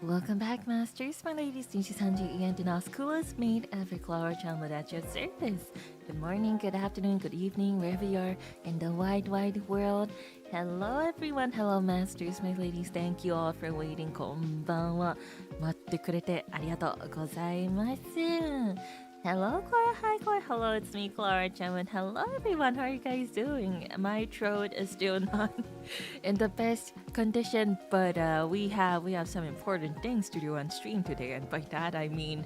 Welcome back, Masters. My ladies, NIJISANJI and Denauth Coolest made every Klara Charmwood at your service. Good morning, good afternoon, good evening, wherever you are in the wide, wide world. Hello, everyone. Hello, Masters. My ladies, thank you all for waiting. こんばんは。待ってくれてありがとうございます。Hello, Klara. Hi, Klara. Hello, it's me, Klara Charmwood. Hello, everyone. How are you guys doing? My throat is still not in the best condition, but we have some important things to do on stream today, and by that I mean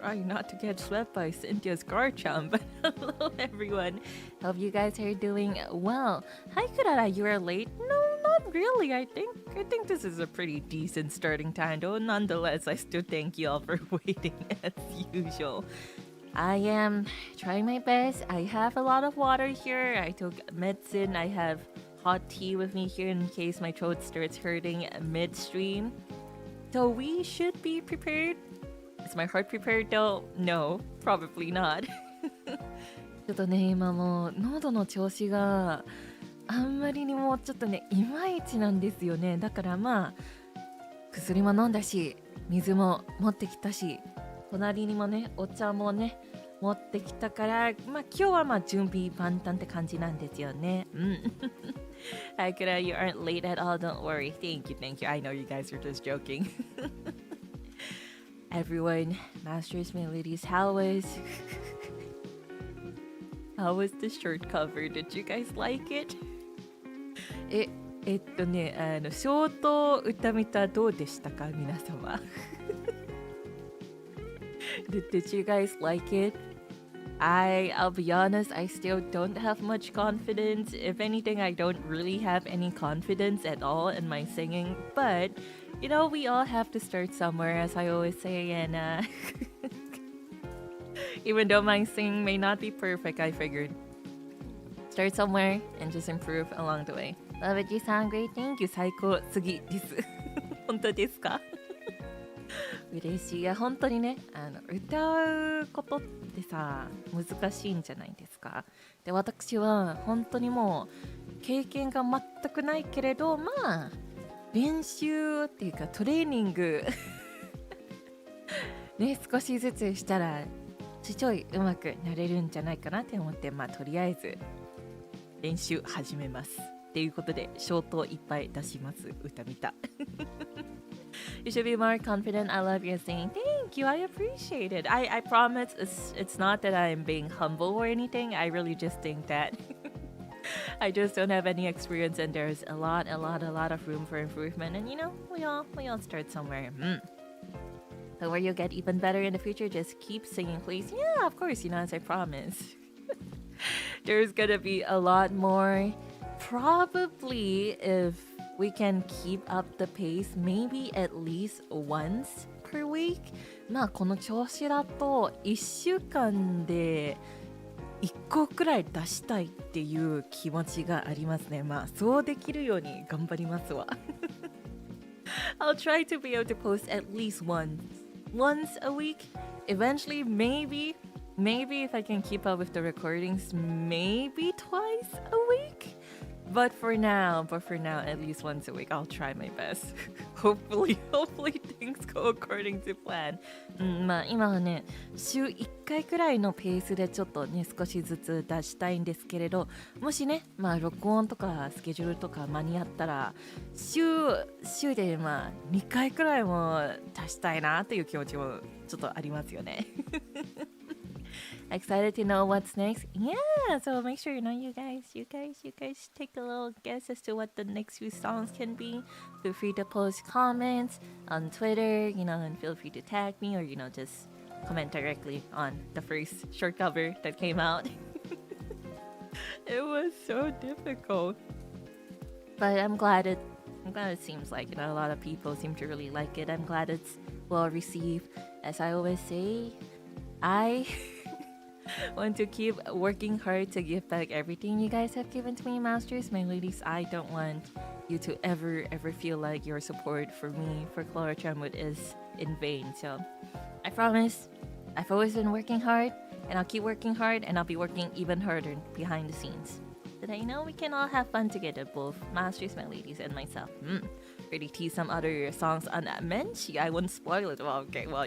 trying not to get swept by Cynthia's Garchomp. But hello, everyone. Hope you guys are doing well. Hi, Klara. You are late? No, not really. I think this is a pretty decent starting time, though. Nonetheless, I still thank you all for waiting as usual. I am trying my best. I have a lot of water here. I took medicine. I have hot tea with me here in case my throat starts hurting midstream. So we should be prepared. Is my heart prepared though? No, probably not. ちょっとね、今もう喉の調子があんまりにもちょっとね、いまいちなんですよね。だからまあ、薬も飲んだし、水も持ってきたし、隣にもね、お茶もね、持ってきたから、まあ今日はまあ準備万端って感じなんですよね。Hi, Klara, you aren't late at all. Don't worry. Thank you. I know you guys are just joking. Everyone, Masters, my ladies, how was the shirt cover? Did you guys like it? ショート歌見たどうでしたか皆様Did you guys like it? I'll be honest, I still don't have much confidence. If anything, I don't really have any confidence at all in my singing. But, you know, we all have to start somewhere, as I always say. And even though my singing may not be perfect, I figured start somewhere and just improve along the way. Love it, you sound great. Thank you. 最高すぎです。本当ですか嬉しい。いや本当にね、歌うことってさ難しいんじゃないですか。で私は本当にもう経験が全くないけれど、まあ練習っていうかトレーニングね少しずつしたらちょい上手くなれるんじゃないかなって思って、まあとりあえず練習始めますっていうことでショートいっぱい出します。歌見たYou should be more confident. I love your singing. Thank you. I appreciate it. I promise it's not that I'm being humble or anything. I really just think that I just don't have any experience and there's a lot of room for improvement. And you know, we all start somewhere. So where you'll get even better in the future, just keep singing, please. Yeah, of course, you know, as I promised. There's gonna be a lot more. Probably if we can keep up the pace, maybe at least once per week. まあこの調子だと1週間で1個くらい出したいっていう気持ちがありますね。まあそうできるように頑張りますわ。I'll try to be able to post at least once a week. Eventually, maybe if I can keep up with the recordings, maybe twice a week. But for now, at least once a week, I'll try my best. hopefully things go according to plan. まあ今はね、週1回くらいのペースでちょっとね、少しずつ出したいんですけれど、もしね、まあ録音とかスケジュールとか間に合ったら、週でまあ2回くらいも出したいなっていう気持ちもちょっとありますよね。Excited to know what's next? Yeah, so make sure you guys take a little guess as to what the next few songs can be. Feel free to post comments on Twitter, and feel free to tag me or just comment directly on the first short cover that came out. It was so difficult, but I'm glad it seems like a lot of people seem to really like it. I'm glad it's well received. As I always say, I want to keep working hard to give back everything you guys have given to me, Masters. My ladies, I don't want you to ever feel like your support for me, for Klara Charmwood, is in vain. So I promise, I've always been working hard, and I'll keep working hard, and I'll be working even harder behind the scenes. So that we can all have fun together, both Masters, my ladies, and myself. tease some other songs on Menchi. I wouldn't spoil it. Well, okay, well,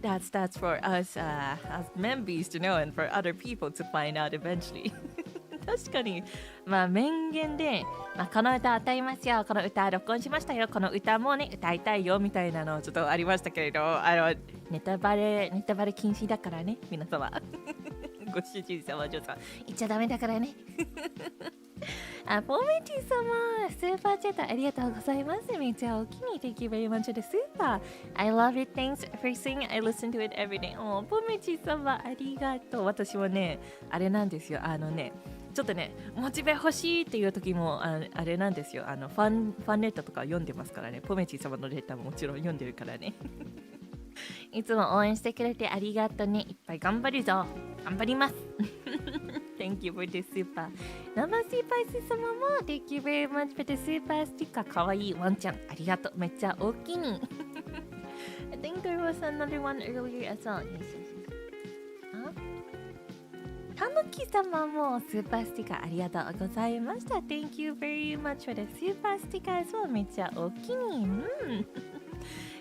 that's for us as members to know and for other people to find out eventually. 確かに、面言で、この歌歌いますよ、この歌録音しましたよ、この歌もね歌いたいよみたいなのちょっとありましたけれど、ネタバレ禁止だからね、皆様。ご主人様、ちょっと言っちゃダメだからね。ポメティ様、スーパーチャットありがとうございます。めっちゃお気に入り。Thank you very much for the super. I love it. Thanks for singing. I listen to it every day. ポメティ様、ありがとう。私はね、あれなんですよ。ちょっとね、モチベ欲しいっていう時もあれなんですよ。ファンレターとか読んでますからね。ポメティ様のレターももちろん読んでるからね。いつも応援してくれてありがとうね。いっぱい頑張るぞ。頑張ります。Thank you for the super. 生スーパース様も Thank you very much for the super ステッカー。かわいいワンちゃん。ありがとう。めっちゃ大きいに。I think there was another one earlier as well. たぬき様もスーパーステッカーありがとうございました。Thank you very much for the super ステッカーas well. めっちゃ大きいに。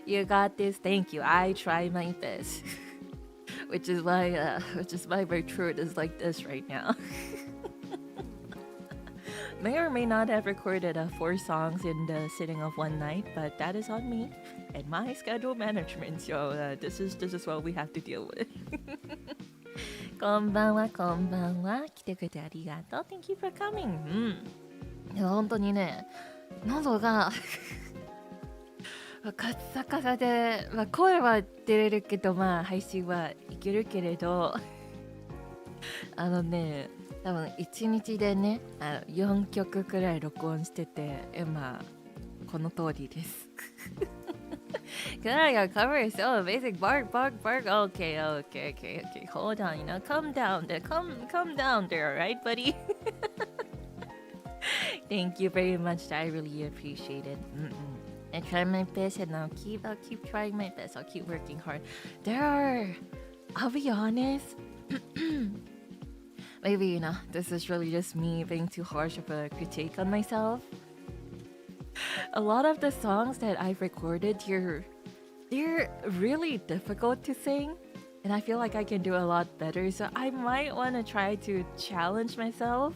You got this. Thank you. I try my best. which is why my throat is like this right now. May or may not have recorded 4 songs in the sitting of one night, but that is on me and my schedule management. So this is what we have to deal with. こんばんは、こんばんは。来てくれてありがとう。Thank you for coming. いや本当にね、喉がカッサカサで、声は出れるけど、配信はいけるけれど、多分1日でね、4曲くらい録音してて、この通りです。Klara, your cover is so amazing. Bark, bark, bark. Okay. Hold on, calm down there. Calm down there, alright, buddy? Thank you very much. I really appreciate it. I try my best and I'll keep trying my best. I'll keep working hard. I'll be honest. Maybe, this is really just me being too harsh of a critique on myself. A lot of the songs that I've recorded here, they're really difficult to sing. And I feel like I can do a lot better. So I might want to try to challenge myself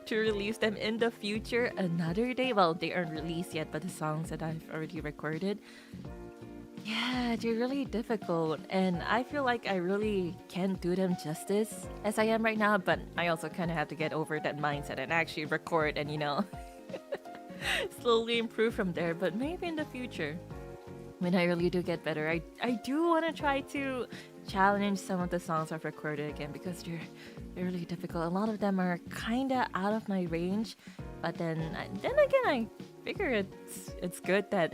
to release them in the future another day. Well, they aren't released yet, but the songs that I've already recorded, yeah, they're really difficult. And I feel like I really can't do them justice as I am right now. But I also kind of have to get over that mindset and actually record and, slowly improve from there. But maybe in the future, when I really do get better, I do want to try to challenge some of the songs I've recorded again because they're really difficult. A lot of them are kind of out of my range, but then again, I figure it's good that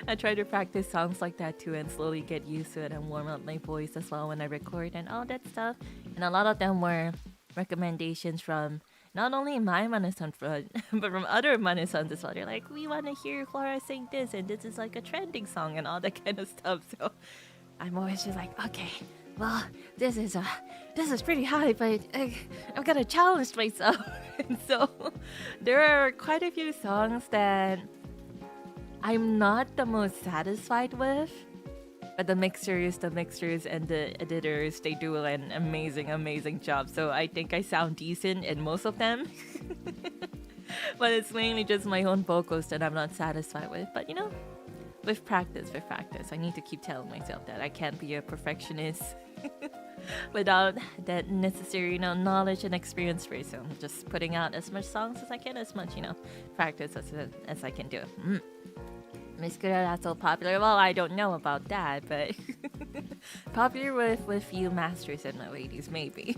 I try to practice songs like that too and slowly get used to it and warm up my voice as well when I record and all that stuff. And a lot of them were recommendations from not only my Manasan but from other Manasans as well. They're like, we want to hear Klara sing this, and this is like a trending song and all that kind of stuff. So I'm always just like, okay, well, this is pretty high, but I'm gonna challenge myself. And so there are quite a few songs that I'm not the most satisfied with. But the mixers and the editors, they do an amazing job. So I think I sound decent in most of them. But it's mainly just my own vocals that I'm not satisfied with. But with practice, I need to keep telling myself that I can't be a perfectionist without that necessary, knowledge and experience for it. So I'm just putting out as much songs as I can, as much, practice as I can do. Miss Klara so popular. Well, I don't know about that, but popular with few masters and ladies, maybe.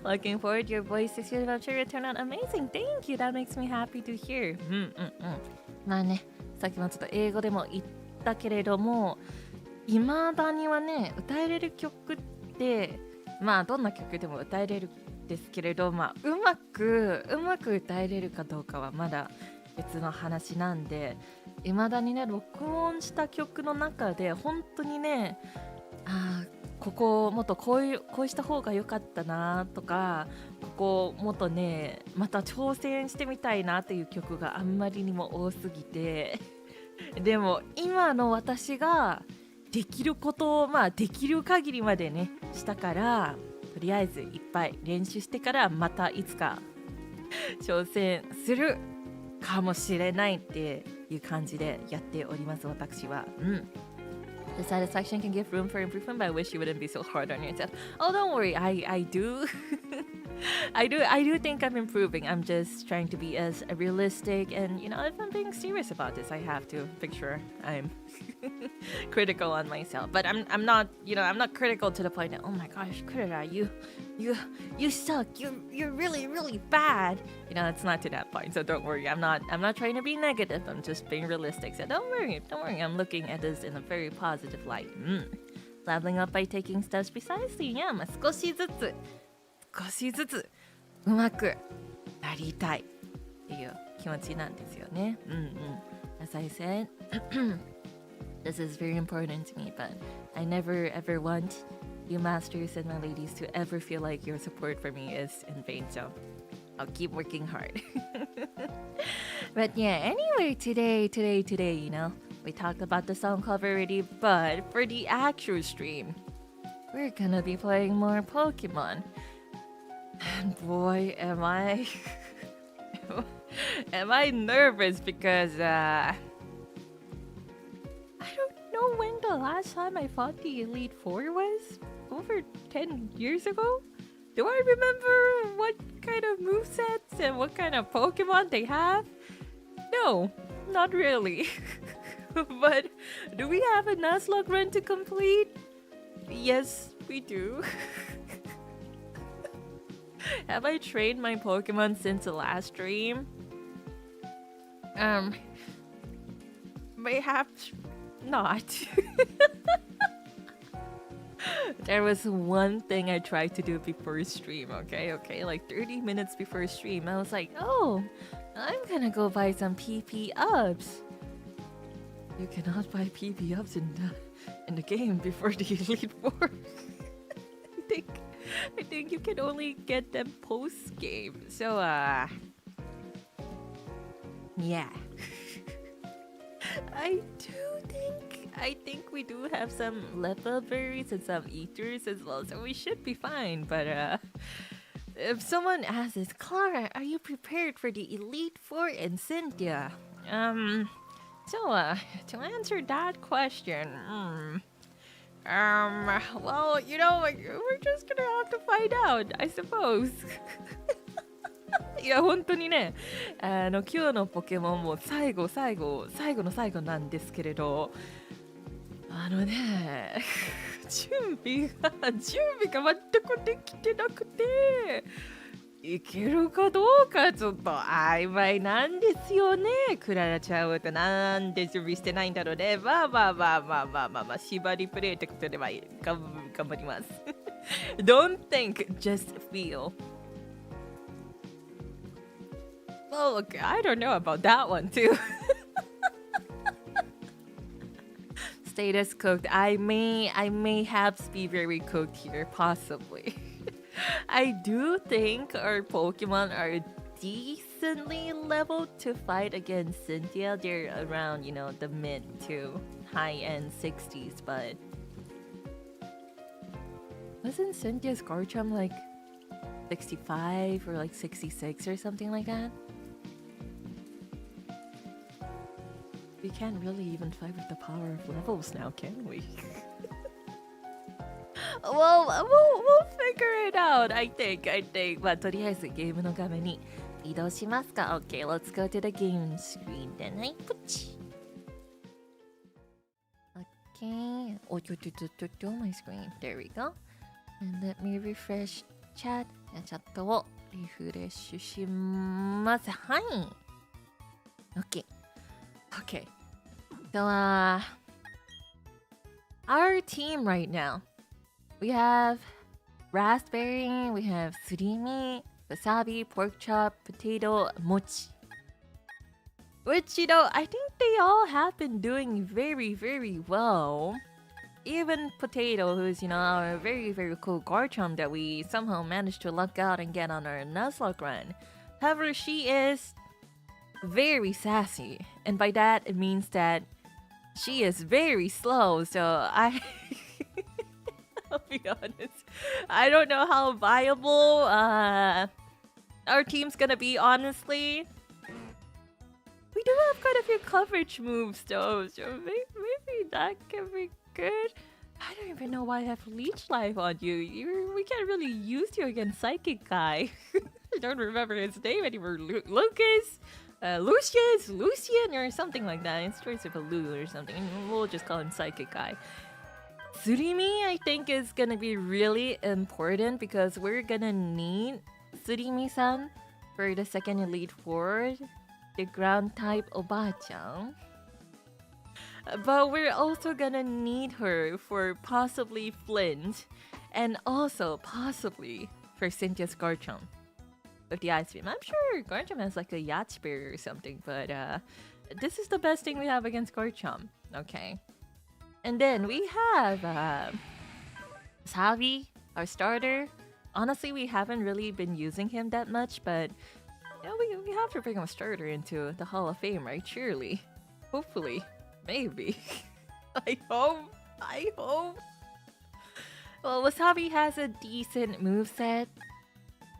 Looking forward to your voice this year. I'm sure it'll turn out amazing. Thank you. That makes me happy to hear. まあね、さっきもちょっと英語でも言ったけれども、未だにはね、歌えれる曲って、どんな曲でも歌えれるんですけれど、うまく歌えれるかどうかはまだ別の話なんで、未だにね、録音した曲の中で本当にね、ここもっとこうした方が良かったなとか、ここもっとねまた挑戦してみたいなっていう曲があんまりにも多すぎてでも今の私ができることをできる限りまでねしたから、とりあえずいっぱい練習してからまたいつか挑戦するかもしれないっていう感じでやっております、私は。The satisfaction can give room for improvement, but I wish you wouldn't be so hard on yourself. Oh, don't worry, I do. I do think I'm improving. I'm just trying to be as realistic, and if I'm being serious about this, I have to make sure I'm critical on myself. But I'm not, I'm not critical to the point that, oh my gosh, Klara, you suck. You're really, really bad. It's not to that point. So don't worry. I'm not trying to be negative. I'm just being realistic. So don't worry. I'm looking at this in a very positive light. Leveling up by taking steps precisely. Yeah, 少しずつうまくなりたいっていう気持ちなんですよね。As I said, this is very important to me, but I never ever want you masters and my ladies to ever feel like your support for me is in vain. So I'll keep working hard. But yeah, anyway, today, we talked about the song cover already, but for the actual stream, we're gonna be playing more Pokemon. And boy, am I nervous because I don't know when the last time I fought the Elite Four was. Over 10 years ago? Do I remember what kind of movesets and what kind of Pokemon they have? No, not really. But do we have a Nuzlocke run to complete? Yes, we do. Have I trained my Pokemon since the last stream? Perhaps not. There was one thing I tried to do before stream, okay? Like 30 minutes before stream, I was like, oh, I'm gonna go buy some PP ups. You cannot buy PP ups in the game before the Elite Four. I think you can only get them post game. So yeah. I think we do have some level berries and some eaters as well, so we should be fine. But if someone asks, Klara, are you prepared for the Elite Four and Cynthia? So to answer that question, well, we're just gonna have to find out, I suppose. いや本当にね、今日のポケモンも最後の最後なんですけれど、準備が全くできてなくて、いけるかどうかちょっと曖昧なんですよね。クララちゃんはなんで準備してないんだろうね。まあ縛りプレイってことでは頑張ります。Don't think, just feel. Well, look, I don't know about that one too. Status cooked. I may have to be very cooked here, possibly. I do think our Pokemon are decently leveled to fight against Cynthia. They're around, the mid to high-end 60s, but wasn't Cynthia's Garchomp like 65 or like 66 or something like that? We can't really even fight with the power of levels now, can we? Well, we'll figure it out, I think. まあ、とりあえずゲームの画面に移動しますか。Okay, let's go to the game screen then. はい、ポチ。Okay. Oh, my screen. There we go. And let me refresh chat. チャットをリフレッシュします。はい。Okay. So, our team right now, we have raspberry, we have surimi, wasabi, pork chop, potato, mochi. Which, I think they all have been doing very, very well. even Potato, who's, our very, very cool Garchomp that we somehow managed to luck out and get on our Nuzlocke run. However, she is very sassy. And by that, it means that she is very slow. So I'll be honest. I don't know how viable our team's gonna be, honestly. We do have quite a few coverage moves though, so maybe that can be good. I don't even know why I have Leech Life on you. We can't really use you against Psychic Guy. I don't remember his name anymore. Lucas? Lucian or something like that. It starts with a Lu or something. We'll just call him Psychic Guy. Surimi, I think, is gonna be really important because we're gonna need Surimi-san for the second Elite Four, the ground type Oba-chan. But we're also gonna need her for possibly Flint and also possibly for Cynthia's Garchomp with the Ice Beam. I'm sure Garchomp has like a Yacht Spear or something, but this is the best thing we have against Garchomp. Okay. And then we have Savi, our starter. Honestly, we haven't really been using him that much, but we have to bring him a starter into the Hall of Fame, right? Surely. Hopefully. Maybe. I hope. Well, Wasabi has a decent moveset.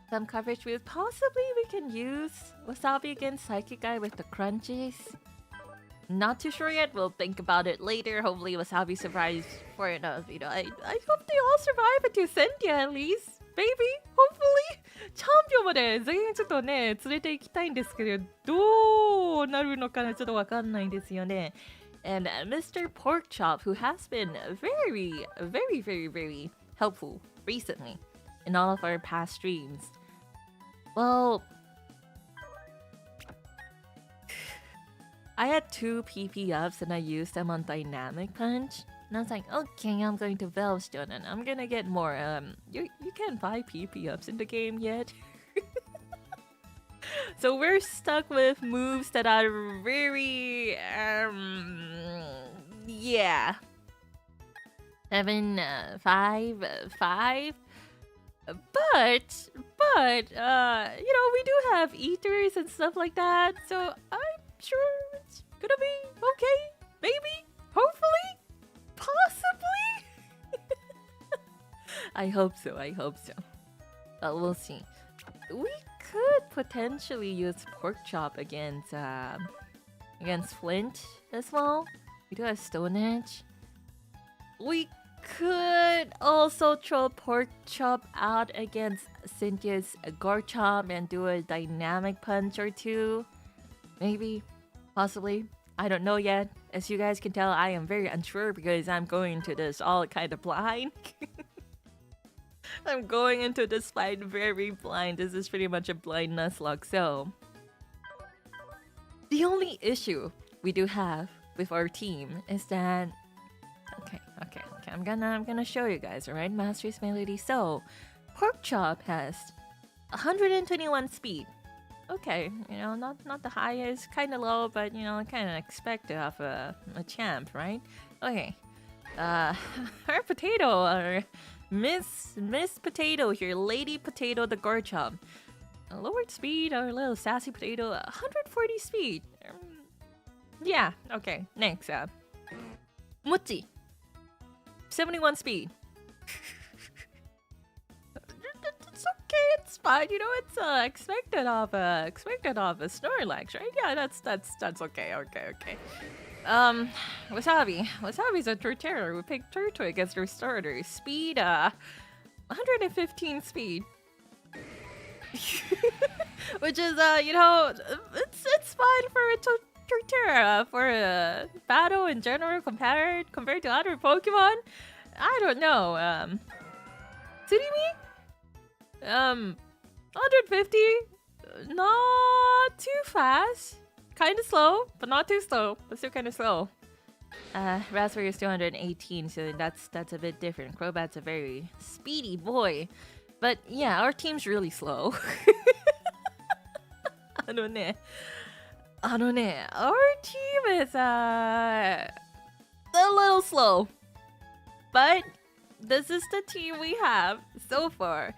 Some coverage moves. Possibly we can use Wasabi against Psychic Guy with the crunches. Not too sure yet. We'll think about it later. Hopefully Wasabi survives for enough. I hope they all survive until Cynthia at least. Maybe. Hopefully. チャンピオンまで全員ちょっとね、連れて行きたいんですけど、どうなるのかなちょっとわかんないんですよね。And Mr. Porkchop, who has been very, very, very, very helpful recently in all of our past streams. Well, I had 2 PP ups and I used them on Dynamic Punch. And I was like, okay, I'm going to Veilstone and I'm gonna get more. You can't buy PP ups in the game yet. So we're stuck with moves that are very, yeah. 7, 5, 5. But, we do have ethers and stuff like that. So I'm sure it's gonna be okay. Maybe, hopefully, possibly. I hope so. But we'll see. We could potentially use Porkchop against Flint as well. We do have Stone Edge. We could also throw Porkchop out against Cynthia's Garchomp and do a dynamic punch or two. Maybe, possibly. I don't know yet. As you guys can tell, I am very unsure because I'm going into this all kind of blind. I'm going into this fight very blind. This is pretty much a blind Nuzlocke. So, the only issue we do have with our team is that okay. I'm gonna show you guys, alright? Master's Melody. So, Porkchop has 121 speed. Okay, not the highest, kind of low, but kind of expected of a champ, right? Okay, our potato, our Miss Potato here, Lady Potato the Garchomp. Lowered speed, our little sassy potato, 140 speed. Yeah, okay, next, Mochi, 71 speed. It's okay, it's fine. It's expected of a Snorlax, right? Yeah, that's okay. Wasabi's a Torterra. We picked Turtwig as their starter. Speed, 115 speed. Which is, it's fine for a Torterra. For a battle in general compared to other Pokemon. I don't know. Tsurimi? 150? Not too fast. Kind of slow, but not too slow. But still kind of slow. Raspberry is 218, so that's a bit different. Crobat's a very speedy boy. But yeah, our team's really slow. あのね, our team is a little slow. But this is the team we have so far.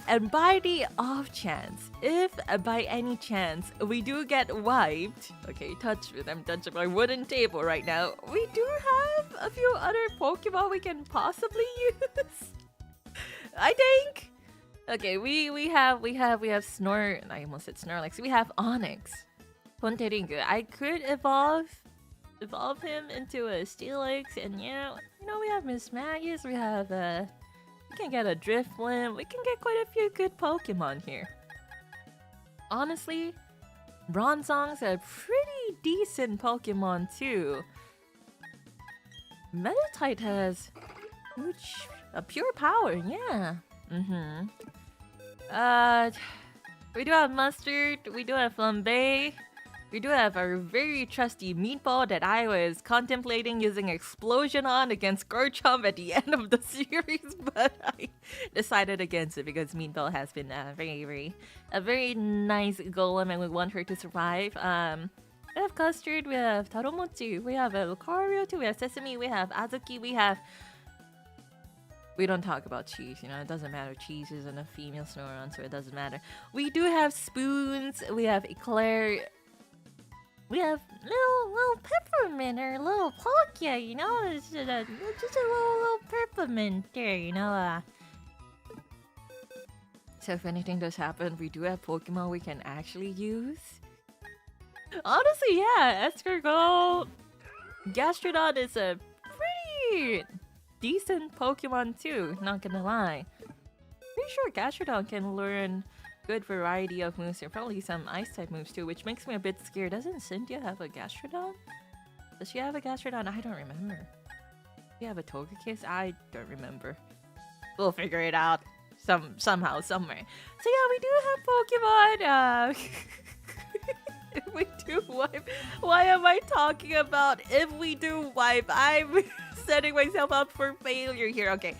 And by the off chance, if by any chance we do get wiped, okay, touch with, I'm touching my wooden table right now. We do have a few other Pokemon we can possibly use. I think. Okay, we have I almost said Snorlax. We have Onyx, Ponteringu. I could evolve him into a Steelix, and yeah, you know, we have Miss Magus. We have we can get a Drifblim. We can get quite a few good Pokemon here. Honestly, Bronzong's a pretty decent Pokemon too. Meditite has a pure power, yeah. We do have Mustard, we do have Flambe, we do have our very trusty Meatball that I was contemplating using Explosion on against Garchomp at the end of the series, but I decided against it because Meatball has been a very nice golem and we want her to survive. We have Custard, we have Taromochi, we have Lucario too, we have Sesame, we have Azuki, we don't talk about cheese, you know, it doesn't matter. Cheese isn't a female Snorunt, so it doesn't matter. We do have Spoons, we have Eclair, we have little Peppermint or little Palkia, you know, it's just a little Peppermint there, you know. So if anything does happen, we do have Pokemon we can actually use. Honestly, yeah, Escargot, Gastrodon is a pretty decent Pokemon too, not gonna lie. Pretty sure Gastrodon can learn good variety of moves and probably some ice type moves too, which makes me a bit scared. Doesn't Cynthia have a Gastrodon? Does she have a Gastrodon? I don't remember. Does she have a Togekiss? I don't remember. We'll figure it out somehow, somewhere. So yeah, we do have Pokemon. If we do wipe, why am I talking about if we do wipe? I'm setting myself up for failure here. Okay,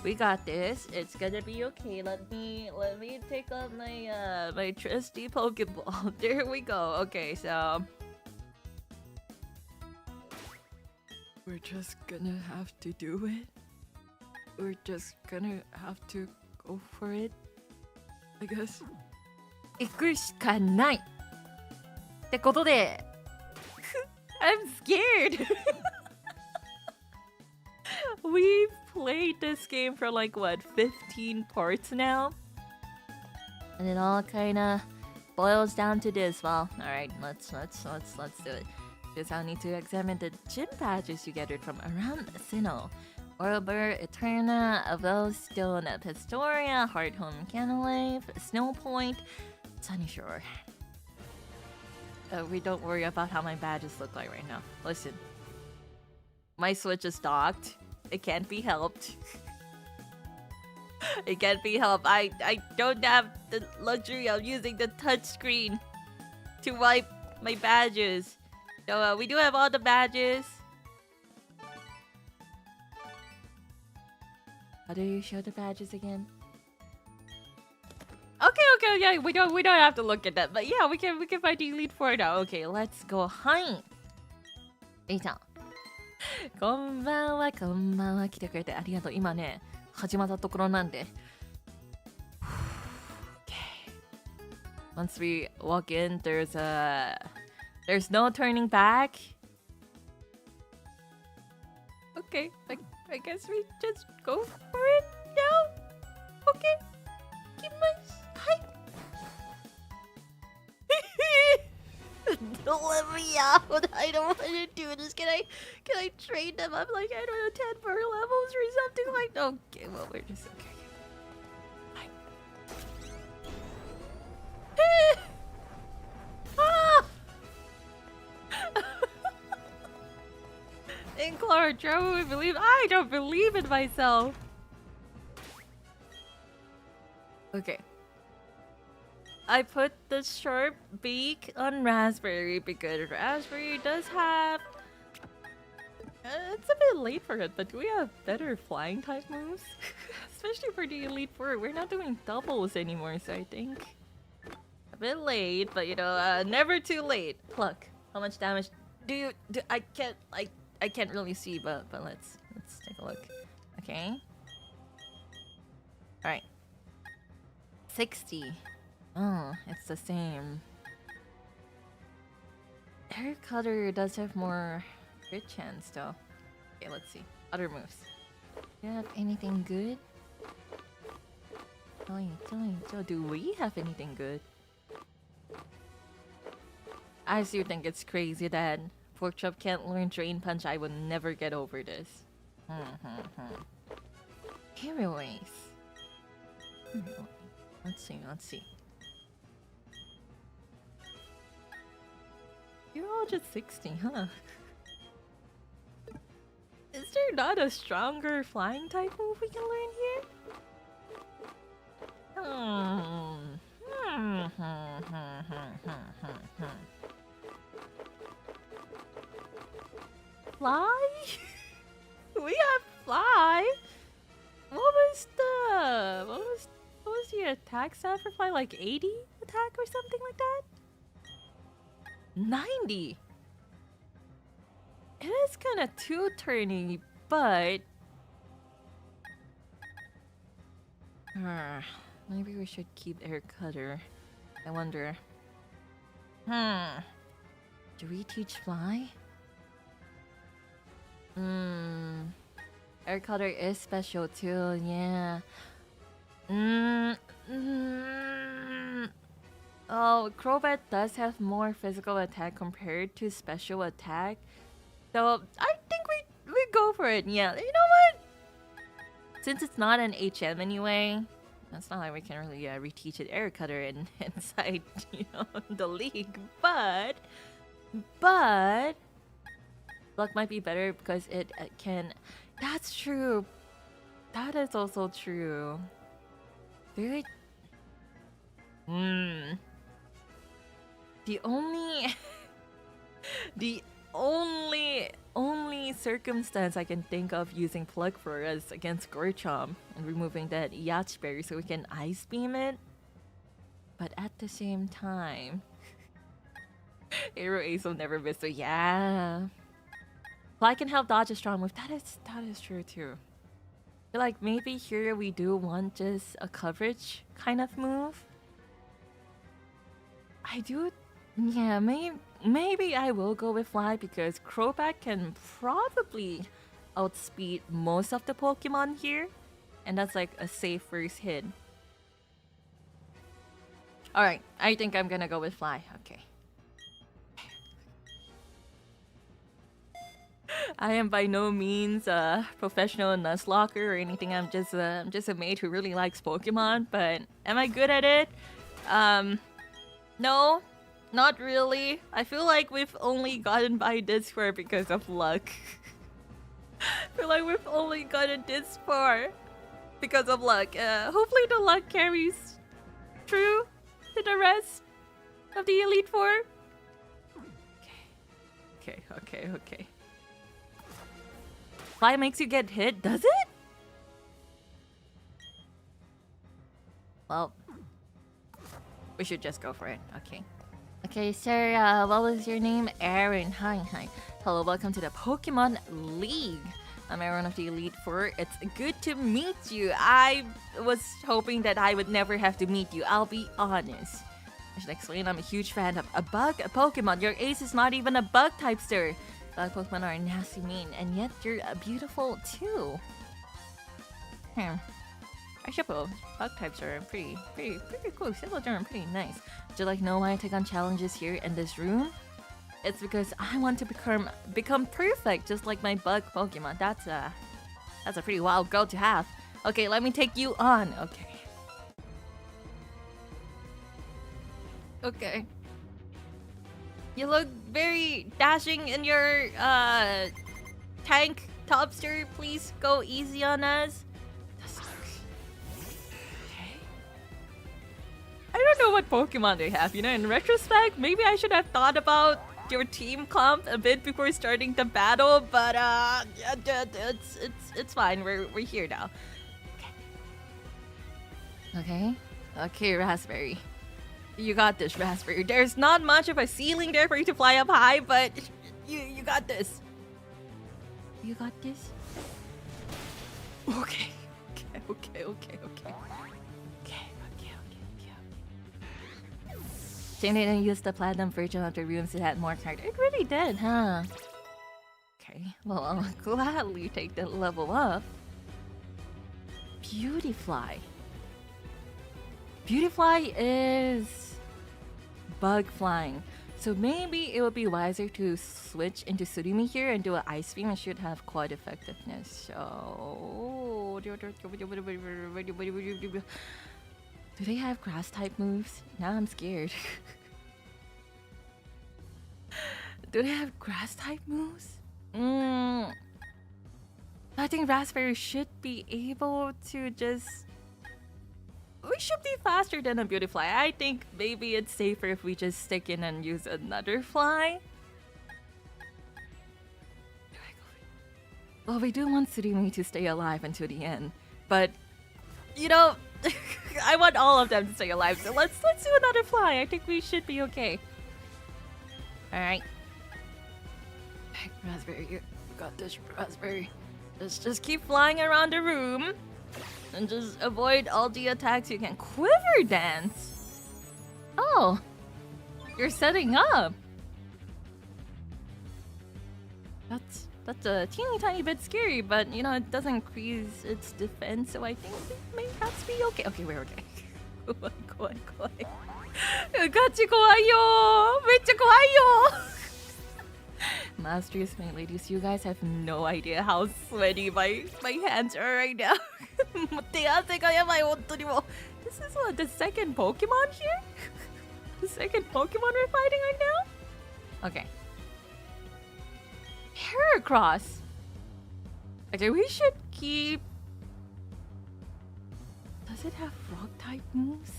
we got this. It's gonna be okay. Let me take out my my trusty Pokeball. There we go. Okay, so we're just gonna have to do it. We're just gonna have to go for it, I guess. 行くしかないってことで I'm scared. We've played this game for like what, 15 parts now? And it all kinda boils down to this. Well, alright, let's do it. Because I'll need to examine the gym badges you gathered from around Sinnoh. Oilbur, Eterna, Avelstone, Pastoria, Hearthome, Canalave, Snowpoint, Sunnyshore. We don't worry about how my badges look like right now. Listen, my Switch is docked. It can't be helped. It can't be helped. I don't have the luxury of using the touchscreen to wipe my badges. So we do have all the badges. How do you show the badges again? Okay, yeah, we don't have to look at that, but yeah, we can find the Elite Four now. Okay, let's go. Hi. レイさん。こんばんは、こんばんは。来てくれてありがとう。今ね、始まったところなんで。Okay. Once we walk in, there's no turning back. Okay, I guess we just go for it now. Okay. Don't let me out. I don't want to do this. Can I train them up like, I don't know, 10 more levels or something like that? Okay, well, we're just okay. Ah! In Klara Charmwood, I don't believe in myself. Okay. I put the sharp beak on Raspberry because Raspberry does have... it's a bit late for it, but we have better flying type moves. Especially for the Elite Four. We're not doing doubles anymore, so I think... a bit late, but you know, never too late. Pluck. How much damage do you... I can't really see, but let's take a look. Okay. Alright. 60. Oh, it's the same. Hair cutter does have more crit chance though. Okay, let's see. Other moves. Do you have anything good? Do we have anything good? I still think it's crazy that Porkchop can't learn Drain Punch. I will never get over this. Anyways. Let's see. You're all just 60, huh? Is there not a stronger flying type move we can learn here? Fly? We have fly? What was the attack stat for fly? Like 80 attack or something like that? 90. It is kind of two-turny, but maybe we should keep Air Cutter. I wonder. Do we teach fly? Air Cutter is special too, yeah. Oh, Crobat does have more physical attack compared to special attack. So I think we go for it. Yeah, you know what? Since it's not an HM anyway, it's not like we can really reteach it Air Cutter inside, you know, the league. But luck might be better because it can. That's true. That is also true. Very. The only circumstance I can think of using Plug for is against Gorchomp and removing that Yacht Berry so we can Ice Beam it. But at the same time, Aero Ace will never miss. So yeah, Fly can help dodge a strong move. That is true too. I feel like maybe here we do want just a coverage kind of move. I do. Yeah, maybe I will go with Fly because Crobat can probably outspeed most of the Pokemon here. And that's like a safe first hit. Alright, I think I'm gonna go with Fly. Okay. I am by no means a professional Nuzlocke or anything. I'm just a maid who really likes Pokemon. But am I good at it? No. Not really. I feel like we've only gotten by this far because of luck. I feel like we've only gotten this far because of luck. Hopefully the luck carries through to the rest of the Elite Four. Okay. Fly makes you get hit, does it? Well, we should just go for it. Okay, sir, what was your name? Aaron. Hi. Hello, welcome to the Pokemon League. I'm Aaron of the Elite Four. It's good to meet you. I was hoping that I would never have to meet you. I'll be honest. I should explain I'm a huge fan of a Pokemon. Your ace is not even a bug type, sir. Bug Pokemon are nasty mean, and yet you're beautiful too. I suppose bug types are pretty cool. Simple term, pretty nice. Do you know why I take on challenges here in this room? It's because I want to become perfect, just like my bug Pokemon. That's a pretty wild goal to have. Okay, let me take you on. Okay. You look very dashing in your tank top, sir. Please go easy on us. I don't know what Pokemon they have, you know, in retrospect, maybe I should have thought about your team comp a bit before starting the battle, but it's fine, we're here now. Okay, Raspberry. You got this, Raspberry. There's not much of a ceiling there for you to fly up high, but you got this. You got this? Okay. They didn't use the platinum version of the rooms that had more cards. It really did, huh? Okay, well, I'll gladly take that level up. Beautyfly. Beautyfly is bug flying. So maybe it would be wiser to switch into Surimi here and do an Ice Beam. It should have quite effectiveness. So... Do they have grass type moves? Now I'm scared. Do they have grass type moves? I think Raspberry should be able to just... We should be faster than a Beautyfly. I think maybe it's safer if we just stick in and use another fly. Well, we do want Surimi to stay alive until the end. But, you know... I want all of them to stay alive, so let's do another fly. I think we should be okay. Alright. Raspberry, you got this, Raspberry. Just keep flying around the room. And just avoid all the attacks you can. Quiver Dance? Oh. You're setting up. That's a teeny tiny bit scary, but you know, it doesn't increase its defense, so I think it may have to be okay. Okay, we're okay. 怖い。ガチ怖いよ。めっちゃ怖いよ。Masters, my ladies, you guys have no idea how sweaty my hands are right now. 手汗がやばい、本当にもう。This is what, the second Pokemon here? The second Pokemon we're fighting right now? Okay. Heracross. Okay, we should keep... Does it have rock type moves?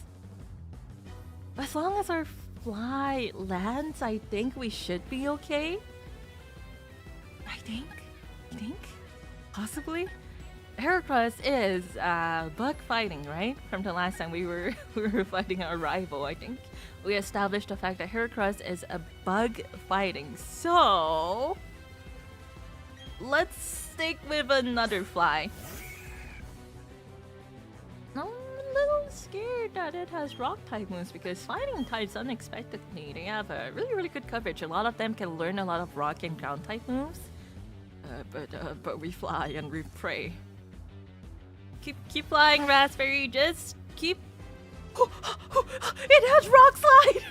As long as our fly lands, I think we should be okay. I think? Possibly? Heracross is bug fighting, right? From the last time we were fighting our rival, I think. We established the fact that Heracross is a bug fighting. So... let's stick with another fly. I'm a little scared that it has rock type moves because fighting types unexpectedly, they have a really good coverage. A lot of them can learn a lot of rock and ground type moves. But we fly and we pray. Keep flying, Raspberry. Just keep... It has rock slide!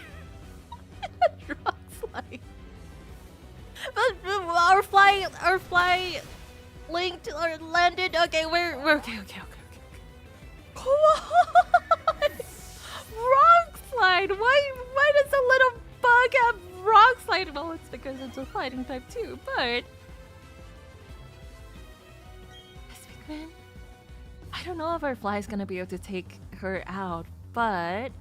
It has rock slide. But our fly linked or landed. Okay, we're okay. Come on! Rock slide. Why does a little bug have rock slide? Well, it's because it's a fighting type too. But man, I don't know if our fly is gonna be able to take her out. But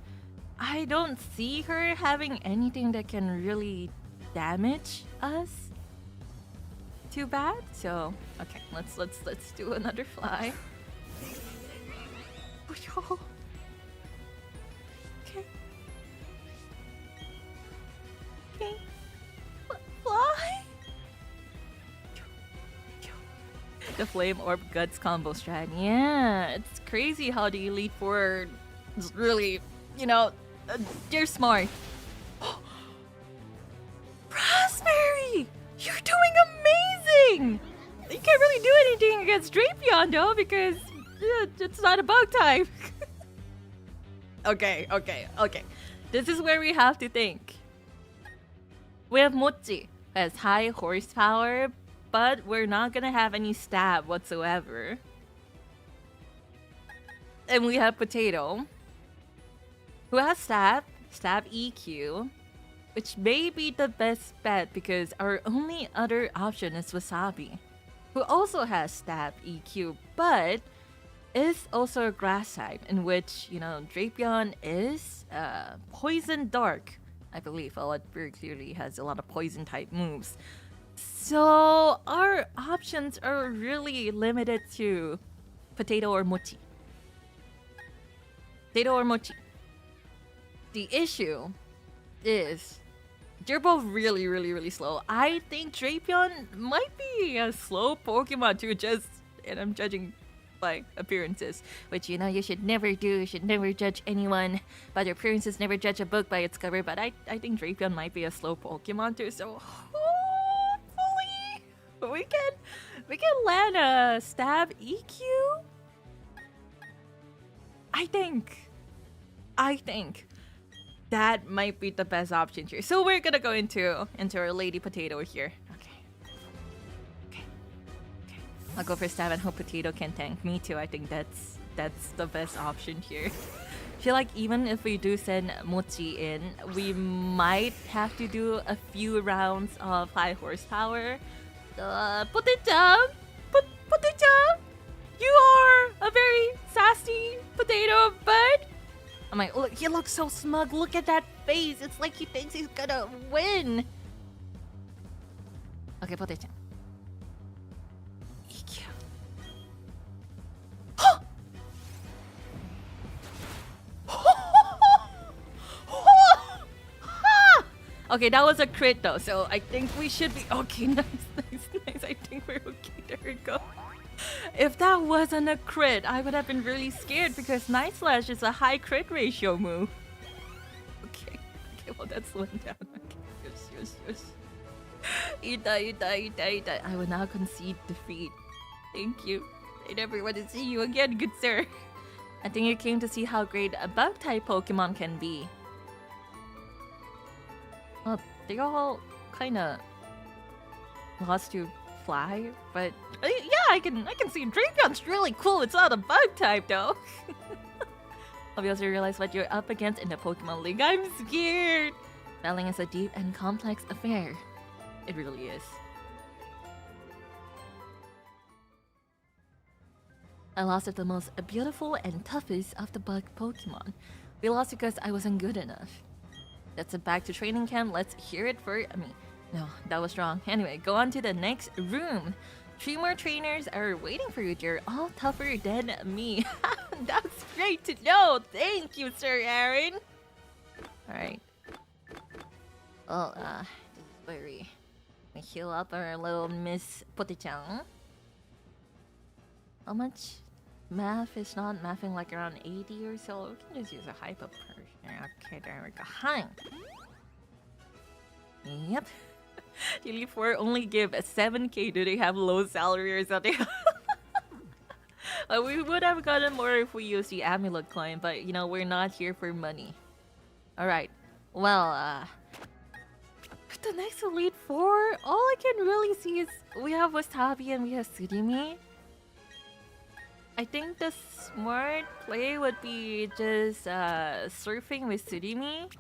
I don't see her having anything that can really damage us too bad. So okay, let's do another fly. Okay. Fly. The Flame Orb Guts combo strat. Yeah, it's crazy how the Elite Four is really, you know, they're smart. Raspberry! You're doing amazing! You can't really do anything against Drapion though because it's not a bug type. Okay. This is where we have to think. We have Mochi, who has high horsepower, but we're not gonna have any stab whatsoever. And we have Potato, who has stab EQ, which may be the best bet because our only other option is Wasabi, who also has stab EQ, but is also a grass type, in which, you know, Drapion is poison dark, I believe. Well, it very clearly has a lot of poison type moves. So our options are really limited to Potato or Mochi. Potato or Mochi. The issue is they're both really slow. I think Drapion might be a slow Pokemon too, and I'm judging by appearances, which you know you should never do. You should never judge anyone by their appearances. Never judge a book by its cover. But I think Drapion might be a slow Pokemon too. So hopefully we can land a stab EQ. I think that might be the best option here. So we're gonna go into our Lady Potato here. Okay. I'll go for stab and hope Potato can tank me too. I think that's the best option here. I feel like even if we do send Mochi in, we might have to do a few rounds of high horsepower. Potato, you are a very sassy potato, bud. I'm like, look, he looks so smug. Look at that face. It's like he thinks he's gonna win. Okay, Potato. EQ. Okay, that was a crit though, so I think we should be okay. Nice. I think we're okay. There we go. If that wasn't a crit, I would have been really scared because Night Slash is a high crit ratio move. Okay, well that's one down. Okay, yes. Ita. I will now concede defeat. Thank you. I never want to see you again, good sir. I think you came to see how great a bug-type Pokemon can be. Well, they all kinda lost to fly, but yeah, I can see Drapion's really cool. It's not a bug type though. Have you also realized what you're up against in the Pokemon League? I'm scared. Battling is a deep and complex affair. It really is. I lost to the most beautiful and toughest of the bug Pokemon. We lost because I wasn't good enough. That's it, back to training camp. Let's hear it for me. No, that was wrong. Anyway, go on to the next room. 3 more trainers are waiting for you. You're all tougher than me. That's great to know. Thank you, Sir Aaron. Alright. Well, this is where we heal up our little Miss Potichan. How much math is not mathing, like around 80 or so? We can just use a hyper person. Okay, there we go. Hi. Yep. Elite 4 only give 7k. Do they have low salary or something? We would have gotten more if we used the amulet coin, but you know, we're not here for money. Alright. Well, the next Elite 4, all I can really see is we have Wasabi and we have Surimi. I think the smart play would be just surfing with Surimi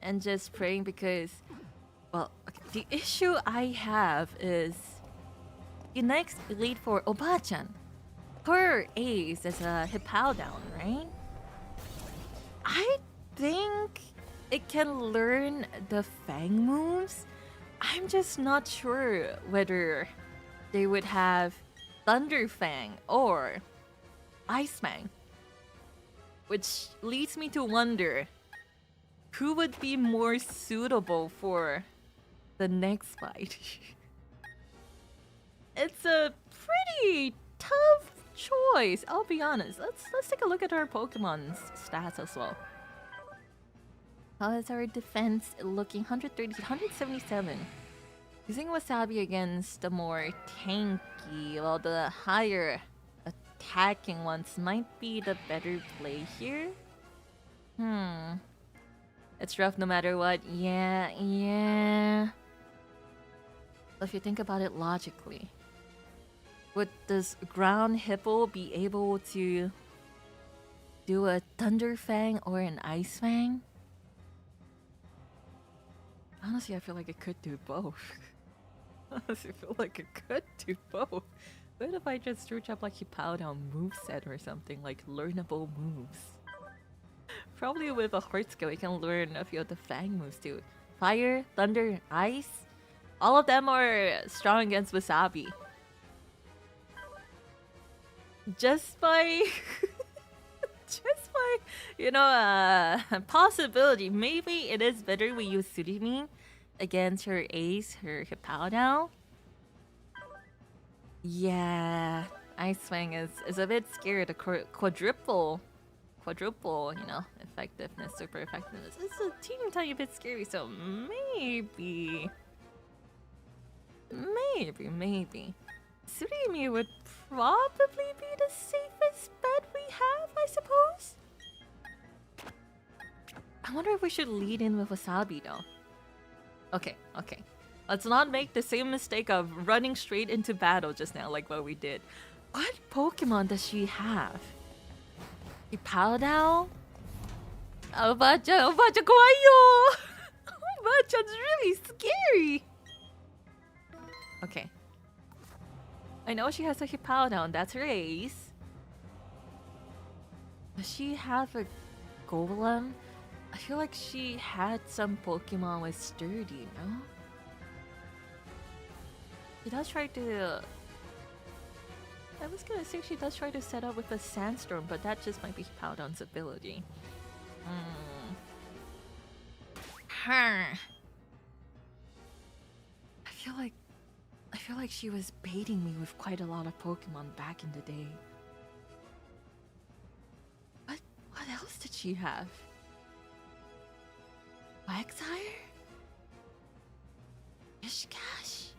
and just praying because, well, the issue I have is the next Elite Four, Obachan. Her ace is a Hippowdon, right? I think it can learn the Fang moves. I'm just not sure whether they would have Thunder Fang or Ice Fang, which leads me to wonder who would be more suitable for the next fight. It's a pretty tough choice, I'll be honest. Let's take a look at our Pokemon's stats as well. How is our defense looking? 130, 177. Using Wasabi against the more tanky, well, the higher attacking ones might be the better play here. It's rough no matter what. Yeah. If you think about it logically, would this ground hippo be able to do a Thunder Fang or an Ice Fang? Honestly, I feel like it could do both. Honestly, I feel like it could do both. What if I just search up like Hippowdon moveset or something, like learnable moves? Probably with a heart skill, you can learn a few of the Fang moves too. Fire, Thunder, Ice. All of them are strong against Wasabi. Just by... you know, possibility. Maybe it is better we use Surimi against her ace, her Hippowdon. Yeah, Ice Fang is a bit scared. A quadruple, you know, effectiveness, super effectiveness. It's a teeny tiny bit scary, so maybe. Surimi would probably be the safest bet we have, I suppose. I wonder if we should lead in with Wasabi though. Okay. Let's not make the same mistake of running straight into battle just now like what we did. What Pokemon does she have? Powdow? Oba-chan kawaii. Oba-chan's really scary. Okay. I know she has a Hippowdon, that's her ace. Does she have a Golem? I feel like she had some Pokemon with Sturdy, no? She does try to... I was gonna say she does try to set up with a Sandstorm, but that just might be Hippowdon's ability. I feel like she was baiting me with quite a lot of Pokemon back in the day. What else did she have? Quagsire? Wishcash?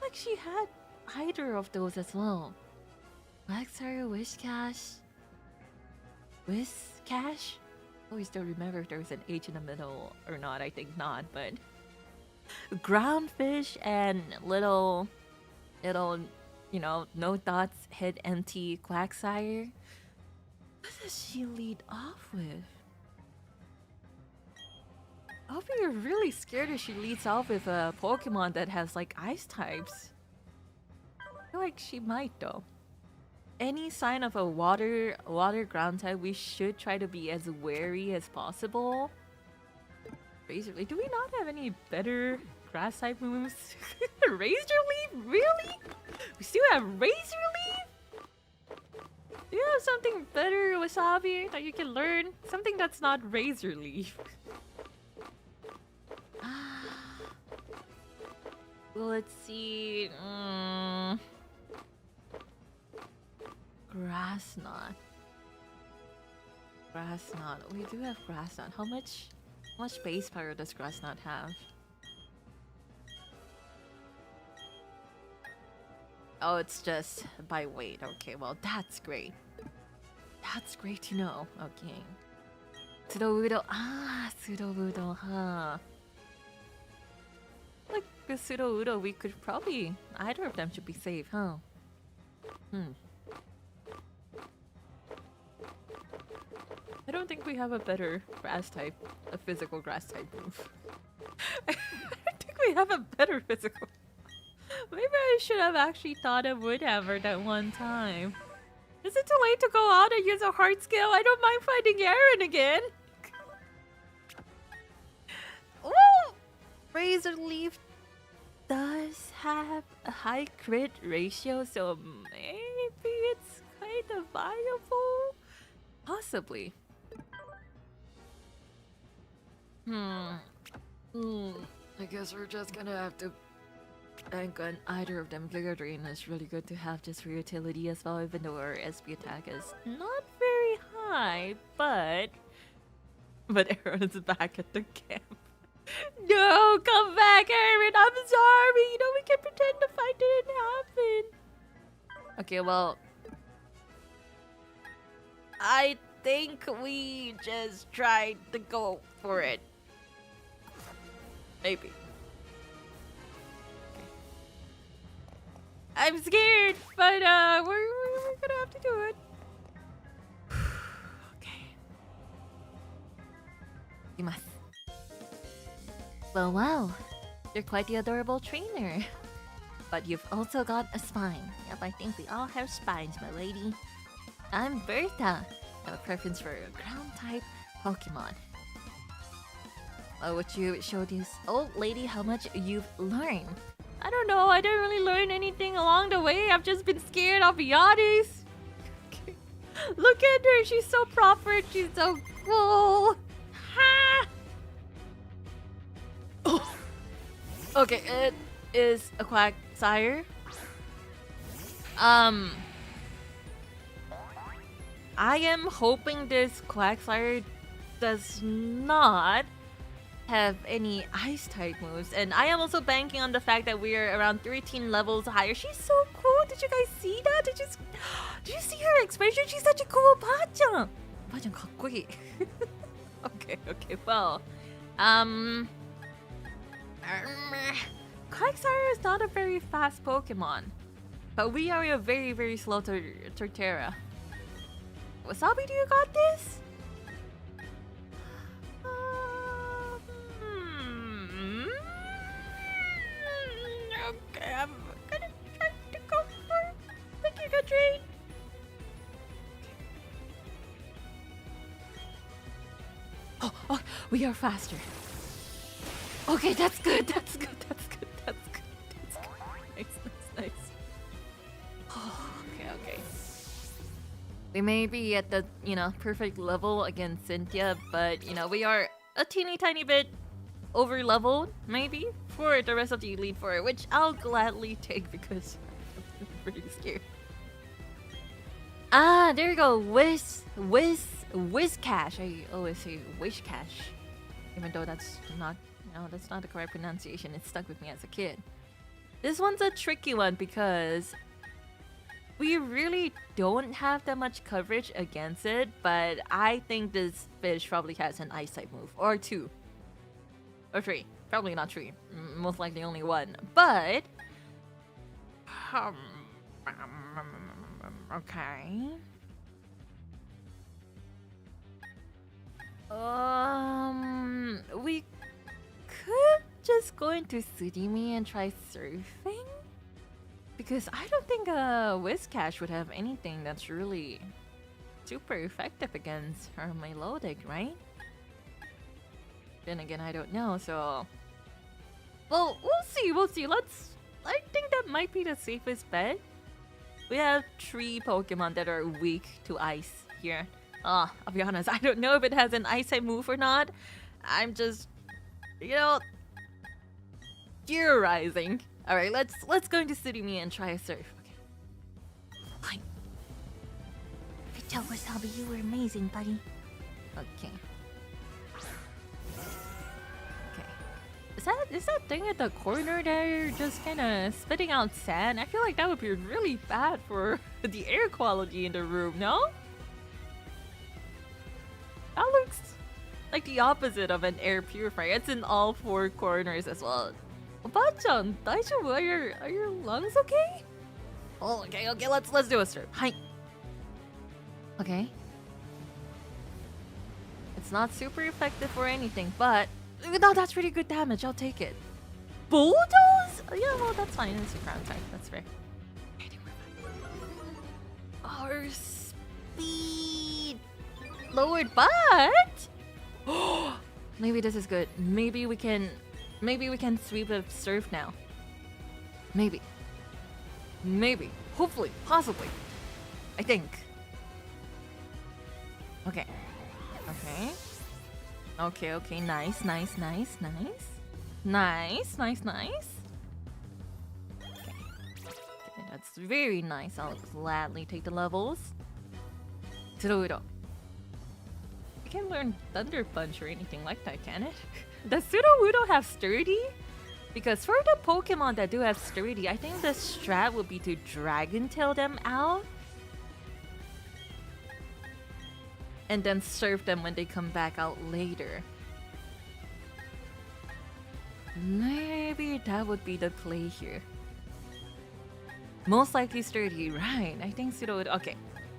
Like she had either of those as well. Quagsire, Wishcash? Whiscash? I always don't remember if there was an H in the middle or not. I think not, but... Groundfish and little, you know, no dots, head empty Quagsire. What does she lead off with? I'll be really scared if she leads off with a Pokemon that has like ice types. I feel like she might though. Any sign of a water ground type, we should try to be as wary as possible. Razor Leaf? Do we not have any better grass type moves? Razor Leaf? Really? We still have Razor Leaf? Do you have something better, Wasabi, that you can learn? Something that's not Razor Leaf. Well, let's see. Grass Knot. We do have Grass Knot. How much base power does Grass Knot have? Oh, it's just by weight. Okay, well, that's great. That's great to know. Okay. Sudowoodo. Sudowoodo, huh? Like, with Sudowoodo, we could probably... Either of them should be safe, huh? I don't think we have a better grass type, a physical grass type move. I think we have a better physical. Maybe I should have actually thought of Woodhammer that one time. Is it too late to go out and use a hard skill? I don't mind fighting Aaron again. Ooh! Razor Leaf does have a high crit ratio, so maybe it's kind of viable? Possibly. I guess we're just gonna have to bank on either of them. Vigor Drain is really good to have just for utility as well, even though our SP attack is not very high, but Aaron's back at the camp. No, come back, Aaron! I'm sorry! You know, we can pretend the fight didn't happen. Okay, well... I think we just tried to go for it. Maybe. Okay. I'm scared, but we're gonna have to do it. Okay. You must. Well, wow. You're quite the adorable trainer. But you've also got a spine. Yep, I think we all have spines, my lady. I'm Bertha. I have a preference for a ground-type Pokemon. What you show this old lady how much you've learned? I don't know. I didn't really learn anything along the way. I've just been scared. I'll be honest. Okay. Look at her. She's so proper. She's so cool. Ha! Oh. Okay, it is a Quagsire. I am hoping this Quagsire does not have any ice type moves, and I am also banking on the fact that we are around 13 levels higher. She's so cool. Did you guys see that? Did you see her expression? She's such a cool ba-chan. Ba-chan かっこいい. Okay, well, Quagsire is not a very fast Pokemon, but we are a very, very slow Torterra. Wasabi, do you got this? Okay, I'm gonna try to go for the Giga Drain. Oh, we are faster. Okay, that's good. Nice. Oh, okay. We may be at the, perfect level against Cynthia, but, we are a teeny tiny bit over leveled, maybe, for the rest of the Elite Four, which I'll gladly take because I'm pretty scared. Ah, there you go. Whiscash. I always say Wishcash, even though that's not the correct pronunciation. It stuck with me as a kid. This one's a tricky one because we really don't have that much coverage against it, but I think this fish probably has an ice type move, or two, or three. Probably not three. Most likely only one. But okay. We could just go into Surimi and try surfing, because I don't think Whiscash would have anything that's really super effective against her Melodic, right? Then again, I don't know, so well, we'll see. I think that might be the safest bet. We have 3 Pokemon that are weak to ice here. I'll be honest, I don't know if it has an ice type move or not. I'm just, theorizing. Alright, let's go into Surimi and try a surf. Okay. Fine. Good job, Wasabi. You were amazing, buddy. Okay. Is that thing at the corner there just kind of spitting out sand? I feel like that would be really bad for the air quality in the room, no? That looks like the opposite of an air purifier. It's in all 4 corners as well. Ba-chan, daijoubu? Are your lungs okay? Oh, okay, let's do a surf. Hi. Okay. It's not super effective or anything, but no, that's pretty good damage. I'll take it. Bulldoze? Yeah, well, that's fine. It's a ground type. That's fair. I think we're fine. Our speed lowered, but maybe this is good. Maybe we can sweep a surf now. Maybe. Hopefully. Possibly. I think. Okay. Okay. Nice. Okay, that's very nice. I'll gladly take the levels. Tsuruudo. I can't learn Thunder Punch or anything like that, can it? Does Tsuruudo have Sturdy? Because for the Pokemon that do have Sturdy, I think the strat would be to Dragon Tail them out and then surf them when they come back out later. Maybe that would be the play here. Most likely Sturdy, right? I think Sudowoodo. Okay,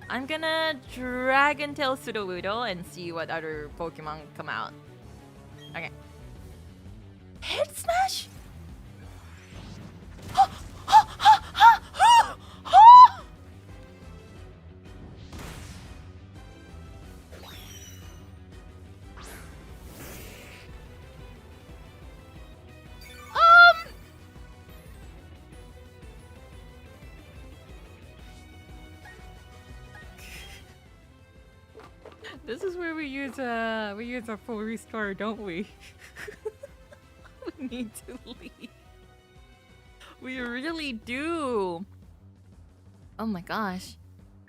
I'm gonna Dragon Tail Sudowoodo and see what other Pokemon come out. Okay. Head Smash? This is where we use a full restore, don't we? We need to leave. We really do. Oh my gosh.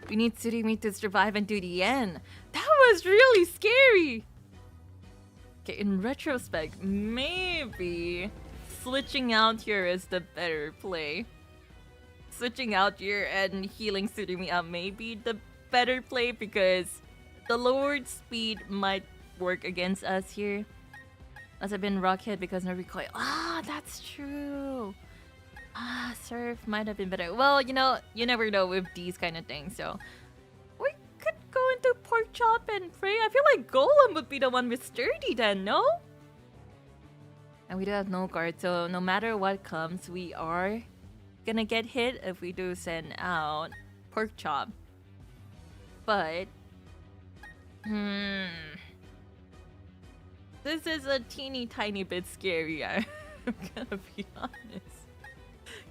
We need Tsurimi to survive and do the end. That was really scary. Okay, in retrospect, maybe switching out here is the better play. Switching out here and healing Tsurimi up may be the better play because the lowered speed might work against us here. As I've been rock hit because no recoil. Ah, that's true. Ah, surf might have been better. Well, you know, you never know with these kind of things, so we could go into pork chop and pray. I feel like Golem would be the one with sturdy then, no? And we do have no guard, so no matter what comes, we are gonna get hit if we do send out pork chop. But this is a teeny tiny bit scary, I'm gonna be honest.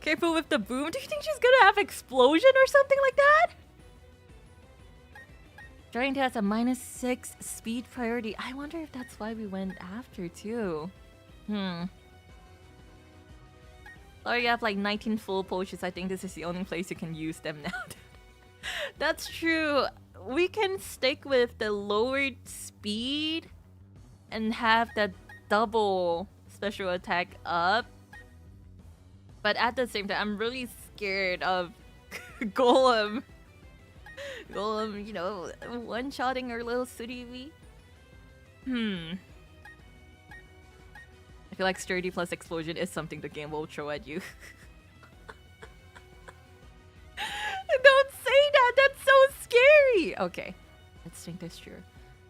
Careful with the boom. Do you think she's gonna have explosion or something like that? Giant has a -6 speed priority. I wonder if that's why we went after too. Oh, you have like 19 full potions. I think this is the only place you can use them now. That's true. We can stick with the lowered speed and have the double special attack up. But at the same time, I'm really scared of Golem. Golem, you know, one-shotting our little Tsurimi. I feel like sturdy plus explosion is something the game will throw at you. Don't say that! That's so scary! Okay, let's think this through.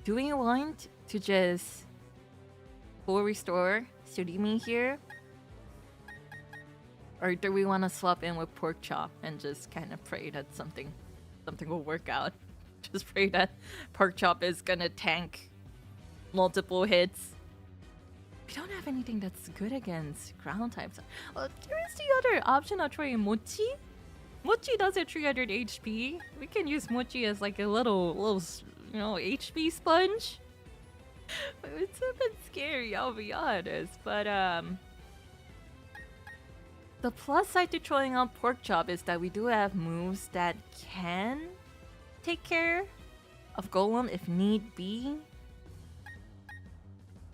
Do we want to just full restore Tsurimi here? Or do we want to swap in with pork chop and just kind of pray that something will work out? Just pray that pork chop is gonna tank multiple hits. We don't have anything that's good against ground types. Oh, here's the other option of trying Mochi. Mochi does a 300 HP. We can use Mochi as like a little you know, HP sponge. It's a bit scary, I'll be honest. But the plus side to throwing out pork chop is that we do have moves that can take care of Golem if need be.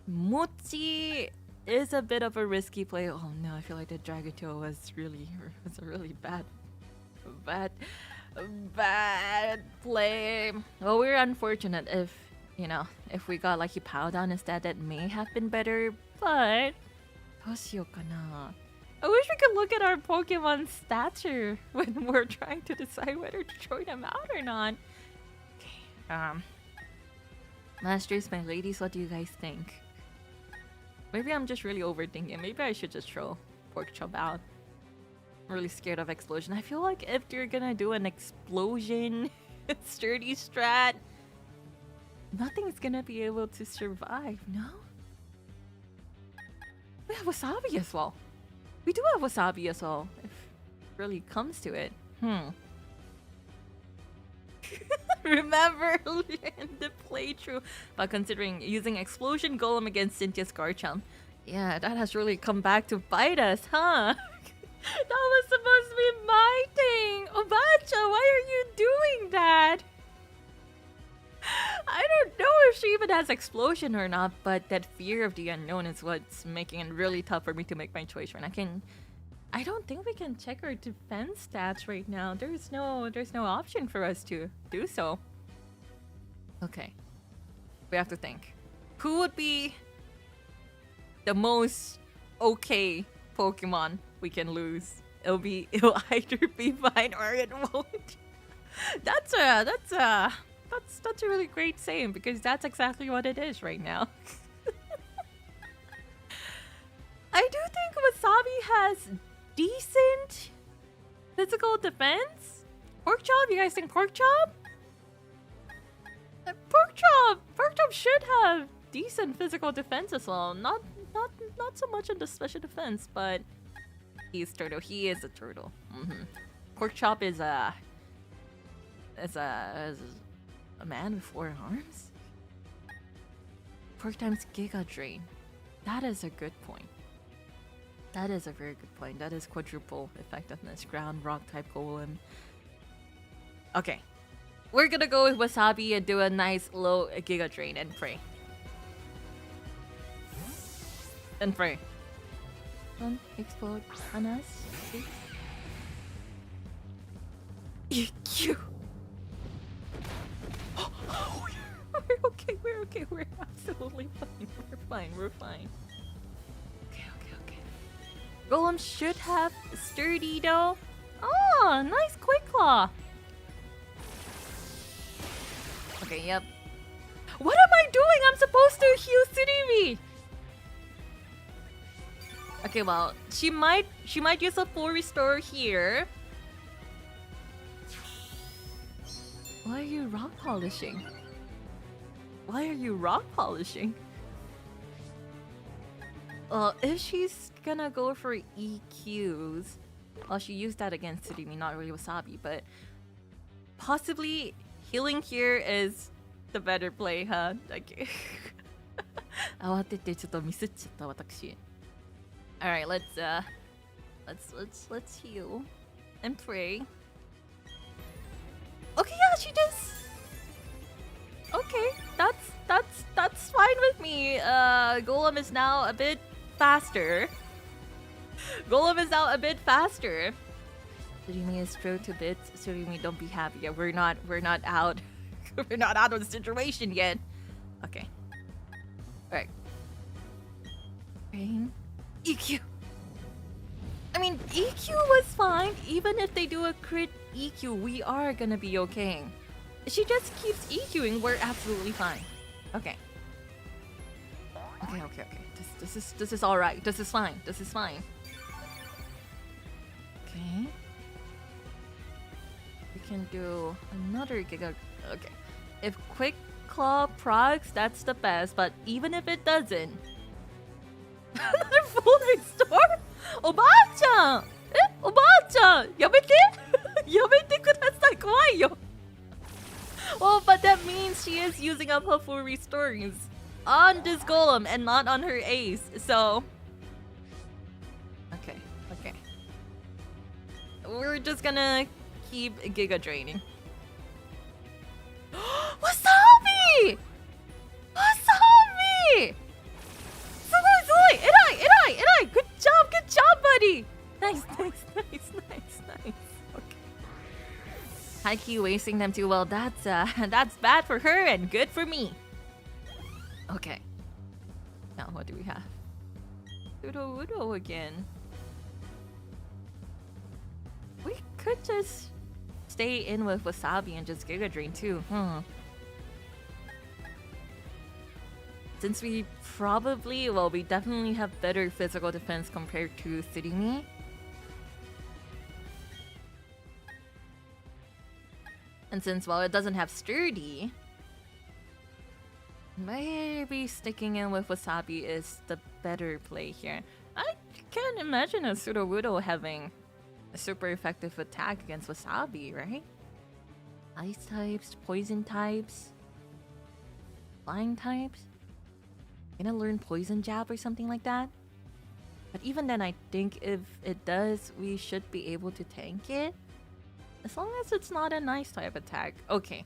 Mochi is a bit of a risky play. Oh no, I feel like the Dragatail was a really bad play. Well, we're unfortunate if, you know, if we got Lucky Powdown instead, that may have been better, but どうしようかな? I wish we could look at our Pokemon stature when we're trying to decide whether to throw them out or not. Okay, Masters, my ladies, what do you guys think? Maybe I'm just really overthinking. Maybe I should just throw pork chop out. I'm really scared of explosion. I feel like if you're gonna do an explosion sturdy strat, nothing's gonna be able to survive, no? We have Wasabi as well. We do have Wasabi as well, if it really comes to it. Remember in the playthrough about considering using Explosion Golem against Cynthia's Garchomp. Yeah, that has really come back to bite us, huh? That was supposed to be my thing! Obacha, why are you doing that? I don't know if she even has Explosion or not, but that fear of the unknown is what's making it really tough for me to make my choice. I don't think we can check our defense stats right now. There's no option for us to do so. Okay. We have to think. Who would be the most okay Pokemon we can lose? It'll either be fine or it won't. That's a really great saying, because that's exactly what it is right now. I do think Wasabi has decent physical defense. Pork chop? You guys think pork chop? Pork chop should have decent physical defense as well. Not so much in the special defense, but he's turtle. He is a turtle. Pork chop is a man with 4 arms. Pork times Giga Drain. That is a good point. That is a very good point. That is quadruple effectiveness. Ground, rock type golem. Okay. We're gonna go with Wasabi and do a nice low Giga Drain and pray. And pray. Don't explode on us, please. EQ. Oh, we're okay. We're okay. We're absolutely fine. We're fine. We're fine. Okay. Golem should have sturdy though. Oh, nice quick claw. Okay, yep. What am I doing? I'm supposed to heal Tsurimi. Okay, well, she might use a full restore here. Why are you rock polishing? If she's gonna go for EQs, well, she used that against Tsurimi, not really Wasabi, but possibly healing here is the better play, huh? Like, 慌ててちょっとミスっちゃった私。Alright, let's heal and pray. Okay, yeah, she does. Okay, that's fine with me. Golem is now a bit faster. Surimi is thrown to bits. Surimi, don't be happy yet. We're not out. We're not out of the situation yet. Okay. Alright. Rain. EQ. I mean, EQ was fine. Even if they do a crit EQ, we are gonna be okay. She just keeps EQing, we're absolutely fine. Okay. Okay. This is alright. This is fine. Okay. We can do another Giga. Okay. If Quick Claw procs, that's the best, but even if it doesn't. Another full restore? Oba-chan! Oba-chan! Yamete? Yamete kudasai, kawaii yo! Well, but that means she is using up her full restores on this golem and not on her ace, so... Okay. We're just gonna keep Giga draining. Wasabi! Sugoi! Erai! Good job, buddy! Nice. Okay. High-key wasting them too well. That's bad for her and good for me. Okay. Now what do we have? Udo again. We could just stay in with Wasabi and just Giga Drain too, huh? Since we definitely have better physical defense compared to Tsurimi. And since, well, it doesn't have sturdy, maybe sticking in with Wasabi is the better play here. I can't imagine a Sudowoodo having a super effective attack against Wasabi, right? Ice types, poison types, flying types. Gonna learn poison jab or something like that. But even then, I think if it does, we should be able to tank it. As long as it's not a nice type attack. Okay.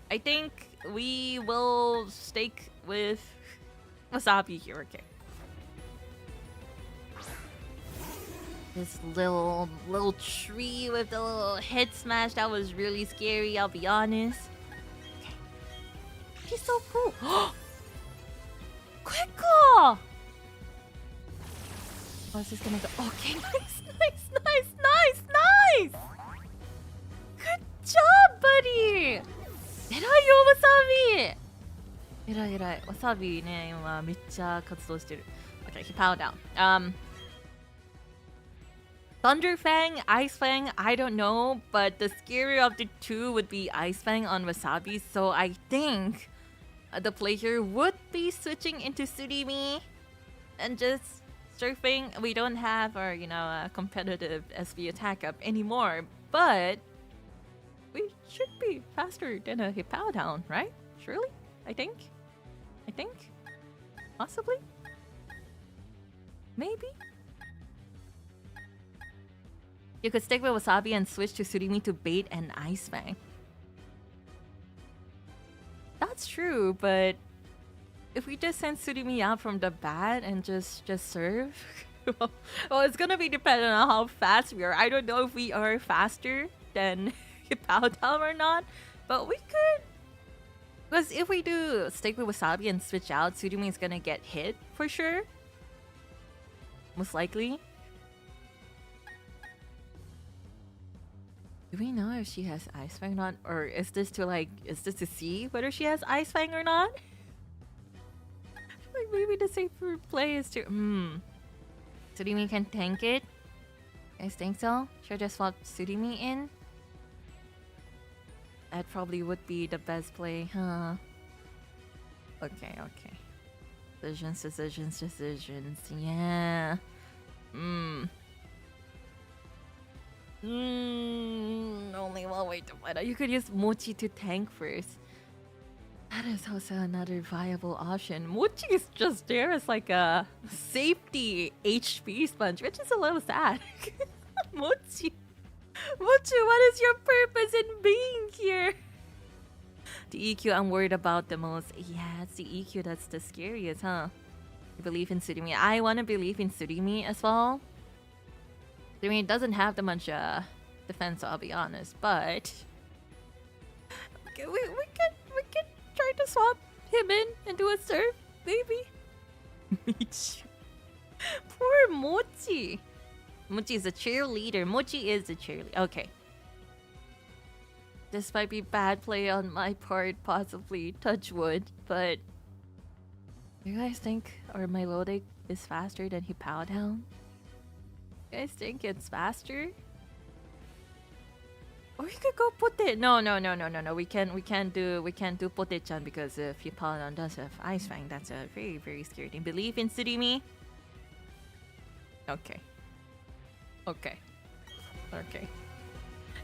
I think we will stake with Wasabi here. Okay. This little tree with the little head smash, that was really scary, I'll be honest. Okay. She's so cool. Quick claw! Oh, is this gonna go? Okay, nice! Good job, buddy! Erai yo, Wasabi! Erai. Wasabi ね、今めっちゃ活動してる. Okay, he powered down. Thunder Fang, Ice Fang, I don't know, but the scarier of the two would be Ice Fang on Wasabi, so I think the play here would be switching into Tsurimi and just surfing. We don't have our, competitive SV attack up anymore, but we should be faster than a Hippao down, right? Surely? I think? Possibly? Maybe? You could stick with Wasabi and switch to Tsurimi to bait and Ice Fang. That's true, but if we just send Surimi out from the bat and just serve, well, it's gonna be dependent on how fast we are. I don't know if we are faster than Powtown or not, but we could. Because if we do stick with Wasabi and switch out, Surimi is gonna get hit for sure. Most likely. Do we know if she has Ice Fang or not? Or is this to see whether she has Ice Fang or not? Like maybe the safer play is to Surimi can tank it? You guys think so? Should I just swap Surimi in? That probably would be the best play, huh? Okay. Decisions. Yeah. Only one way to find out. You could use Mochi to tank first. That is also another viable option. Mochi is just there as like a safety HP sponge, which is a little sad. Mochi, what is your purpose in being here? The EQ I'm worried about the most. Yeah, it's the EQ that's the scariest, huh? You believe in Surimi. I want to believe in Surimi as well. Surimi doesn't have that much defense, I'll be honest, but okay, we can try to swap him in and do a serve, maybe. Poor Mochi. Mochi is a cheerleader. Mochi is a cheerleader. Okay. This might be bad play on my part, possibly. Touch wood, but do you guys think our Melodic is faster than Hippowtown? You guys think it's faster? Or we could go Pote. No. We can't do Pote-chan because if Hippowtown does have Ice Fang, that's a very, very scary thing. Believe in Surimi? Okay.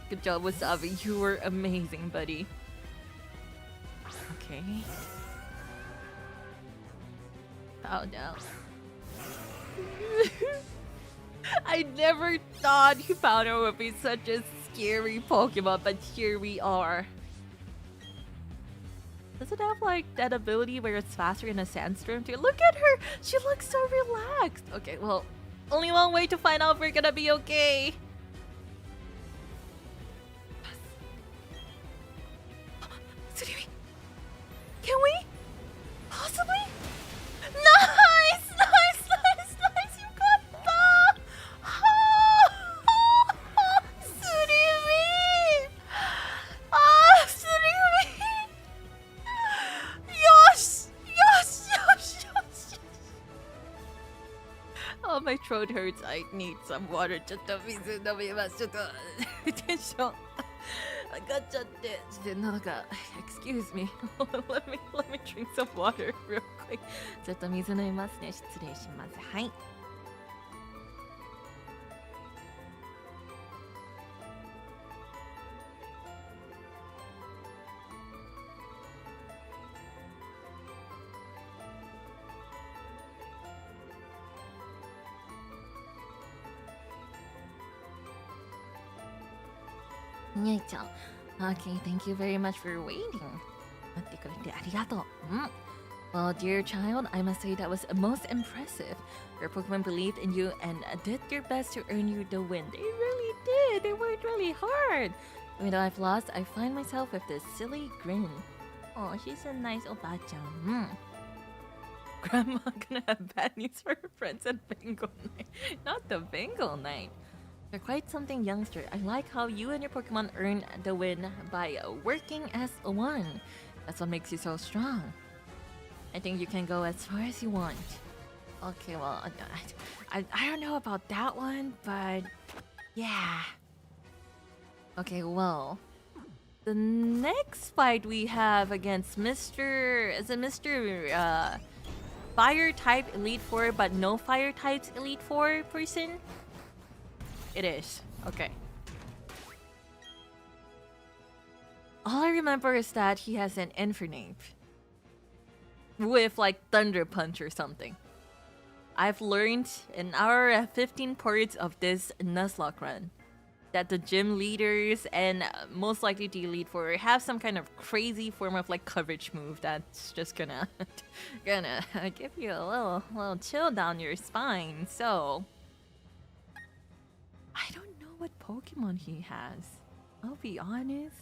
Good job, Wasabi. You were amazing, buddy. Okay. Oh no. I never thought Hippowtown would be such a scary Pokemon, but here we are. Does it have like that ability where it's faster in a sandstorm too? Look at her! She looks so relaxed. Okay, well, only one way to find out if we're gonna be okay. Surimi, can we? Possibly? Nice! You got the... Surimi! Surimi! Yosh! Oh, my throat hurts. I need some water. ちょっと水飲みます。ちょっとテンション上がっちゃって。なんか excuse me. let me drink some water real quick. ちょっと水飲みますね。失礼します。はい。Nyai-chan. Okay, thank you very much for waiting. 待ってくれてありがとう。Well, dear child, I must say that was most impressive. Your Pokemon believed in you and did their best to earn you the win. They really did. They worked really hard. Even though I've lost, I find myself with this silly grin. Oh, she's a nice Oba-chan. Grandma gonna have bad news for her friends at Bengal Night. Not the Bengal Night. You're quite something, youngster. I like how you and your Pokemon earn the win by working as one. That's what makes you so strong. I think you can go as far as you want. Okay, well, I don't know about that one, but yeah. Okay, well, the next fight we have against Mr. Fire type Elite Four, but no Fire types Elite Four person? It is. Okay. All I remember is that he has an Infernape with like Thunder Punch or something. I've learned in our 15 parts of this Nuzlocke run that the gym leaders and most likely the elite four have some kind of crazy form of like coverage move that's just gonna give you a little chill down your spine. So I don't know what Pokemon he has. I'll be honest.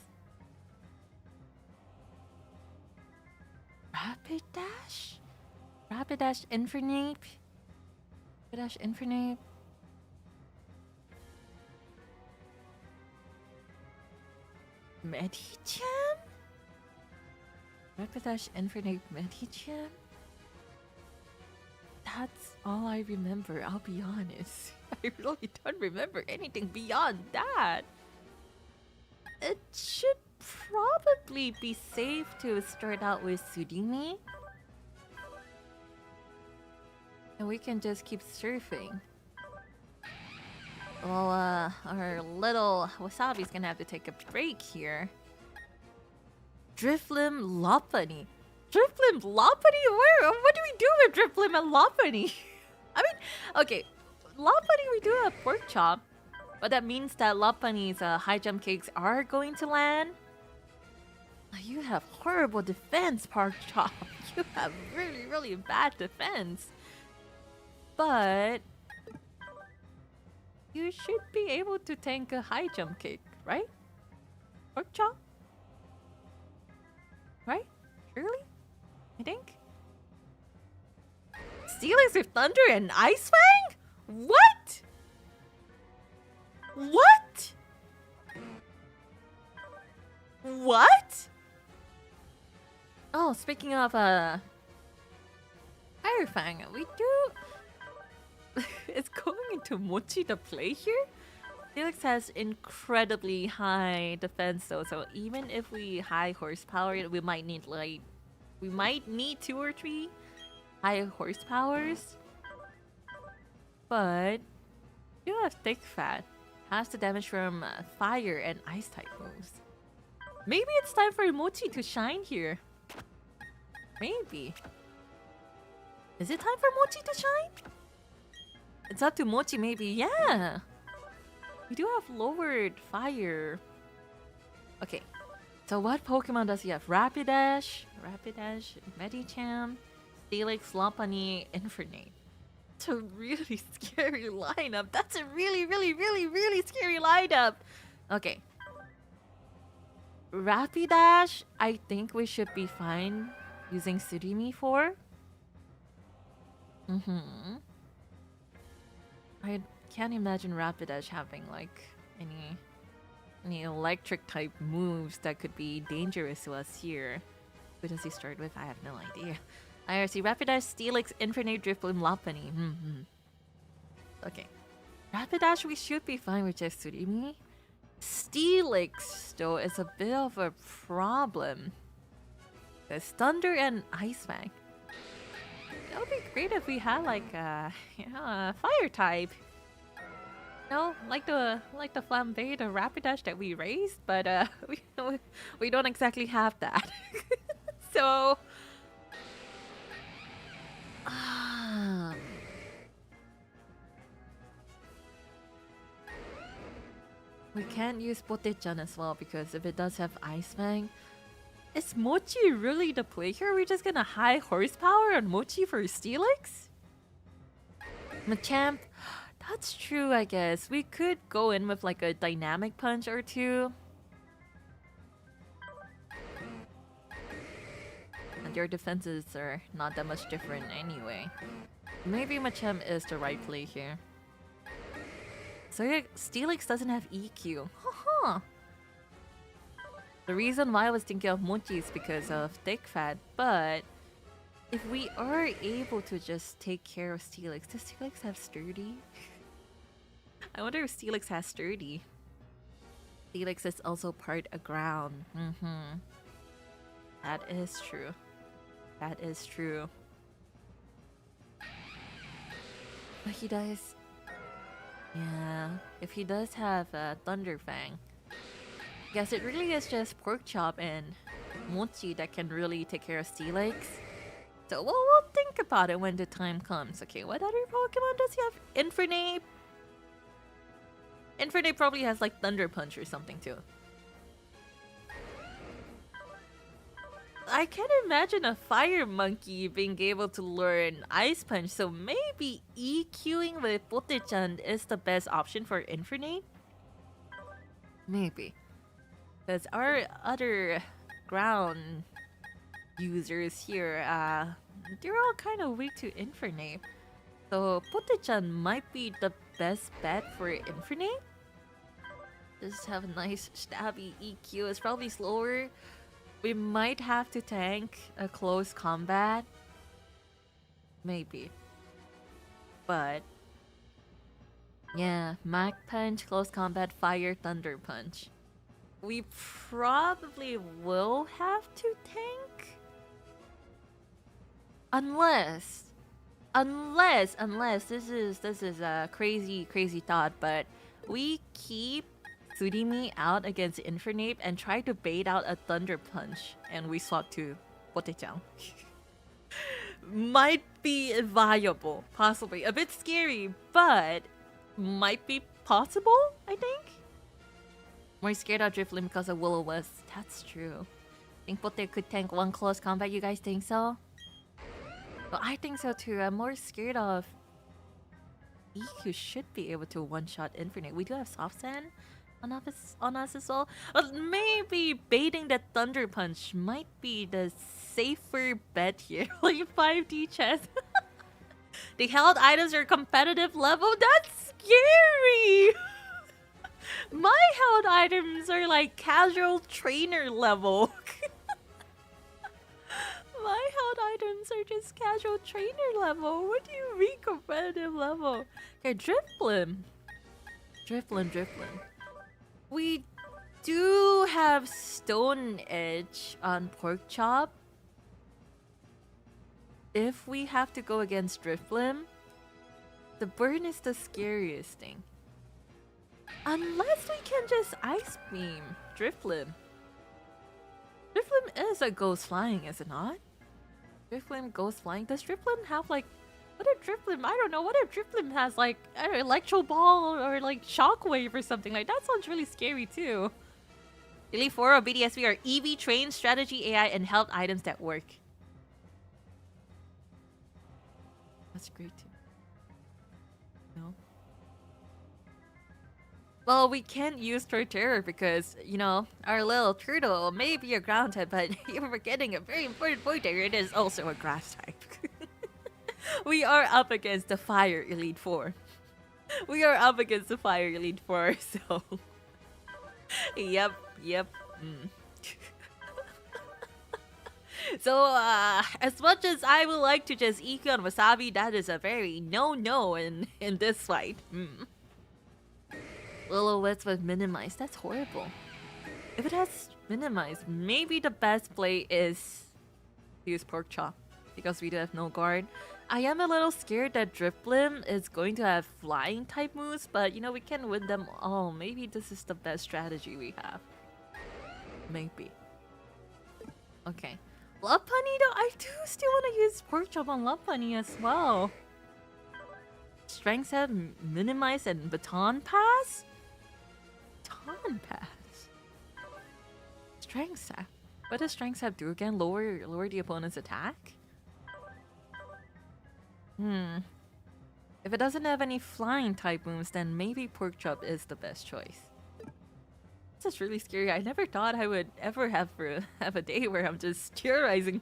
Rapidash? Rapidash Infernape? Rapidash Infernape? Medicham? Rapidash Infernape Medicham? That's all I remember, I'll be honest. I really don't remember anything beyond that. It should probably be safe to start out with Sudimi. And we can just keep surfing. Well, our little Wasabi's gonna have to take a break here. Drifblim Lopunny. Drifblim Lopunny? What do we do with Drifblim and Lopunny? I mean, okay, Lopunny we do a pork chop, but that means that Lopunny's high jump cakes are going to land. You have horrible defense, Pork Chop. You have really, really bad defense. But you should be able to tank a high jump kick, right? Pork Chop? Right? Surely? I think? Steelix with Thunder and Ice Fang? What? What? What? Oh, speaking of Fire Fang, we do. It's going into Mochi to play here. Felix has incredibly high defense though, so even if we high horsepower, we might need 2 or 3 high horsepowers. But you have thick fat, has the damage from fire and ice type moves. Maybe it's time for Mochi to shine here. Maybe. Is it time for Mochi to shine? It's up to Mochi, maybe. Yeah. We do have lowered fire. Okay. So what Pokemon does he have? Rapidash, Medicham, Steelix, Lopunny, Infernape. It's a really scary lineup. That's a really, really, really, really scary lineup. Okay. Rapidash, I think we should be fine using Surimi for. I can't imagine Rapidash having like any electric type moves that could be dangerous to us here. Who does he start with? I have no idea. I see Rapidash, Steelix, Infernape, Drifblim, Lopunny. Okay. Rapidash, we should be fine with just Surimi. Steelix, though, is a bit of a problem. There's Thunder and Ice Fang. That would be great if we had like a fire type. No, like the Flambe, the Rapidash that we raised, but we don't exactly have that. So we can't use Potechan as well because if it does have Ice Fang, is Mochi really the play here? We're just gonna high horsepower on Mochi for Steelix? Machamp, that's true, I guess. We could go in with like a dynamic punch or two. And your defenses are not that much different anyway. Maybe Machamp is the right play here. So yeah, Steelix doesn't have EQ. Haha. The reason why I was thinking of Mochi is because of thick fat, but if we are able to just take care of Steelix, does Steelix have sturdy? I wonder if Steelix has sturdy. Steelix is also part aground. That is true. That is true. But he does. Yeah, if he does have Thunder Fang, I guess it really is just Pork Chop and Mochi that can really take care of Steelix. So we'll think about it when the time comes. Okay, what other Pokemon does he have? Infernape. Infernape probably has like Thunder Punch or something too. I can't imagine a fire monkey being able to learn Ice Punch, so maybe EQing with Pote-chan is the best option for Infernape? Maybe. Because our other ground users here, they're all kind of weak to Infernape. So Pote-chan might be the best bet for Infernape. Just have a nice stabby EQ. It's probably slower. We might have to tank a close combat. Maybe. But yeah, Mach Punch, close combat, fire, Thunder Punch. We probably will have to tank. Unless this is a crazy thought, but we keep Tsurimi out against Infernape and try to bait out a Thunder Punch, and we swap to Pote-chan. Might be viable, possibly. A bit scary, but might be possible, I think. More scared of Drifloon because of Will-O-Wisp. That's true. Think Pote could tank one close combat, you guys think so? Well, I think so too. I'm more scared of EQ should be able to one-shot Infernape. We do have Soft Sand on us as well. But maybe baiting that Thunder Punch might be the safer bet here. Like 5D chess. The held items are competitive level? That's scary! My held items are like casual trainer level. My held items are just casual trainer level. What do you mean competitive level? Okay, Drifloon. We do have Stone Edge on Pork Chop. If we have to go against Drifloon, the burn is the scariest thing. Unless we can just Ice Beam Drifloon. Drifloon is a Ghost Flying, is it not? Drifloon Ghost Flying? Does Drifloon have like... What if Drifloon... I don't know. What if Drifloon has like an Electro Ball or like Shockwave or something? Like that sounds really scary too. Elite 4 or BDSV are EV trained strategy AI and health items that work. That's great too. No? Well, we can't use Torterra because, you know, our little turtle may be a ground type, but you're forgetting a very important point there. It is also a grass type. We are up against the Fire Elite 4. We are up against the Fire Elite 4, so... Yep. So, as much as I would like to just EQ on Wasabi, that is a very no in this fight. Will-O-Wisp was minimized. That's horrible. If it has minimized, maybe the best play is to use Pork Chop because we do have no guard. I am a little scared that Drifloon is going to have flying type moves, but you know, we can win them all. Maybe this is the best strategy we have. Maybe. Okay. Lopunny though, I do still want to use Pork Chop on Lopunny as well. Strength Set, Minimize, and Baton Pass? Baton Pass? Strength Set? What does Strength Set do again? Lower the opponent's attack? If it doesn't have any flying type moves, then maybe Pork Chop is the best choice. This is really scary. I never thought I would ever have a day where I'm just theorizing,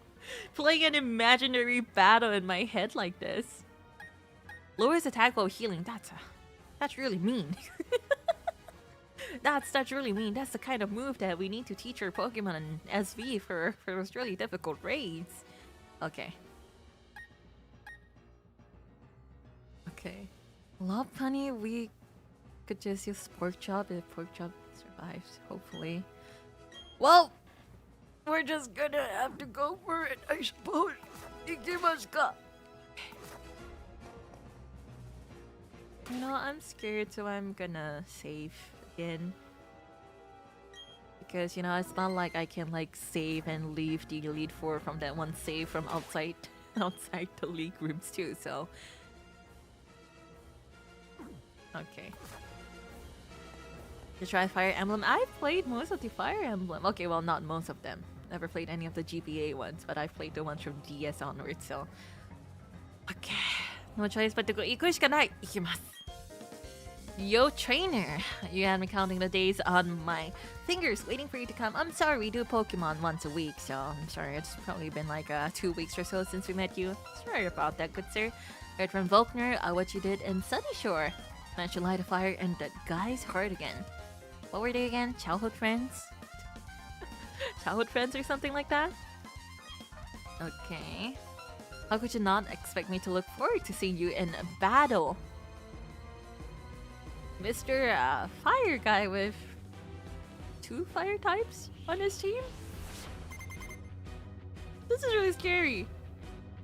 playing an imaginary battle in my head like this. Lowers attack while healing. That's really mean. That's really mean. That's the kind of move that we need to teach our Pokemon in SV for those really difficult raids. Okay. Okay. Lopunny, we could just use Pork Chop if Pork Chop survives, hopefully. Well, we're just gonna have to go for it, I suppose. Ikimasu. You know, I'm scared, so I'm gonna save again. Because, you know, it's not like I can, like, save and leave the Elite Four from that one save from outside the league rooms, too, so... Okay. To try Fire Emblem. I've played most of the Fire Emblem. Okay, well, not most of them. Never played any of the GBA ones, but I've played the ones from DS onwards, so. Okay. No choice but to go. 行くしかない. 行きます. Yo, trainer. You had me counting the days on my fingers, waiting for you to come. I'm sorry, we do Pokemon once a week, so I'm sorry. It's probably been like 2 weeks or so since we met you. Sorry about that, good sir. Heard from Volkner what you did in Sunny Shore. Managed to light a fire in that guy's heart again. What were they again? Childhood friends? Childhood friends or something like that? Okay. How could you not expect me to look forward to seeing you in battle? Mr. Fire guy with 2 fire types on his team? This is really scary.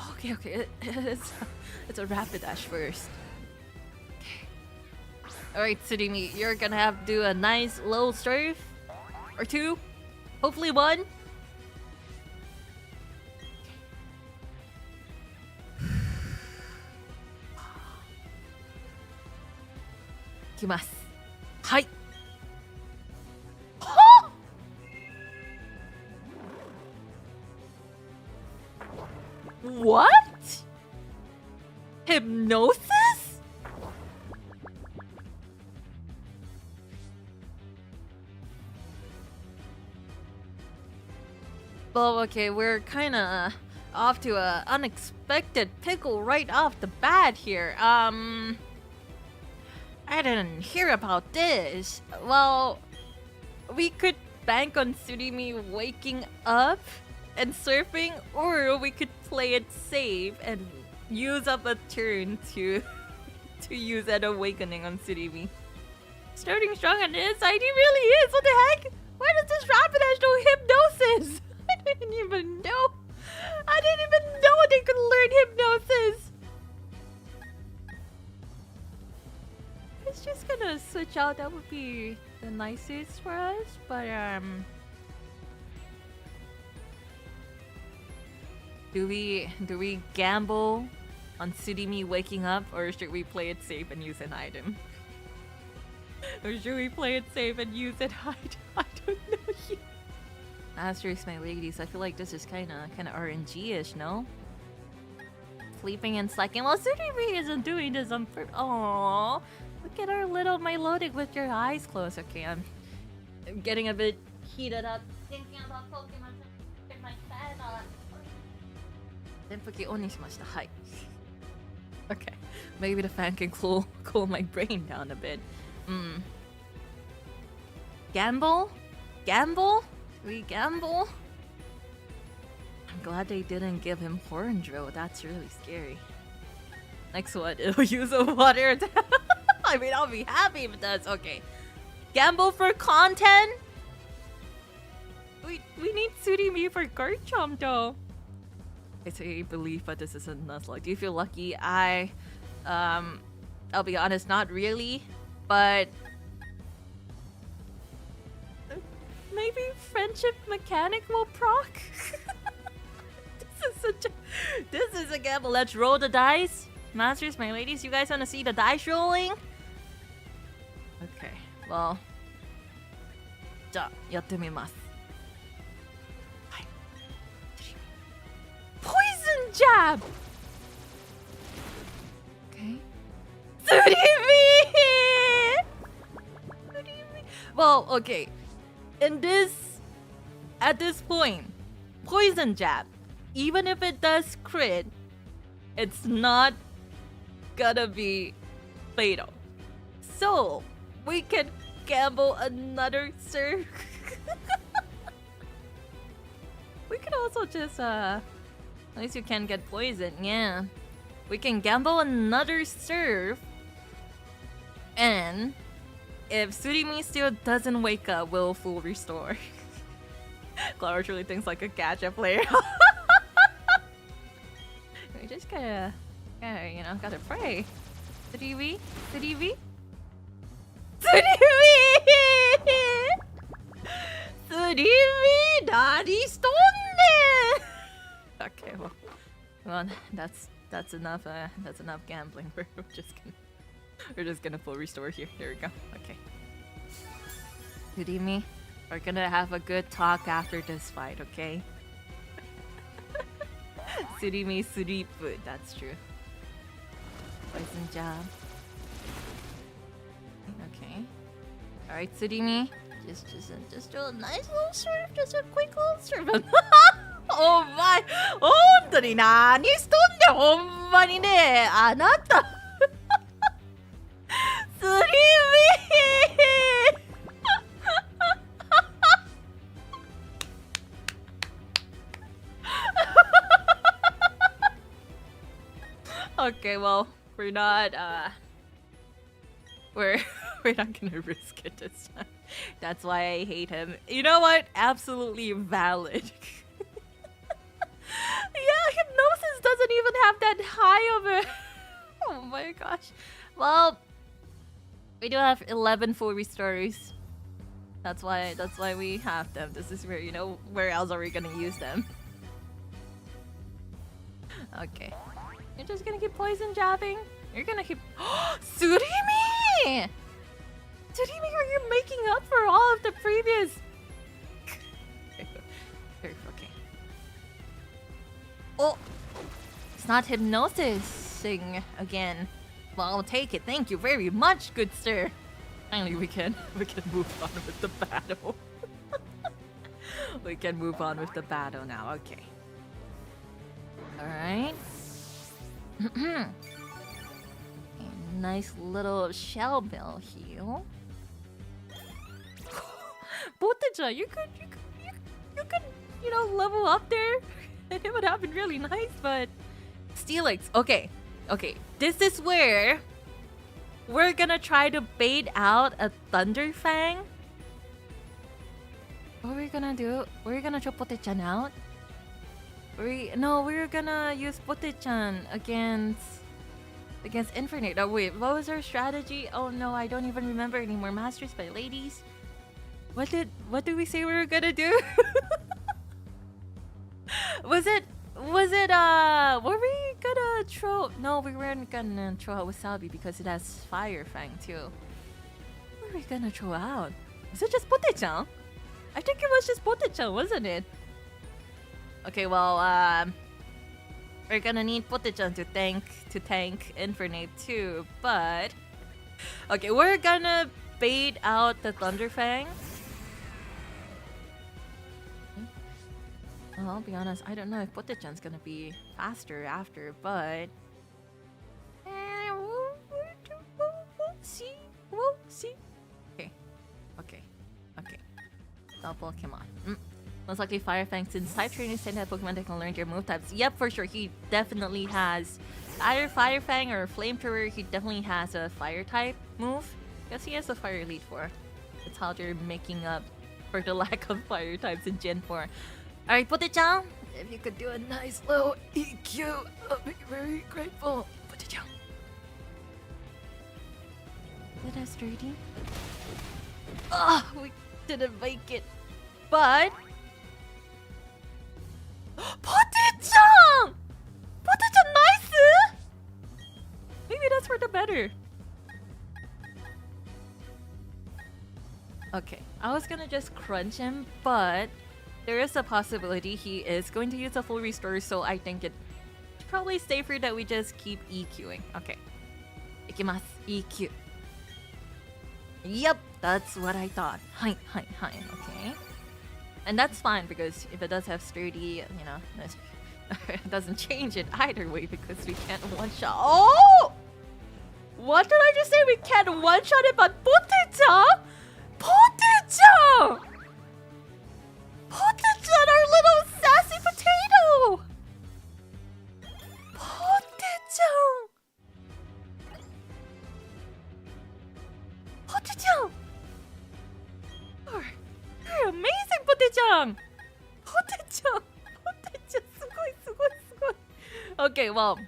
Okay. It's a rapid dash first. Alright, Tsurimi, you're gonna have to do a nice low surf. Or 2. Hopefully 1. Kimasu. Hai. Huh? What? Hypnosis? Well, okay, we're kinda off to a unexpected pickle right off the bat here. I didn't hear about this. Well, we could bank on Tsurimi waking up and surfing, or we could play it safe and use up a turn to use an awakening on Tsurimi. Starting strong on this side, he really is. What the heck? Why does this Rapidash do hypnosis? I didn't even know. I didn't even know they could learn hypnosis. It's just gonna switch out. That would be the nicest for us, but do we gamble on Tsurimi waking up, or should we play it safe and use an item? Or should we play it safe and use an item? I don't know yet. Asterisk, my ladies, I feel like this is kinda RNG-ish, no? Sleeping and slacking. Well, Tsurimi isn't doing this on purpose. Aww. Look at our little Milotic with your eyes closed. Okay, I'm getting a bit heated up thinking about Pokemon. Turn my fan on. Denpuki on shimashita. Hai. Okay, maybe the fan can cool my brain down a bit. Gamble? We gamble? I'm glad they didn't give him Horn Drill. That's really scary. Next one, it'll use a water attack. I mean, I'll be happy if it does. Okay. Gamble for content? We need Tsurimi for Garchomp though. It's a belief, but this is a Nuzlocke. Do you feel lucky? I'll be honest, not really. But maybe Friendship Mechanic will proc? This is a gamble. Let's roll the dice. Masters, my ladies, you guys wanna see the dice rolling? Okay, well, じゃあやってみます。はい。Poison jab. Okay. Well, okay. At this point, poison jab, even if it does crit, it's not gonna be fatal. So we can gamble another surf. We could also just at least you can get poison. Yeah, we can gamble another surf, and if Tsurimi still doesn't wake up, we'll full restore. Klara truly thinks like a gacha player. We just gotta pray. Tsurimi? Daddy stonne! Okay, well, that's enough. That's enough gambling. We're just gonna full restore here. There we go. Okay. Surimi, we're gonna have a good talk after this fight, okay? Surimi sleep. That's true. Poison jab. Okay. Alright, Surimi. Just do a nice little serve. Just a quick little serve. Oh my! 本当に何しとんねん、ほんまにね。あなた。Surimi! Okay, well, we're not we're not gonna risk it this time. That's why I hate him. You know what? Absolutely valid. Yeah, hypnosis doesn't even have that high of a oh my gosh. Well, we do have 11 full restores. That's why we have them. This is where, you know, where else are we gonna use them? Okay. You're just gonna keep poison jabbing? You're gonna keep Surimi! Surimi, are you making up for all of the previous okay. Oh, it's not hypnosising again. Well, I'll take it. Thank you very much, good sir. Finally, we can move on with the battle. We can move on with the battle now. Okay. All right. A nice little shell bell heal. Botaja, you could, you know, level up there, and it would have been really nice. But Steelix, okay. This is where we're gonna try to bait out a Thunderfang. What are we gonna do? We're gonna throw Pote-chan out. We're gonna use Pote-chan against Infernape. Oh wait, what was our strategy? Oh no, I don't even remember anymore. Masters by ladies. What did we say we were gonna do? Was it were we gonna throw? No, we weren't gonna throw out Wasabi because it has Fire Fang too. What were we gonna throw out? Was it just Pote-chan? I think it was just Pote-chan, wasn't it? Okay, well, we're gonna need Pote-chan to tank Infernape too, but okay, we're gonna bait out the Thunderfang. Well, I'll be honest, I don't know if Pote-chan's gonna be faster after, but we'll see. Okay. Stop Pokemon. Most likely Fire Fang, since type training said that Pokemon that can learn your move types. Yep, for sure. He definitely has either Fire Fang or Flamethrower. He definitely has a Fire type move. Guess he has a Fire Lead 4. That's how they're making up for the lack of Fire types in Gen 4. Alright, Pote-chan, if you could do a nice low EQ, I'll be very grateful. Pote-chan. Is that sturdy? We didn't make it. But Pote-chan! Pote-chan nice! Maybe that's for the better. Okay, I was gonna just crunch him, but there is a possibility he is going to use a full restore, so I think it's probably safer that we just keep EQing. Okay. Ikimasu. EQ. Yep, that's what I thought. Hi. Okay. And that's fine, because if it does have sturdy, you know, it doesn't change it either way, because we can't one-shot. Oh! What did I just say? We can't one-shot it, but Pote-chan! Pote-chan! Pote-chan, our little sassy potato! Pote-chan! Pote-chan! You're amazing, Pote-chan! Pote-chan! Pote-chan, sugoi. Okay, well.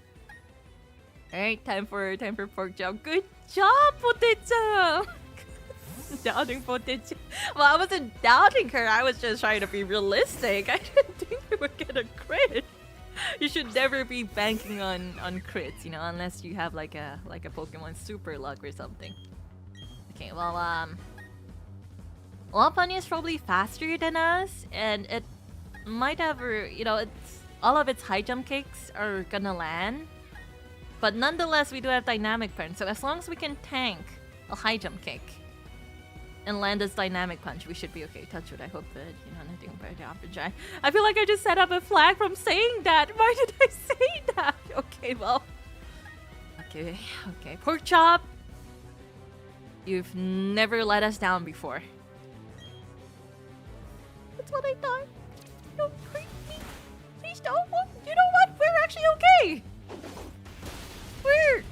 Alright, time for pork chop. Good job, Pote-chan! Doubting Pote-chan. Well, I wasn't doubting her. I was just trying to be realistic. I didn't think we were gonna crit. You should never be banking on crits, you know, unless you have like a Pokemon super luck or something. Okay, well, Lopunny is probably faster than us, and it might have, it's all of its high jump kicks are gonna land. But nonetheless, we do have Dynamic Punch, so as long as we can tank a high jump kick and land this Dynamic Punch, we should be okay. Touch wood, I hope that, nothing but the opportunity. I feel like I just set up a flag from saying that. Why did I say that? Okay, well. Okay. Pork Chop, you've never let us down before. That's what I thought. Don't hurt me. Please don't. You know what? We're actually okay. We're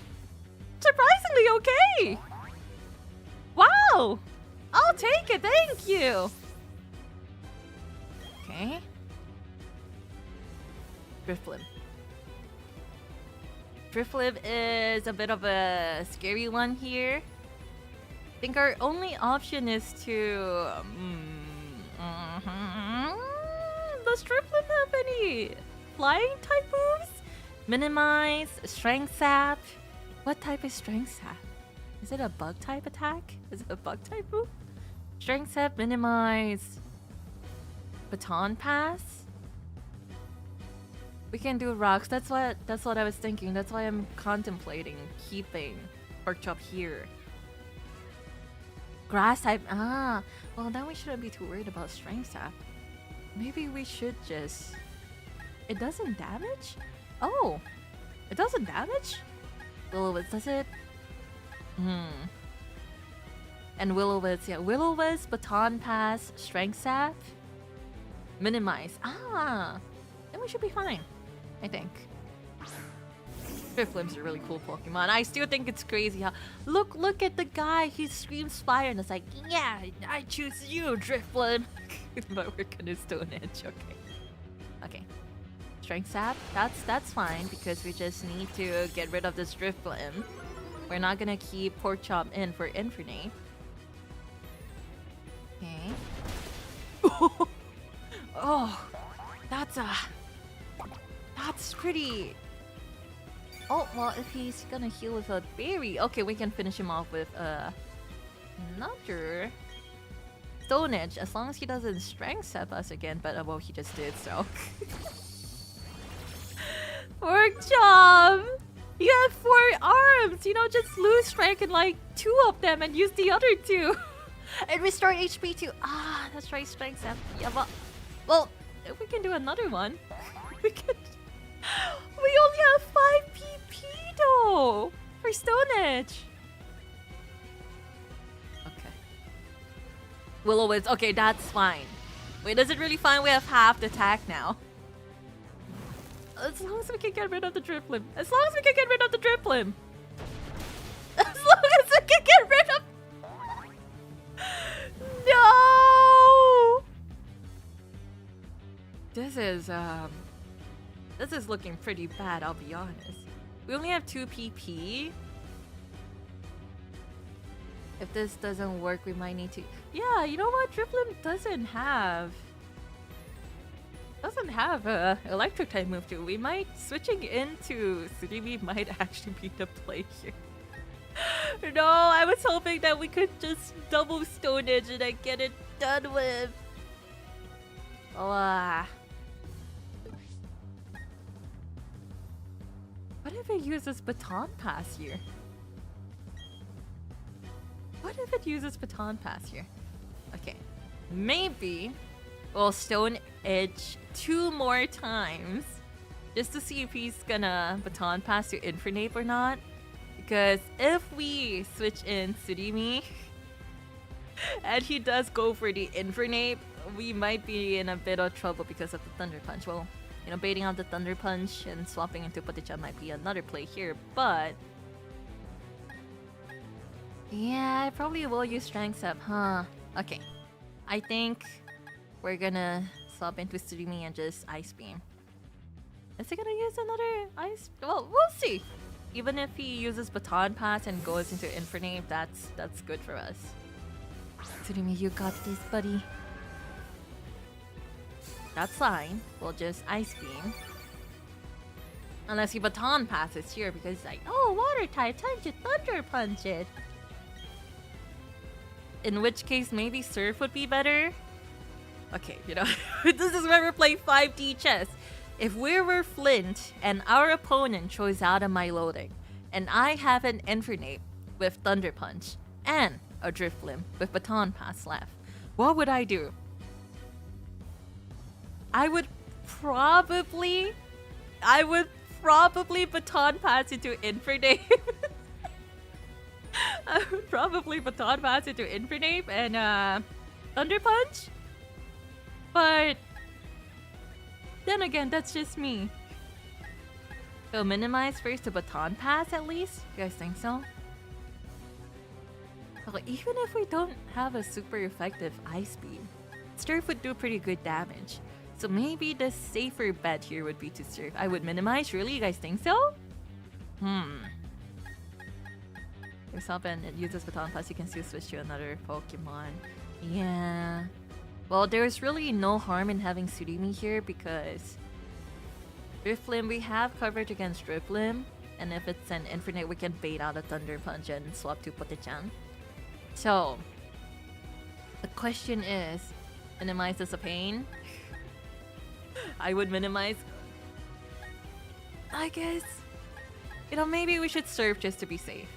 surprisingly okay. Wow. I'll take it. Thank you. Okay. Drifblim. Drifblim is a bit of a scary one here. I think our only option is to... Does Drifblim have any flying type moves? Minimize, Strength Sap. What type is Strength Sap? Is it a bug type attack? Is it a bug type move? Strength Sap, Minimize, Baton Pass. We can do rocks. That's what I was thinking. That's why I'm contemplating keeping Pork Chop here. Grass type. Well then we shouldn't be too worried about Strength Sap. Maybe we should just... It doesn't damage? Oh, it doesn't damage? Will-O-Wisp, does it? And Will-O-Wisp, yeah. Will-O-Wisp, Baton Pass, Strength Sap, Minimize. Then we should be fine, I think. Drifblim's a really cool Pokemon. I still think it's crazy how... Look at the guy, he screams fire and it's like, yeah, I choose you, Drifblim. But we're gonna Stone Edge, okay. Strength Sap, that's fine because we just need to get rid of this Drifblim. We're not gonna keep Pork Chop in for Infernape. Okay. Oh, that's pretty... Oh, well, if he's gonna heal with a berry... Okay, we can finish him off with another Stone Edge, as long as he doesn't Strength Sap us again, but well, he just did, so... Pork Chop! You have 4 arms! Just lose strength in like 2 of them and use the other 2! And restore HP too! That's right, Strength Sap. Yeah, well, if we can do another one, we can... We only have 5 PP though! For Stone Edge! Okay. Will-O-Wisp, okay, that's fine. Wait, is it really fine? We have half the attack now. As long as we can get rid of the Drifblim. As long as we can get rid of the Drifblim. As long as we can get rid of... No! This is looking pretty bad, I'll be honest. We only have 2 PP. If this doesn't work, we might need to... Yeah, you know what? Drifblim doesn't have a electric type move too. We might... Switching into Tsurimi might actually be the play here. No, I was hoping that we could just double Stone Edge and then get it done with. What if it uses Baton Pass here? What if it uses Baton Pass here? Okay, maybe we'll Stone Edge 2 more times just to see if he's gonna Baton Pass to Infernape or not. Because if we switch in Tsurimi and he does go for the Infernape, we might be in a bit of trouble because of the Thunder Punch. Well, baiting out the Thunder Punch and swapping into Potichan might be another play here, but... Yeah, I probably will use Strength Sap, huh? Okay. I think we're gonna swap into Tsurimi and just Ice Beam. Is he gonna use another Ice... Well, we'll see! Even if he uses Baton Pass and goes into Infernape, that's good for us. Tsurimi, you got this, buddy. That's fine. We'll just Ice Beam. Unless he Baton Passes here because it's like, oh, Water type, time to Thunder Punch it. in which case maybe Surf would be better. Okay, you know, this is where we're playing 5D chess. If we were Flint and our opponent chose out of my loading, and I have an Infernape with Thunder Punch and a Drifblim with Baton Pass left, what would I do? I would probably Baton Pass into Infernape. I would probably Baton Pass into Infernape and Thunder Punch. But then again, that's just me. So minimize first to Baton Pass at least? You guys think so? Well, even if we don't have a super effective Ice Beam, Surf would do pretty good damage. So maybe the safer bet here would be to Surf. I would minimize, really? You guys think so? Yourself and it uses Baton Pass, you can still switch to another Pokemon. Yeah. Well, there's really no harm in having Surimi here because Drifblim, we have coverage against Drifblim, and if it's an Infernape, we can bait out a Thunder Punch and swap to Pote-chan. So, the question is, minimize is a pain? I would minimize. I guess, you know, maybe we should Surf just to be safe.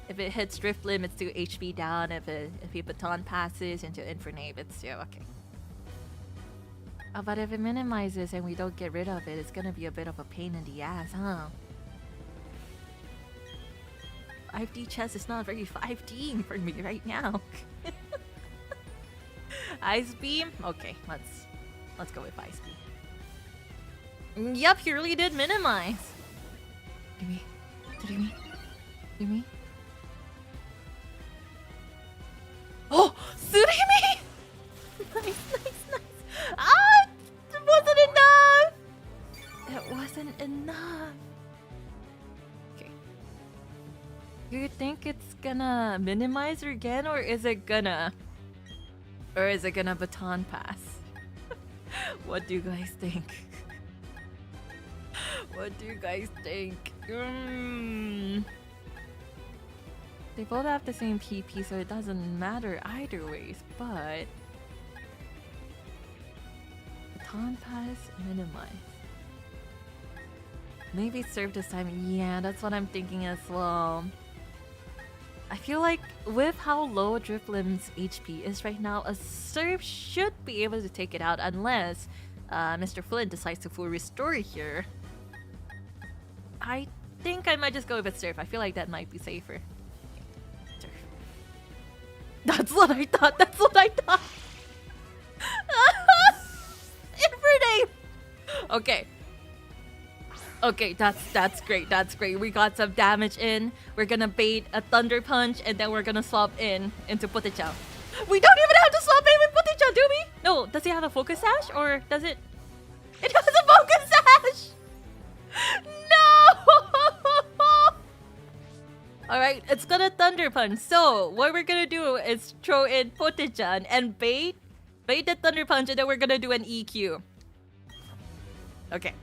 If it hits Drifblim, it's 2 HP down. If he Baton passes into Infernape, it's still okay. But if it minimizes and we don't get rid of it, it's gonna be a bit of a pain in the ass, huh? 5D chess is not very 5D for me right now. Ice Beam? Okay, let's go with Ice Beam. Yep, he really did minimize. Do me. Oh, Surimi! Nice. Ah, it wasn't enough. It wasn't enough. Okay. Do you think it's gonna minimize again, or is it gonna Baton Pass? What do you guys think? What do you guys think? They both have the same PP, so it doesn't matter either ways, but Baton Pass, minimize. Maybe Surf this time. Yeah, that's what I'm thinking as well. I feel like with how low Drifblim's HP is right now, a Surf should be able to take it out unless Mr. Flint decides to full restore here. I think I might just go with Surf. I feel like that might be safer. Surf. That's what I thought. Infernape! Okay, that's great. We got some damage in. We're gonna bait a Thunder Punch, and then we're gonna swap into Pote-chan. We don't even have to swap in with Pote-chan, do we? No, does he have a Focus Sash, or does it? It has a Focus Sash! No! Alright, it's gonna Thunder Punch. So, what we're gonna do is throw in Pote-chan and bait the Thunder Punch, and then we're gonna do an EQ. Okay.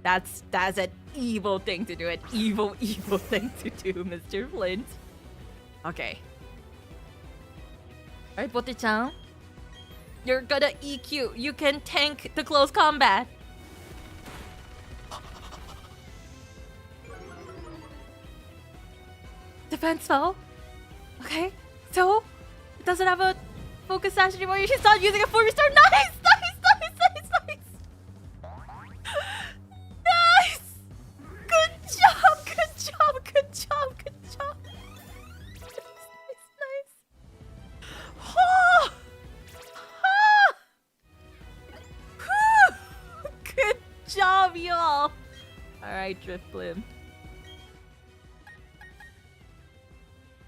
That's an evil thing to do. An evil thing to do, Mr. Flint. Okay. Alright, Pote-chan. You're gonna EQ. You can tank the close combat. Defense fell. Okay. So, it doesn't have a Focus Sash anymore. She's not using a full restore. Nice! Good job. Nice. Oh! Good job, y'all. Alright, Drifblim.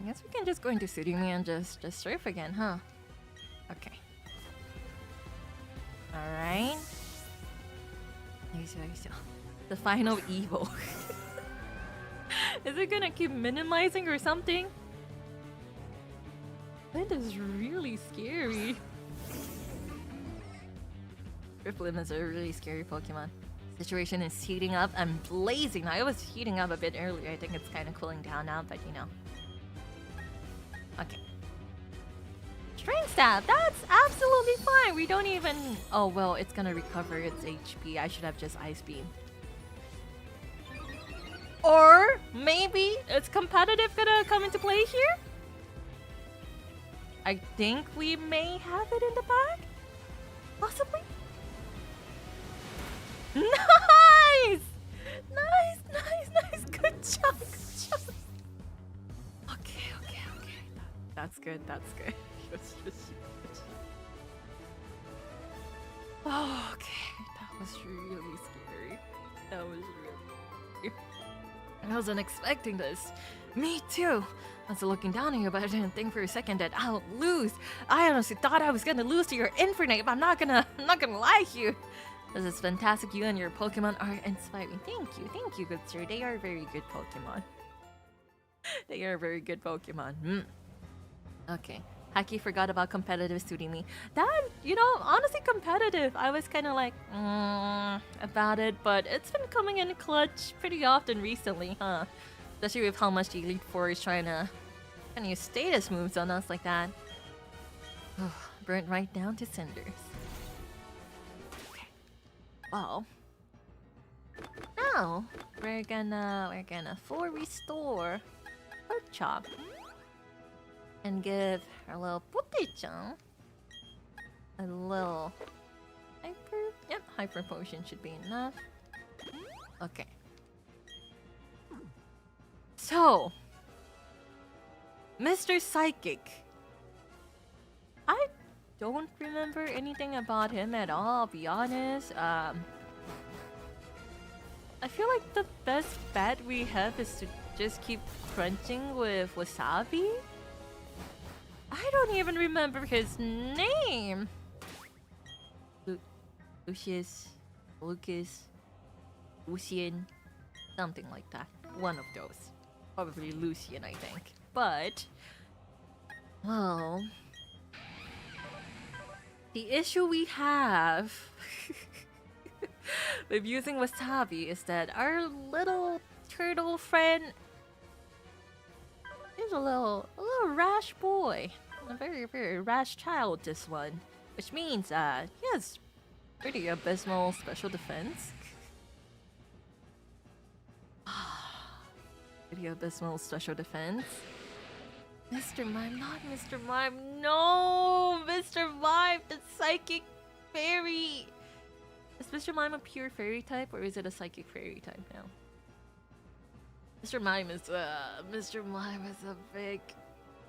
I guess we can just go into Surimi and just Surf again, huh? Okay. Alright. The final evil. Is it gonna keep minimizing or something? That is really scary. Drifblim is a really scary Pokemon. Situation is heating up. I'm blazing. I was heating up a bit earlier. I think it's kind of cooling down now, but you know. Okay. String Staff, that's absolutely fine. We don't even... Oh, well, it's gonna recover its HP. I should have just Ice Beam. Or maybe it's competitive gonna come into play here? I think we may have it in the bag? Possibly? Nice! Nice! Good job. Okay. That's good. Oh, okay. That was really scary. I wasn't expecting this. Me too. I was looking down at you, but I didn't think for a second that I'll lose. I honestly thought I was gonna lose to your Infernape. I'm not gonna lie to you. This is fantastic. You and your Pokemon are inspiring. Thank you, good sir. They are very good Pokemon. Okay. Haki forgot about competitive suiting me. That, honestly competitive. I was kind of like, about it, but it's been coming in clutch pretty often recently, huh? Especially with how much the Elite Four is trying to use status moves on us like that. Burnt right down to cinders. Okay. Well, now we're gonna full restore Pork Chop. And give our little Pote-chan a little hyper. Yep, hyper potion should be enough. Okay. So, Mr. Psychic. I don't remember anything about him at all, I'll be honest. I feel like the best bet we have is to just keep crunching with wasabi. I don't even remember his name. Lucian, something like that. One of those. Probably Lucian, I think. But, well, the issue we have with using wasabi is that our little turtle friend is a little rash boy. A very, very rash child, this one. Which means, he has pretty abysmal special defense. Pretty abysmal special defense. Mr. Mime, not Mr. Mime. No! Mr. Mime, the psychic fairy. Is Mr. Mime a pure fairy type, or is it a psychic fairy type now? Mr. Mime is a big,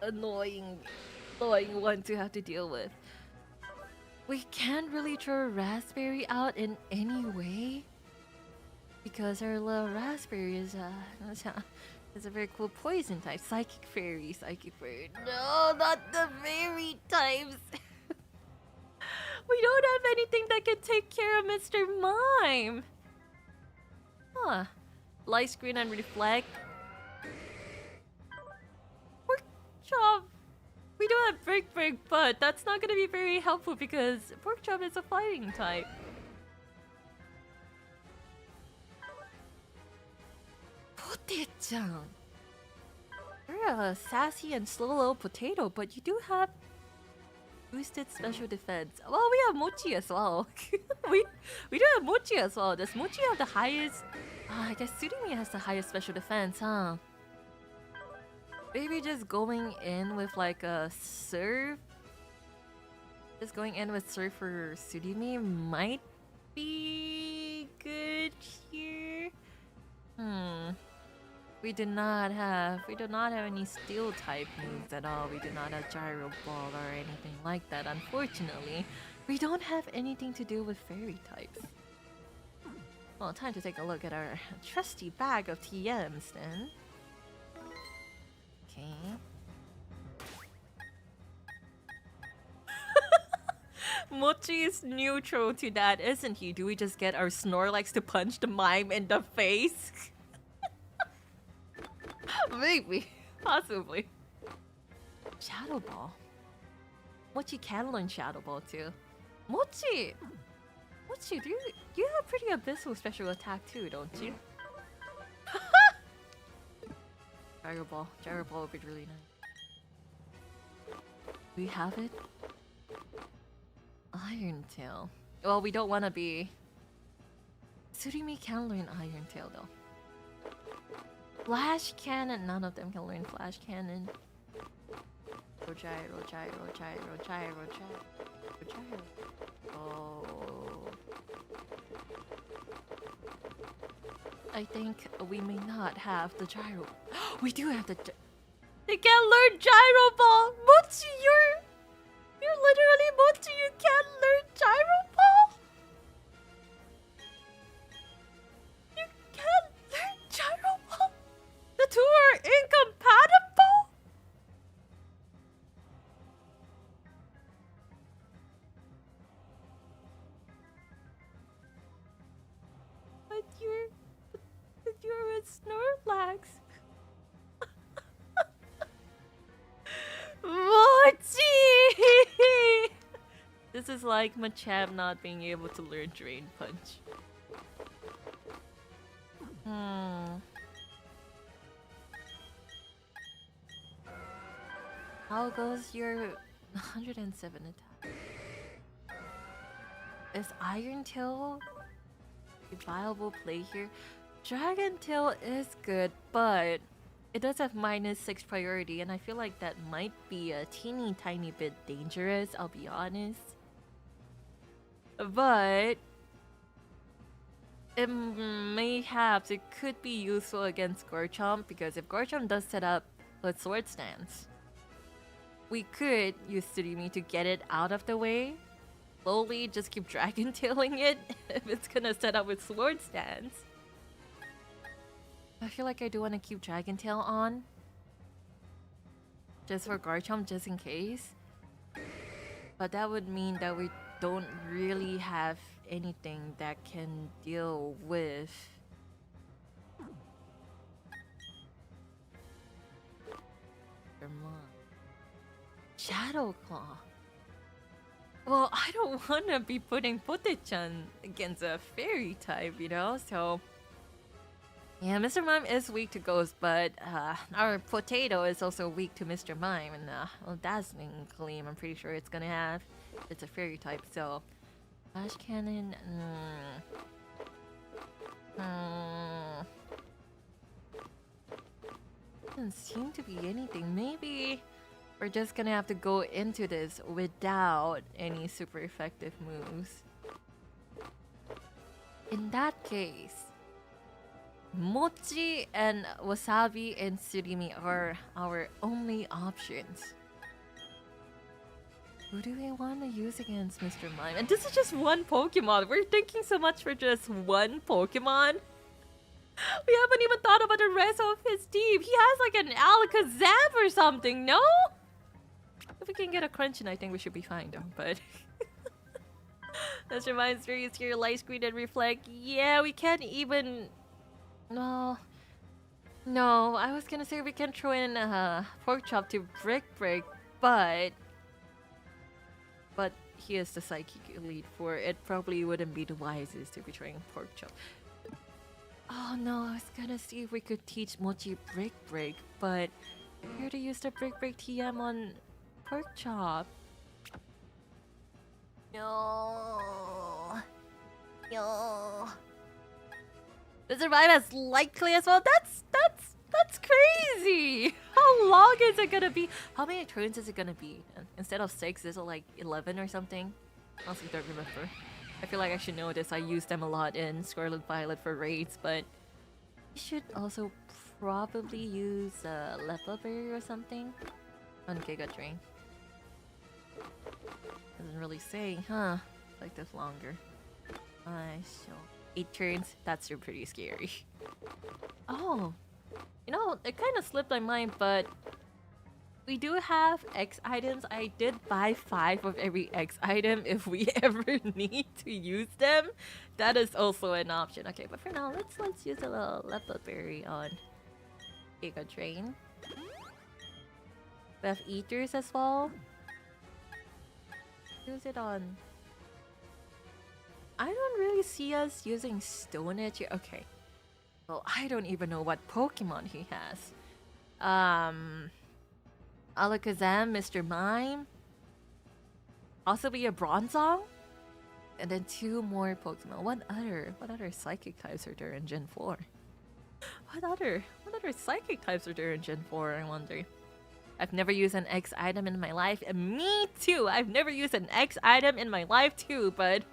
annoying one to have to deal with. We can't really throw a raspberry out in any way because our little raspberry is a very cool poison type. Psychic fairy. No, not the fairy types. We don't have anything that can take care of Mr. Mime. Huh. Light screen and reflect. Pork Chop. We do have break, but that's not gonna be very helpful because Pork Chop is a fighting type. Pote-chan. You're a sassy and slow little potato, but you do have boosted special defense. Well, we have Mochi as well. we do have Mochi as well. Does Mochi have the highest? I guess Surimi has the highest special defense, huh? Maybe just going in with like a serve. Just going in with serve for Surimi might be good here. We do not have any steel type moves at all. We do not have gyro ball or anything like that, unfortunately. We don't have anything to do with fairy types. Well, time to take a look at our trusty bag of TMs then. Okay. Mochi is neutral to that, isn't he? Do we just get our Snorlax to punch the mime in the face? Maybe. Possibly. Shadow Ball. Mochi can learn Shadow Ball too. Mochi, do you have pretty abyssal special attack too, don't you? Gyro Ball would be really nice. We have it. Iron Tail. Well, we don't want to be. Tsurimi can learn Iron Tail though. Flash Cannon. None of them can learn Flash Cannon. Gyro. Oh. I think we may not have the gyro. We do have the. They can't learn gyro ball. Mochi, you're literally Mochi. You can't learn gyro ball. You can't learn gyro ball. The two are incompatible. But you're a Snorlax. Mochi! This is like Machamp not being able to learn Drain Punch. How goes your 107 attack? Is Iron Tail a viable play here? Dragon Tail is good, but it does have -6 priority, and I feel like that might be a teeny tiny bit dangerous, I'll be honest. But it could be useful against Garchomp, because if Garchomp does set up with Sword Stance, we could use Tsurimi to get it out of the way. Slowly just keep Dragon Tailing it if it's gonna set up with Sword Stance. I feel like I do want to keep Dragon Tail on. Just for Garchomp, just in case. But that would mean that we don't really have anything that can deal with... Shadow Claw. Well, I don't want to be putting Pote-chan against a fairy type, you know? So... yeah, Mr. Mime is weak to Ghost, but our Potato is also weak to Mr. Mime, and well, Dazzling Gleam, I'm pretty sure it's gonna have. It's a fairy type, so Flash Cannon. Doesn't seem to be anything. Maybe we're just gonna have to go into this without any super effective moves. In that case, Mochi and Wasabi and Tsurimi are our only options. Who do we want to use against Mr. Mime? And this is just one Pokemon. We're thinking so much for just one Pokemon. We haven't even thought about the rest of his team. He has like an Alakazam or something, no? If we can get a Crunchin, I think we should be fine though, but... Mr. Mime's very here, Light Screen and Reflect. Yeah, we can't even... No, I was gonna say we can throw in Pork Chop to Brick, but he is the Psychic Elite Four. It probably wouldn't be the wisest to be throwing Pork Chop. Oh no, I was gonna see if we could teach Mochi Brick, but here to use the Brick TM on Pork Chop. No. Mr. Mime has likely as well. That's crazy. How long is it gonna be? How many turns is it gonna be? Instead of 6, is it like 11 or something? I honestly don't remember. I feel like I should know this. I use them a lot in Scarlet Violet for raids, but we should also probably use Level Berry or something on Giga Drain. Doesn't really say, huh? Like this longer. So 8 turns. That's pretty scary. Oh, you know, it kind of slipped my mind, but we do have X items. I did buy 5 of every X item if we ever need to use them. That is also an option. Okay, but for now, let's use a little Level Berry on Giga Drain. We have Eaters as well. Use it on... I don't really see us using Stone Edge here. Okay. Well, I don't even know what Pokemon he has. Alakazam, Mr. Mime. Possibly a Bronzong? And then 2 more Pokemon. What other psychic types are there in Gen 4? What other psychic types are there in Gen 4, I wonder? I've never used an X item in my life. And me too! I've never used an X item in my life too, but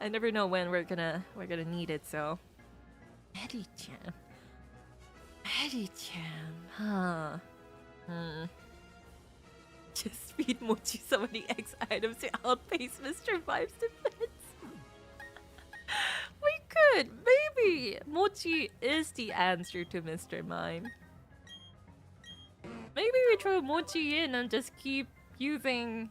I never know when we're gonna need it, so. Medicham. Huh. Just feed Mochi so many X items to outpace Mr. Vibe's defense. We could, maybe. Mochi is the answer to Mr. Mime. Maybe we throw Mochi in and just keep using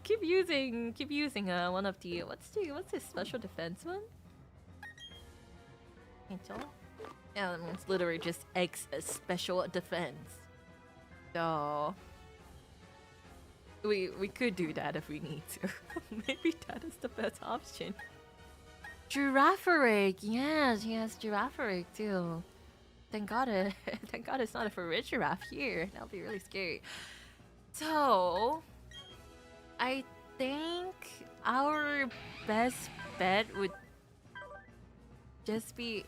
one of the what's the special defense one? Yeah, it's literally just X special defense. So we could do that if we need to. Maybe that is the best option. Girafarig, yes, he has Girafarig too. Thank God it's not a Farigiraf here. That'll be really scary. So I think our best bet would just be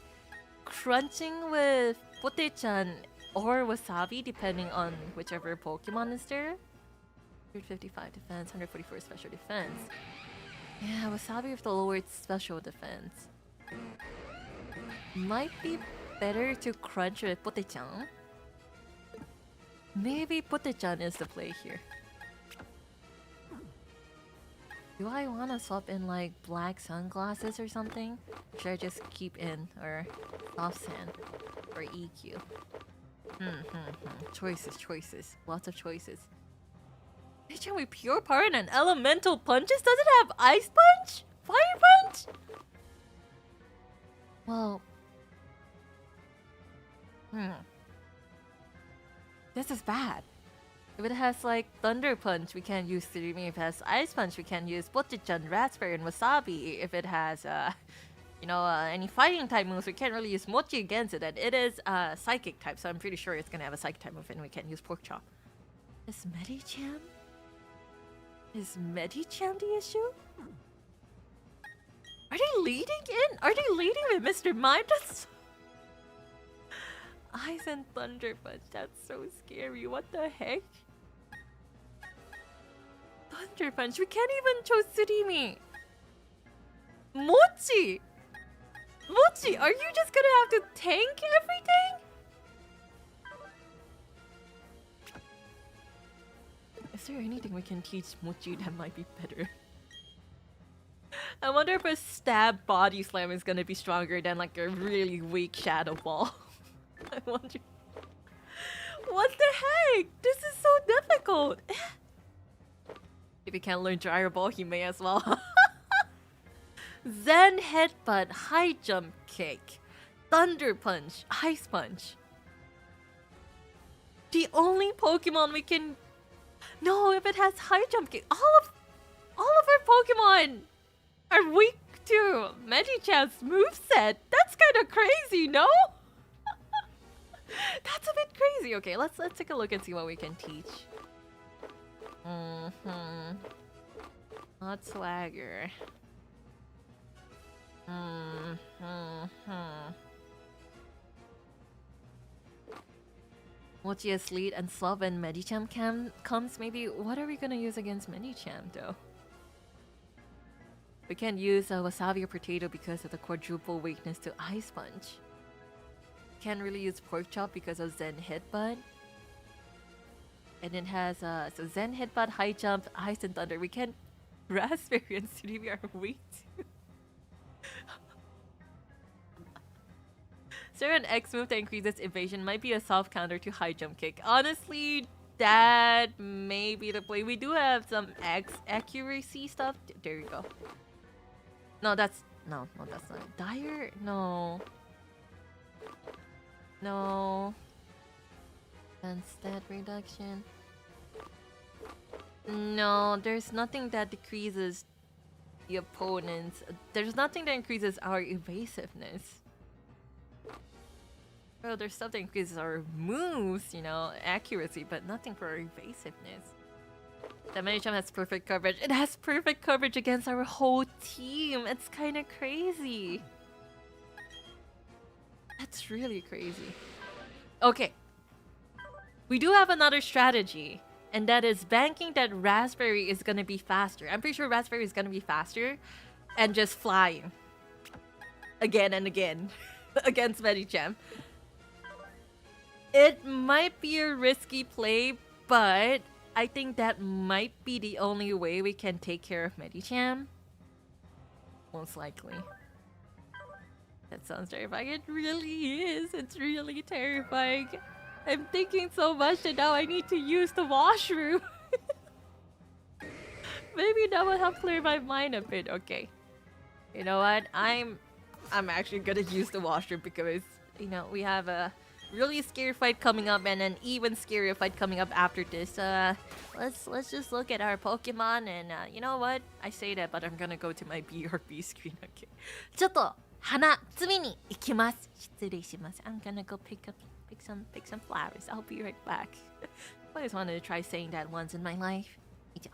crunching with Pote-chan or Wasabi, depending on whichever Pokemon is there. 155 defense, 144 special defense. Yeah, Wasabi with the lowered special defense. Might be better to crunch with Pote-chan. Maybe Pote-chan is the play here. Do I want to swap in like black sunglasses or something? Or should I just keep in or soft sand or EQ? Choices. Lots of choices. Pote-chan with pure power and elemental punches? Does it have ice punch? Fire punch? Well, this is bad. If it has like Thunder Punch, we can't use Tsurumi. If it has Ice Punch, we can use Pote-chan, Raspberry, and Wasabi. If it has, any fighting type moves, we can't really use Mochi against it. And it is Psychic type, so I'm pretty sure it's gonna have a Psychic type move, and we can't use Pork Chop. Is Medicham the issue? Are they leading in? Are they leading with Mr. Mime? That's Ice and Thunder Punch. That's so scary. What the heck? Thunder Punch. We can't even choose Tsurimi. Mochi, are you just gonna have to tank everything? Is there anything we can teach Mochi that might be better? I wonder if a stab body slam is gonna be stronger than like a really weak shadow ball. I wonder. What the heck? This is so difficult. If he can't learn Dryer Ball, he may as well. Zen Headbutt, High Jump Kick, Thunder Punch, Ice Punch. The only Pokemon we can... No, if it has High Jump Kick, all of our Pokemon are weak to Medicham's moveset. That's kind of crazy, no? That's a bit crazy. Okay, let's take a look and see what we can teach. Not Swagger. Mochi is lead and Slav and Medicham comes. Maybe what are we gonna use against Medicham though? We can't use Wasabi or Potato because of the quadruple weakness to Ice Punch. Can't really use Pork Chop because of Zen Headbutt. And it has so Zen Headbutt, High Jump, Ice and Thunder. We can't... Raspberry and Tsurimi are weak too. Is there an X move that increases evasion? Might be a soft counter to High Jump Kick. Honestly, that may be the play. We do have some X accuracy stuff. There you go. No, that's not Dire. No. And stat reduction. No, there's nothing that decreases the opponent's. There's nothing that increases our evasiveness. Well, there's stuff that increases our moves, accuracy, but nothing for our evasiveness. The Medicham has perfect coverage. It has perfect coverage against our whole team. It's kind of crazy. That's really crazy. Okay. We do have another strategy. And that is banking that Raspberry is going to be faster. I'm pretty sure Raspberry is going to be faster. And just flying. Again and again. Against Medicham. It might be a risky play, but I think that might be the only way we can take care of Medicham. Most likely. That sounds terrifying. It really is. It's really terrifying. I'm thinking so much that now I need to use the washroom. Maybe that will help clear my mind a bit. Okay. You know what? I'm actually gonna use the washroom because, you know, we have a really scary fight coming up and an even scarier fight coming up after this. Let's just look at our Pokemon and you know what? I say that, but I'm gonna go to my BRB screen. Okay. ちょっと花摘みに行きます。失礼します。I'm gonna go pick some flowers. I'll be right back. I always wanted to try saying that once in my life. 以上。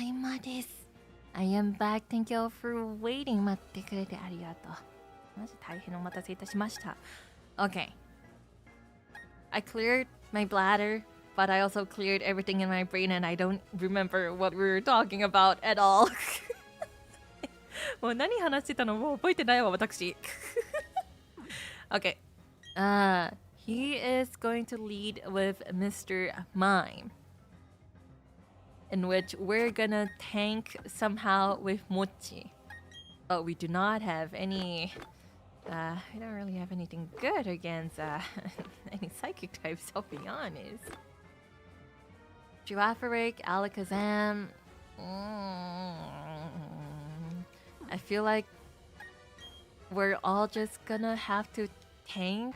いまです。I am back. Thank you all for waiting. 待ってくれてありがとう。マジ大変お待たせいたしました。Okay. I cleared my bladder, but I also cleared everything in my brain and I don't remember what we were talking about at all. もう何話してたのもう覚えてないわ、私。Okay. He is going to lead with Mr. Mime, in which we're gonna tank somehow with Mochi. But we do not have any... we don't really have anything good against any psychic types, I'll be honest. Giraffaric, Alakazam... I feel like we're all just gonna have to tank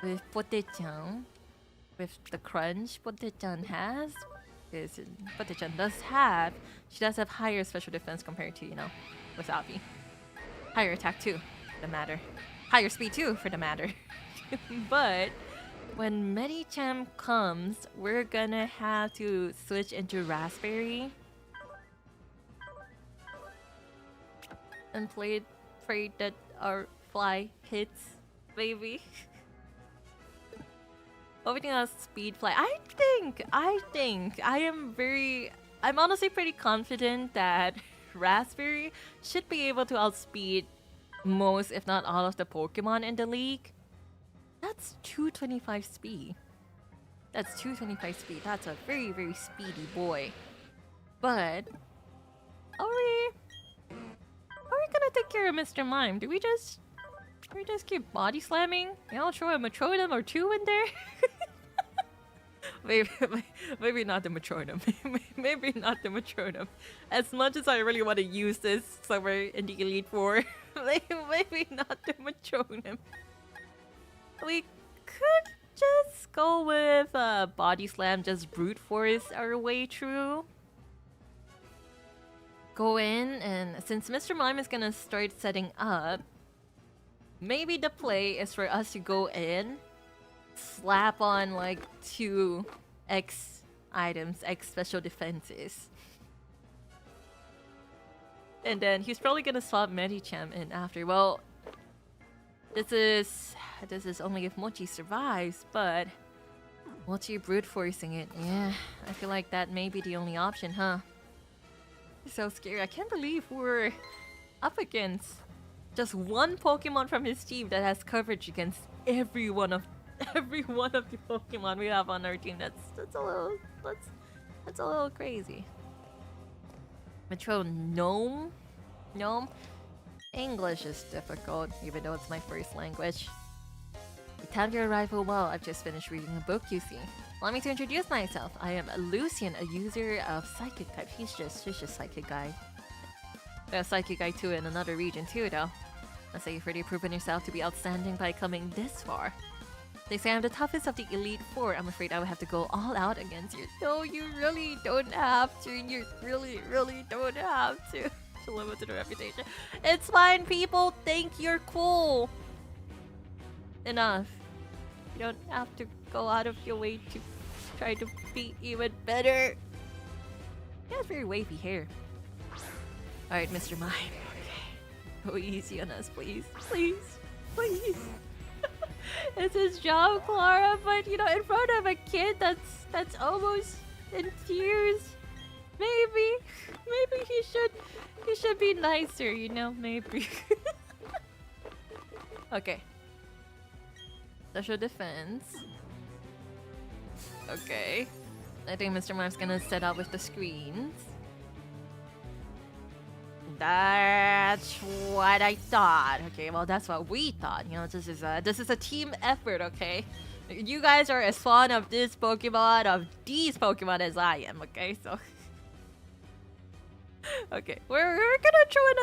with Pote-chan, with the crunch Pote-chan has. Because Pote-chan she does have higher special defense compared to, Wasabi. Higher attack too, for the matter. Higher speed too, for the matter. But when Medicham comes, we're gonna have to switch into Raspberry. And pray that our fly hits, baby. Everything else, speed fly. I'm honestly pretty confident that Raspberry should be able to outspeed most, if not all, of the Pokemon in the league. That's 225 speed. That's 225 speed. That's a very, very speedy boy. But are we gonna take care of Mr. Mime? Do we just keep body slamming? Throw a Metronome or two in there? maybe not the Metronome. Maybe not the Metronome. As much as I really want to use this somewhere in the Elite Four, maybe not the Metronome. We could just go with Body Slam, just brute force our way through. Go in, and since Mr. Mime is gonna start setting up, maybe the play is for us to go in, slap on like 2 X items, X special defenses. And then he's probably gonna swap Medicham in after. Well, this is only if Mochi survives, but Mochi brute forcing it, yeah, I feel like that may be the only option, huh? So scary. I can't believe we're up against just one Pokemon from his team that has coverage against every one of the Pokemon we have on our team. That's a little crazy. Metronome? Gnome? English is difficult, even though it's my first language. You timed your arrival well. I've just finished reading a book, you see. Allow me to introduce myself. I am Lucian, a user of Psychic type. He's just Psychic guy. There's a Psychic guy too in another region too, though. I'd say you've already proven yourself to be outstanding by coming this far. They say I'm the toughest of the Elite Four. I'm afraid I would have to go all out against you. No, you really don't have to. You really, really don't have to. To live up to the reputation. It's fine, people think you're cool. Enough. You don't have to go out of your way to try to be even better. He has very wavy hair. Alright, Mr. Mime. Okay. Go easy on us, please. Please. Please. It's his job, Klara, but in front of a kid that's almost in tears. Maybe he should be nicer, maybe. Okay. Special defense. Okay. I think Mr. Mime's gonna set up with the screens. That's what I thought. Okay, well that's what we thought. This is a team effort, okay? You guys are as fond of these Pokemon as I am, okay? So okay, we're gonna throw in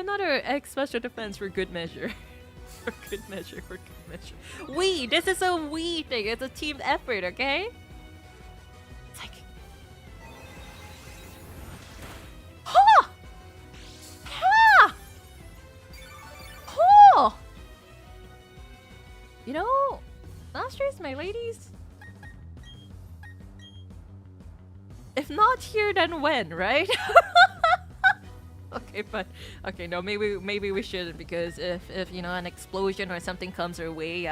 another X special defense for good measure. For good measure. This is a we thing. It's a team effort, okay? Psychic. Ha! Ha! Oh! Masters, my ladies. If If not here, then when, right? Okay, but okay, no, maybe we shouldn't, because if you know, an explosion or something comes our way,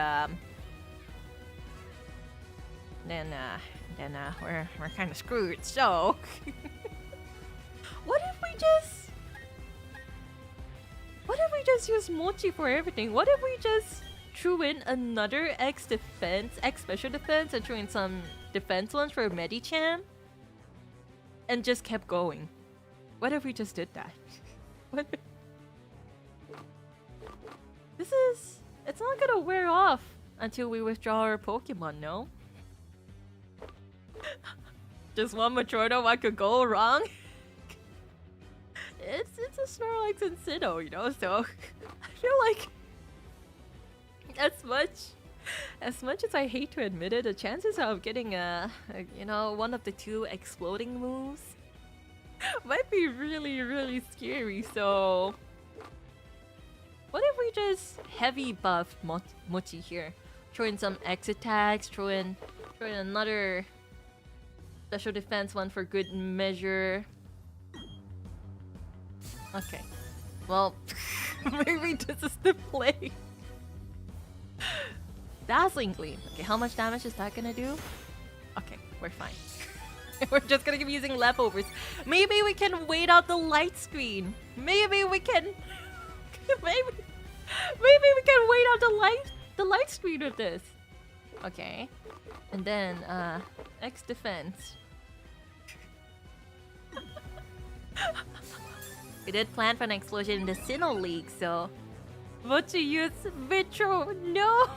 then we're kind of screwed. So what if we just use Mochi for everything? What if we just threw in another X special defense, and threw in some defense ones for Medichan, and just kept going? What if we just did that? What? It's not gonna wear off until we withdraw our Pokemon, no? Just one Matrodo, what could go wrong? It's a Snorlax and Sinnoh, you know, so I feel like as much as I hate to admit it, the chances of getting you know, one of the two exploding moves might be really scary. So what if we just heavy buff Mochi here? Throw in some X attacks, throw in another special defense one for good measure. Okay. Well, maybe this is the play. Dazzling Gleam. Okay, how much damage is that gonna do? Okay, we're fine. We're just gonna keep using leftovers. Maybe we can wait out the light screen. Maybe we can maybe we can wait out the light screen with this. Okay. And then X defense. We did plan for an explosion in the Sinnoh League, so Mochi use Vitro. No.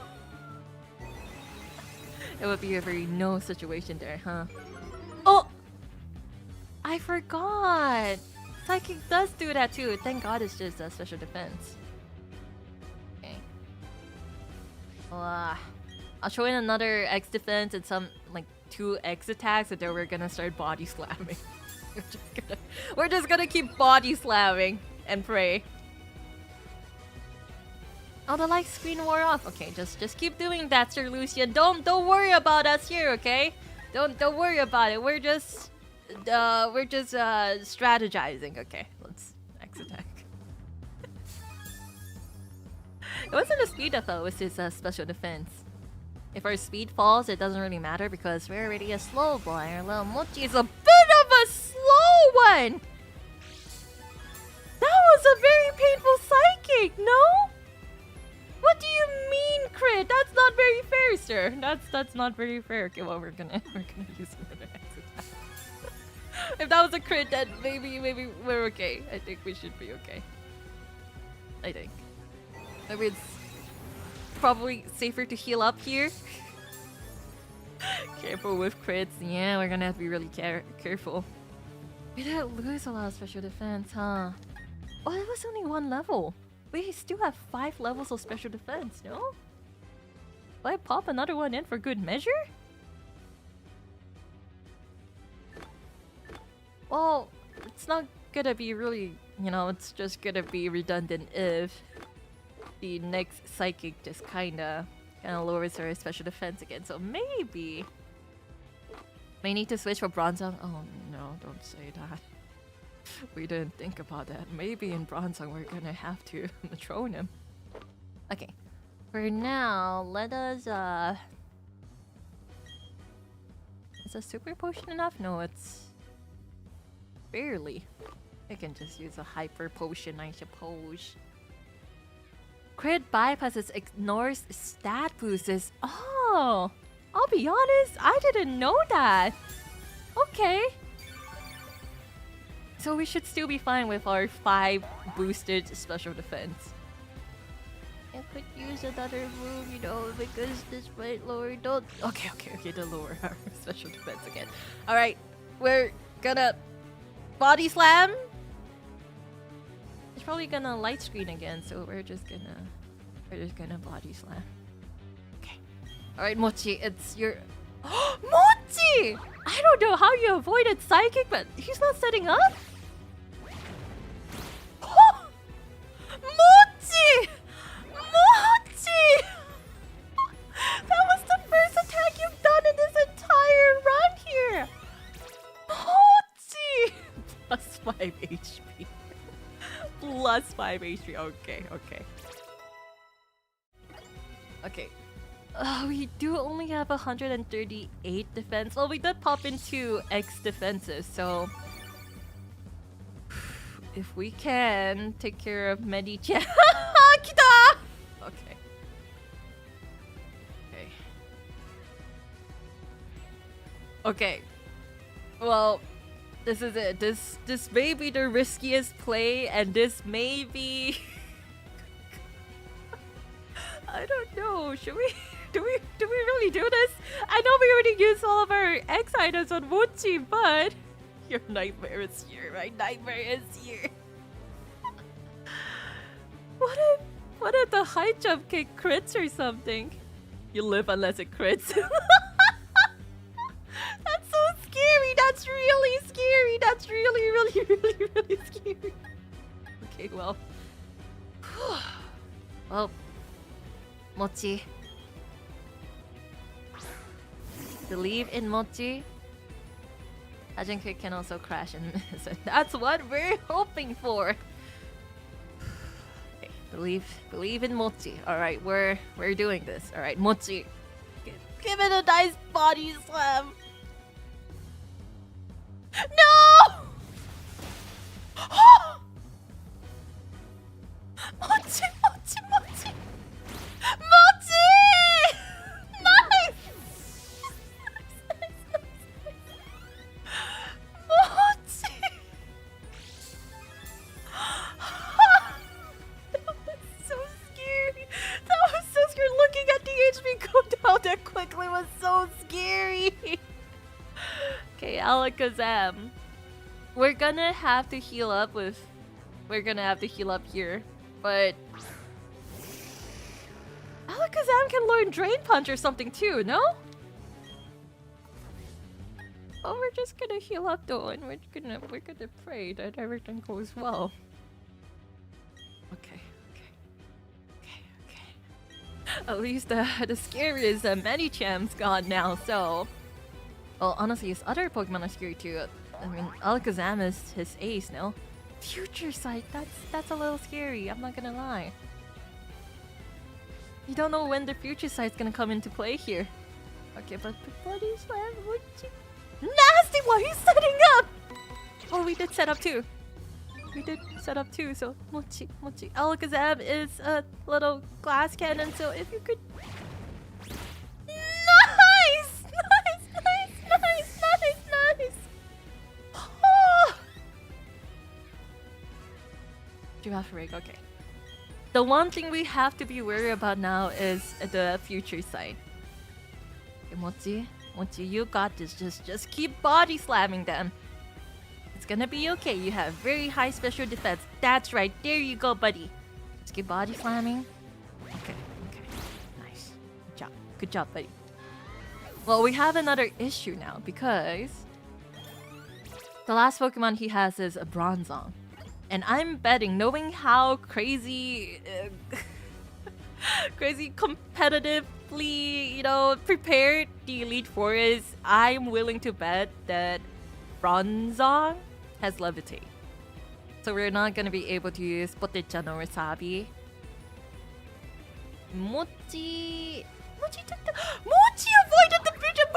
It would be a very no situation there, huh? Oh! I forgot! Psychic does do that too. Thank God it's just a special defense. Okay. Well, I'll throw in another X defense and some, like, 2 X attacks, and then we're gonna start body slamming. We're just gonna keep body slamming and pray. Oh, the light screen wore off. Okay, just keep doing that, Sir Lucian. Don't worry about us here, okay? Don't worry about it. We're just strategizing. Okay, let's X attack. It wasn't a speed that fell, it was his special defense. If our speed falls, it doesn't really matter because we're already a slow boy. Our little Mochi is a bit of a slow one! That was a very painful psychic, no? What do you mean, crit? That's not very fair, sir. That's not very fair. Okay, well, we're gonna use another X attack. If that was a crit, then maybe we're okay. I think we should be okay. I think. Maybe it's probably safer to heal up here. Careful with crits. Yeah, we're gonna have to be really careful. We didn't lose a lot of special defense, huh? Oh, it was only 1 level. We still have 5 levels of special defense, no? Will I pop another one in for good measure? Well, it's not gonna be really, you know, it's just gonna be redundant if the next psychic just kinda lowers our special defense again. So maybe may need to switch for Bronzong. Oh no, don't say that. We didn't think about that. Maybe in Bronzong we're gonna have to Matrone him. Okay. For now, let us is a super potion enough? No, it's barely. I can just use a hyper potion, I suppose. Crit bypasses ignores stat boosts. Oh, I'll be honest, I didn't know that. Okay. So we should still be fine with our 5 boosted special defense. I could use another move, you know, because this might lower. Don't. Okay, to lower our special defense again. All right, we're gonna body slam. It's probably gonna light screen again, so we're just gonna body slam. Okay. All right, Mochi, it's your. Mochi! I don't know how you avoided psychic, but he's not setting up. Mochi! Mochi! That was the first attack you've done in this entire run here! Oh plus 5 HP. Okay, okay. Okay. We do only have 138 defense. Well, we did pop into X defenses, so if we can take care of Medi-chan. Kita! Okay. Okay. Okay. Well, this is it. This may be the riskiest play, and this may be I don't know. Should we do we really do this? I know we already used all of our X items on Mochi, but your nightmare is here. My nightmare is here. What if the high jump kick crits or something? You live unless it crits. That's so scary. That's really scary. That's really scary. Okay, well. Well, Mochi. Believe in Mochi. Hajin can also crash and miss. That's what we're hoping for. Okay, believe in Mochi. Alright, we're doing this. Alright, Mochi. Give it a nice body slam. No! Mochi! Nice! Mochi! That was so scary. Looking at the HP go down that quickly was so scary. Okay, Alakazam. We're gonna have to heal up here, but Alakazam can learn Drain Punch or something too, no? Oh, we're just gonna heal up though, and we're gonna pray that everything goes well. Okay. At least the scariest Medichamp's gone now, so... Well, honestly, his other Pokemon are scary too. I mean, Alakazam is his ace, no? Future Sight, that's a little scary, I'm not gonna lie. You don't know when the Future Sight's gonna come into play here. Okay, but Body Slam, nasty! Why are you setting up? Oh, we did set up too. So Mochi. Alakazam is a little glass cannon, so if you could... Nice! Oh! Giraffe Rig, okay. The one thing we have to be worried about now is the Future Sight. Okay, Mochi, you got this. Just keep body slamming them. It's gonna be okay. You have very high special defense. That's right. There you go, buddy. Just keep body slamming. Okay. Nice. Good job, buddy. Well, we have another issue now because the last Pokemon he has is a Bronzong. And I'm betting, knowing how crazy competitively, prepared the Elite Four is, I'm willing to bet that Bronzong has Levitate. So we're not gonna be able to use Potecha no Wasabi. Mochi avoided the future.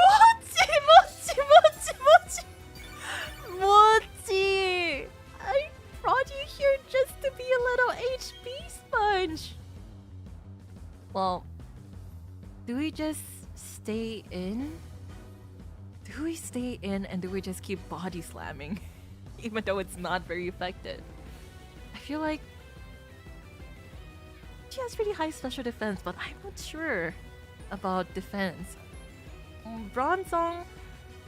Mochi! I brought you here just to be a little HP sponge. Well, do we just stay in? Do we stay in and do we just keep body slamming? Even though it's not very effective. I feel like she has pretty high special defense, but I'm not sure about defense. Bronzong,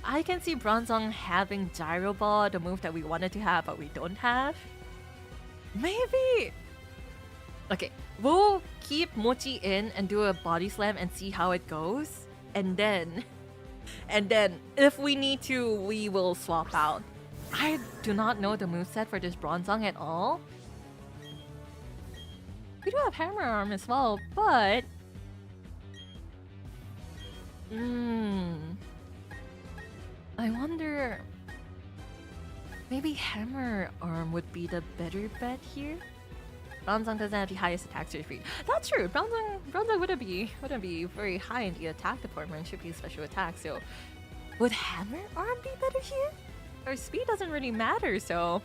I can see Bronzong having Gyro Ball, the move that we wanted to have but we don't have. Maybe. Okay, we'll keep Mochi in and do a body slam and see how it goes. And then if we need to, we will swap out. I do not know the moveset for this Bronzong at all. We do have Hammer Arm as well, but... I wonder... Maybe Hammer Arm would be the better bet here? Bronzong doesn't have the highest attack surge speed. That's true. Bronzong wouldn't be very high in the attack department. Should be special attack. So, would Hammer Arm be better here? Or speed doesn't really matter. So,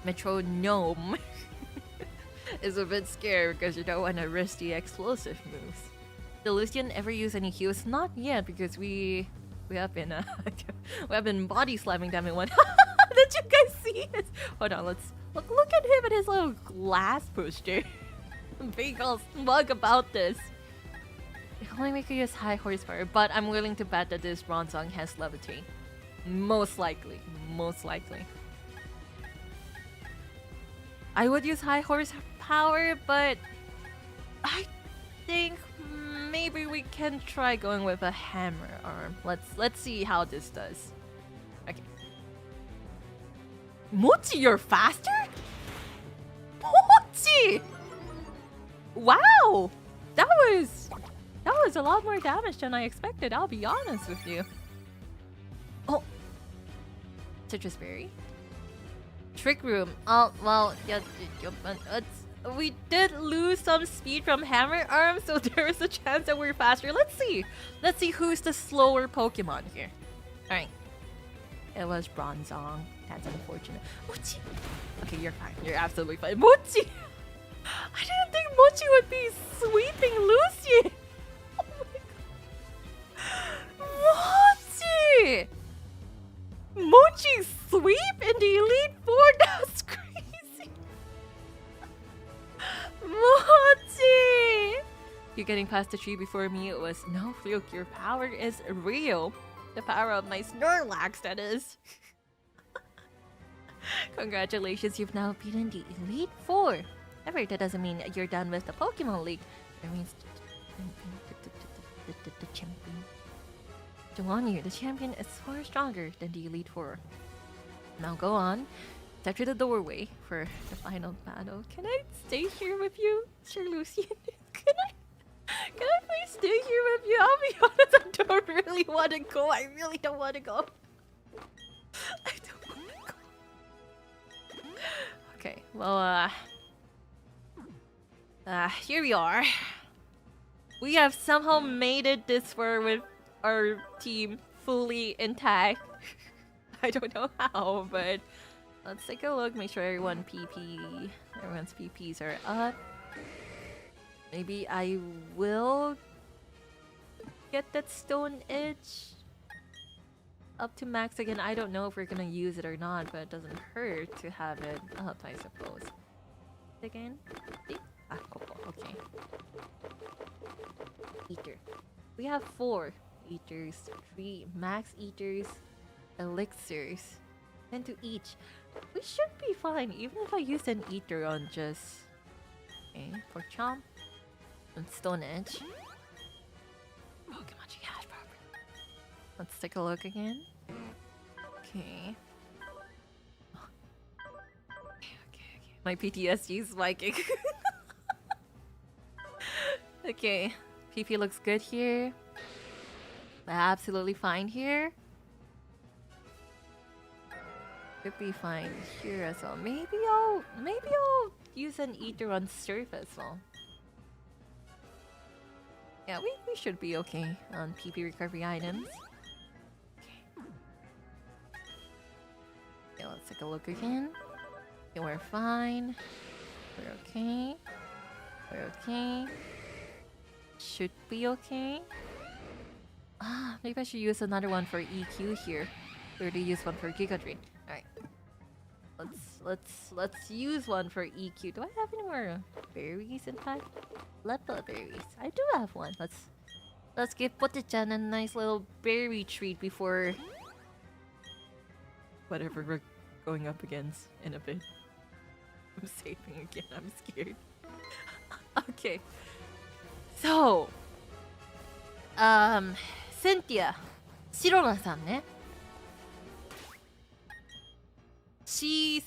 Metronome is a bit scared because you don't want to risk the explosive moves. Did Lucian ever use any heals? Not yet because we have been we have been body slamming them in one. Did you guys see it? Hold on, let's look at him and his little glass pusher. Being all smug about this. It only make you use high horsepower, but I'm willing to bet that this Bronzong has levitate. Most likely. I would use high horsepower, but I think maybe we can try going with a hammer arm. Let's see how this does. Okay. Mochi, you're faster? Mochi! Wow! That was a lot more damage than I expected, I'll be honest with you. Oh. Citrus Berry. Trick Room. Oh, well, yeah, we did lose some speed from Hammer Arm, so there is a chance that we're faster. Let's see who's the slower Pokemon here. Alright. It was Bronzong. That's unfortunate. Mochi! Okay, you're fine. You're absolutely fine. Mochi! I didn't think Mochi would be sweeping Lucian! Oh my god. Mochi! Mochi sweep in the Elite Four? That's crazy! Mochi! You're getting past the tree before me. It was no fluke. Your power is real. The power of my Snorlax, that is. Congratulations, you've now beaten the Elite Four. However, that doesn't mean you're done with the Pokemon League. That means the champion. Joanne, the champion is far stronger than the Elite Four. Now go on. Step to the doorway for the final battle. Can I stay here with you, Sir Lucian? Can I please stay here with you? I'll be honest, I don't really want to go. I really don't want to go. I don't want to go. Okay, well, here we are. We have somehow made it this far with our team fully intact. I don't know how, but let's take a look. Make sure everyone's PPs are up. Maybe I will get that Stone Edge up to max again. I don't know if we're gonna use it or not, but it doesn't hurt to have it up, I suppose. Again? Okay. Eater. We have 4 Eaters, 3 Max Eaters, Elixirs, 10 to each. We should be fine, even if I use an Eater on just... Okay, for Chomp and Stone Edge. Pokemon Hash properly. Let's take a look again. Okay. Okay. My PTSD is spiking. Okay, PP looks good here. Absolutely fine here. Could be fine here as well. Maybe I'll use an Eater on Surf as well. Yeah, we should be okay on PP recovery items. Okay, let's take a look again. Okay, we're fine. We're okay. We're okay. Should be okay. Maybe I should use another one for EQ here. We already used one for Giga Drain. Alright. Let's use one for EQ. Do I have any more berries in fact? Leppa berries. I do have one. Let's give Pote-chan a nice little berry treat before whatever we're going up against in a bit. I'm saving again, I'm scared. Okay. So, Cynthia, Shirona-san ne? She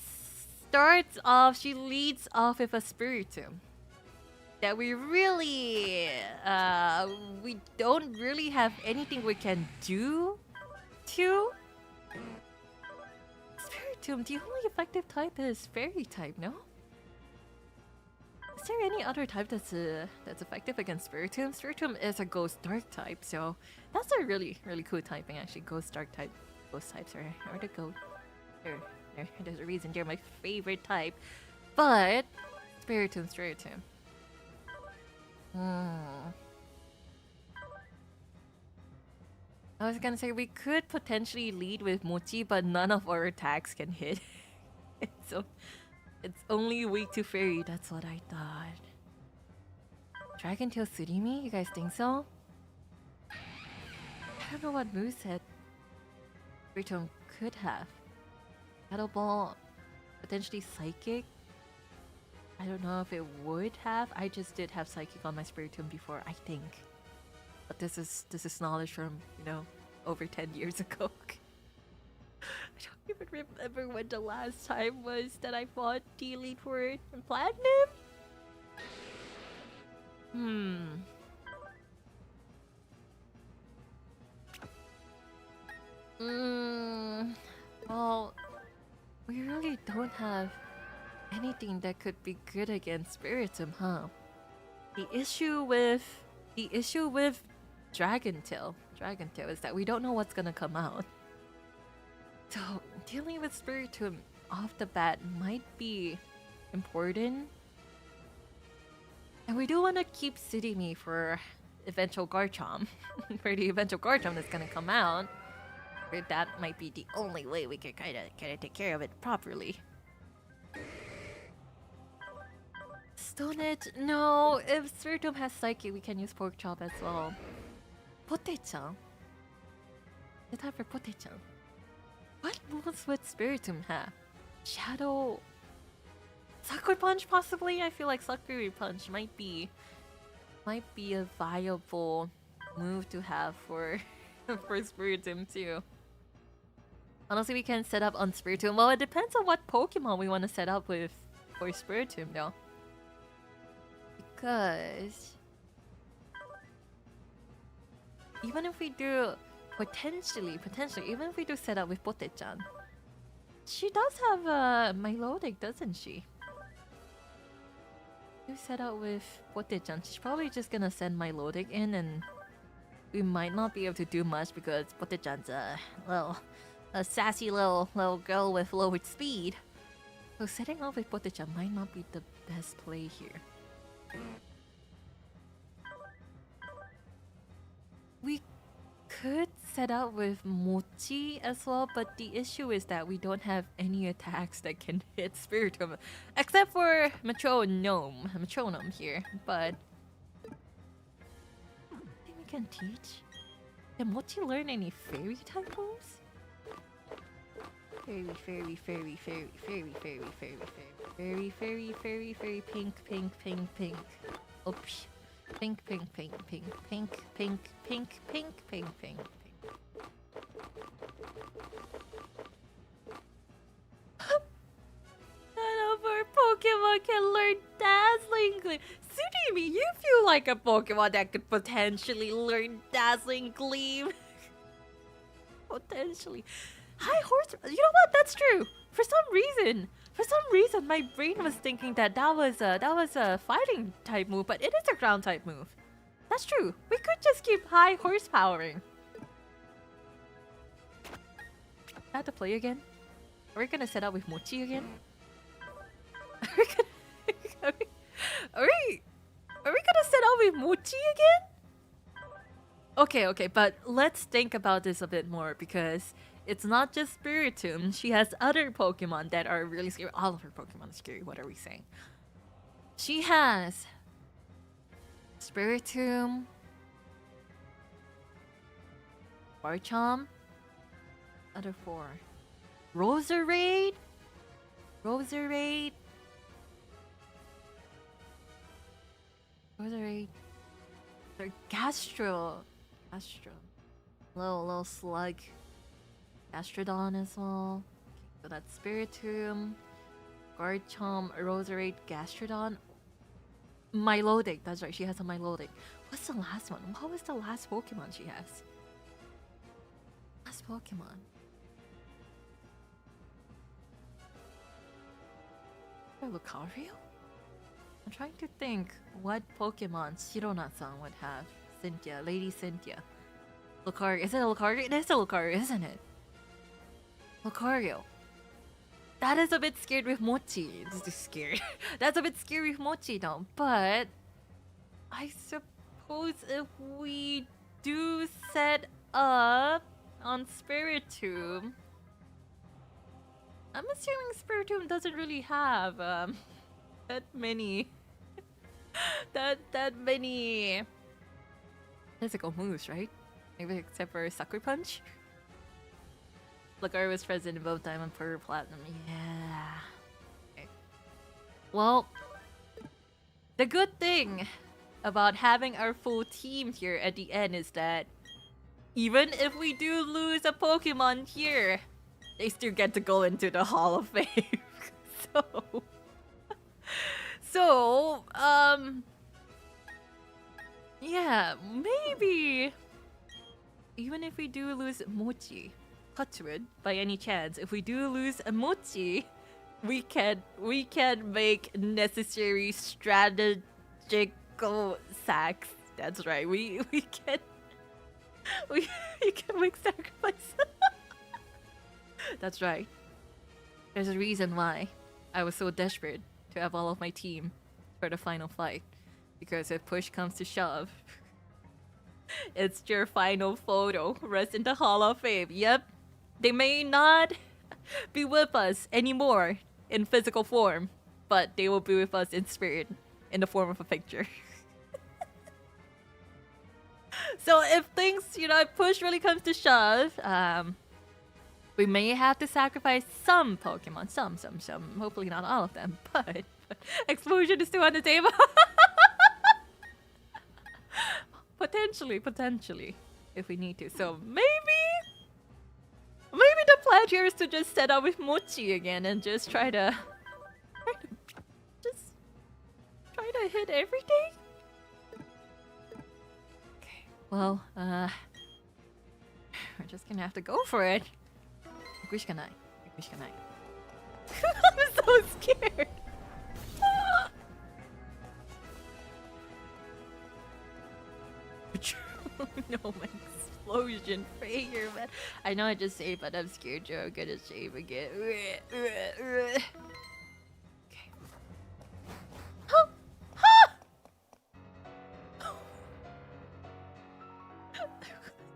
leads off with a Spiritomb that we don't really have anything we can do to. Spiritomb, the only effective type is Fairy type, no? Is there any other type that's effective against Spiritomb? Spiritomb is a Ghost Dark type, so that's a really cool typing actually. Ghost Dark type, Ghost types are to go. There's a reason they're my favorite type, but Spiritomb. I was gonna say we could potentially lead with Mochi, but none of our attacks can hit. So it's only weak to Fairy, that's what I thought. Dragon Tail Surimi? You guys think so? I don't know what moveset Spiritomb could have. Shadow Ball, potentially Psychic. I don't know if it would have. I just did have Psychic on my Spiritomb before, I think. But this is knowledge from, over 10 years ago. I don't even remember when the last time was that I fought the Elite Four in Platinum. Well, we really don't have anything that could be good against Spiritomb, huh? The issue with Dragon Tail is that we don't know what's gonna come out. So dealing with Spiritomb off the bat might be important. And we do want to keep Surimi for eventual Garchomp. For the eventual Garchomp that's gonna come out. That might be the only way we can kinda take care of it properly. Stone Edge? No, if Spiritomb has Psyche, we can use Pork Chop as well. Pote-chan? The type for Pote-chan. What moves would Spiritomb have? Shadow... Sakura Punch possibly? I feel like Sakura Punch might be a viable move to have for Spiritomb too. Honestly, we can set up on Spiritomb. Well, it depends on what Pokemon we want to set up with for Spiritomb though. Because even if we do potentially, even if we do set up with Pote-chan, she does have a Milotic, doesn't she? We set up with Pote-chan, she's probably just gonna send Milotic in, and we might not be able to do much because Pote-chan's a sassy little girl with lowered speed. So setting up with Pote-chan might not be the best play here. We could set up with Mochi as well, but the issue is that we don't have any attacks that can hit Spiritomb, except for Metronome here. But I think we can teach. Can Mochi learn any fairy type moves? Fairy, pink. Oh, pink. None of our Pokemon can learn Dazzling Gleam. Surimi, you feel like a Pokemon that could potentially learn Dazzling Gleam. Potentially. High Horse. You know what? That's true. For some reason, my brain was thinking that was a fighting type move, but it is a ground type move. That's true. We could just keep high horsepowering. I have to play again. Are we gonna set up with Mochi again? Are we gonna set up with Mochi again? Okay, but let's think about this a bit more because it's not just Spiritomb. She has other Pokemon that are really scary. All of her Pokemon are scary. What are we saying? She has Spiritomb, Garchomp, other four, Roserade, Gastro, little slug. Gastrodon as well. So that's Spiritomb, Garchomp, Roserade, Gastrodon, Milotic. That's right, she has a Milotic. What's the last one? What was the last Pokemon she has? Last Pokemon. Lucario? I'm trying to think what Pokemon Shirona-san would have. Cynthia, Lady Cynthia. Lucario. Is it a Lucario? It is a Lucario, isn't it? Lucario. That is a bit scared with Mochi. It's just scared. That's a bit scary with Mochi though. But I suppose if we do set up on Spiritomb, I'm assuming Spiritomb doesn't really have that many that many physical moves, right? Maybe except for Sakura Punch. Lucario was present in both Diamond, Pearl, Platinum. Yeah. Okay. Well, the good thing about having our full team here at the end is that even if we do lose a Pokemon here, they still get to go into the Hall of Fame. So, yeah, maybe even if we do lose Mochi, touchwood, by any chance, if we do lose a Mochi, we can make necessary strategical sacks. That's right. We can make sacrifice. That's right. There's a reason why I was so desperate to have all of my team for the final fight. Because if push comes to shove, it's your final photo. Rest in the Hall of Fame. Yep. They may not be with us anymore in physical form, but they will be with us in spirit, in the form of a picture. So if things, if push really comes to shove, we may have to sacrifice some Pokemon. Some. Hopefully not all of them, but explosion is still on the table. Potentially, if we need to. So maybe the plan here is to just set up with Mochi again and just try to hit everything. Okay, well, we're just gonna have to go for it. I'm so scared. No, my explosion prayer, man. I know I just say, but I'm scared you're gonna shave again. Okay.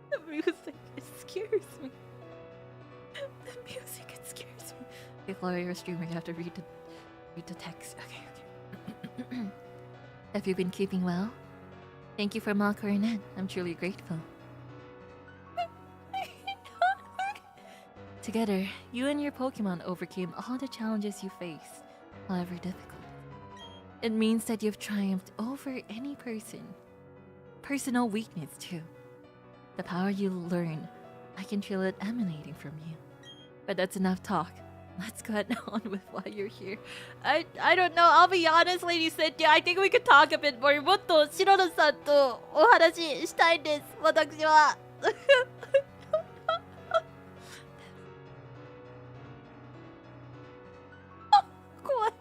The music, it scares me. Okay, Klara, you're a streamer. You have to read the text. Okay. Have you been keeping well? Thank you for Malcor and Ed. I'm truly grateful. Together, you and your Pokemon overcame all the challenges you faced, however difficult. It means that you've triumphed over any personal weakness too. The power you learn, I can feel it emanating from you. But that's enough talk. Let's get on with why you're here. I don't know. I'll be honest, Lady Cynthia. I think we could talk a bit more. もっと白野さんとお話ししたいです。私は。怖い。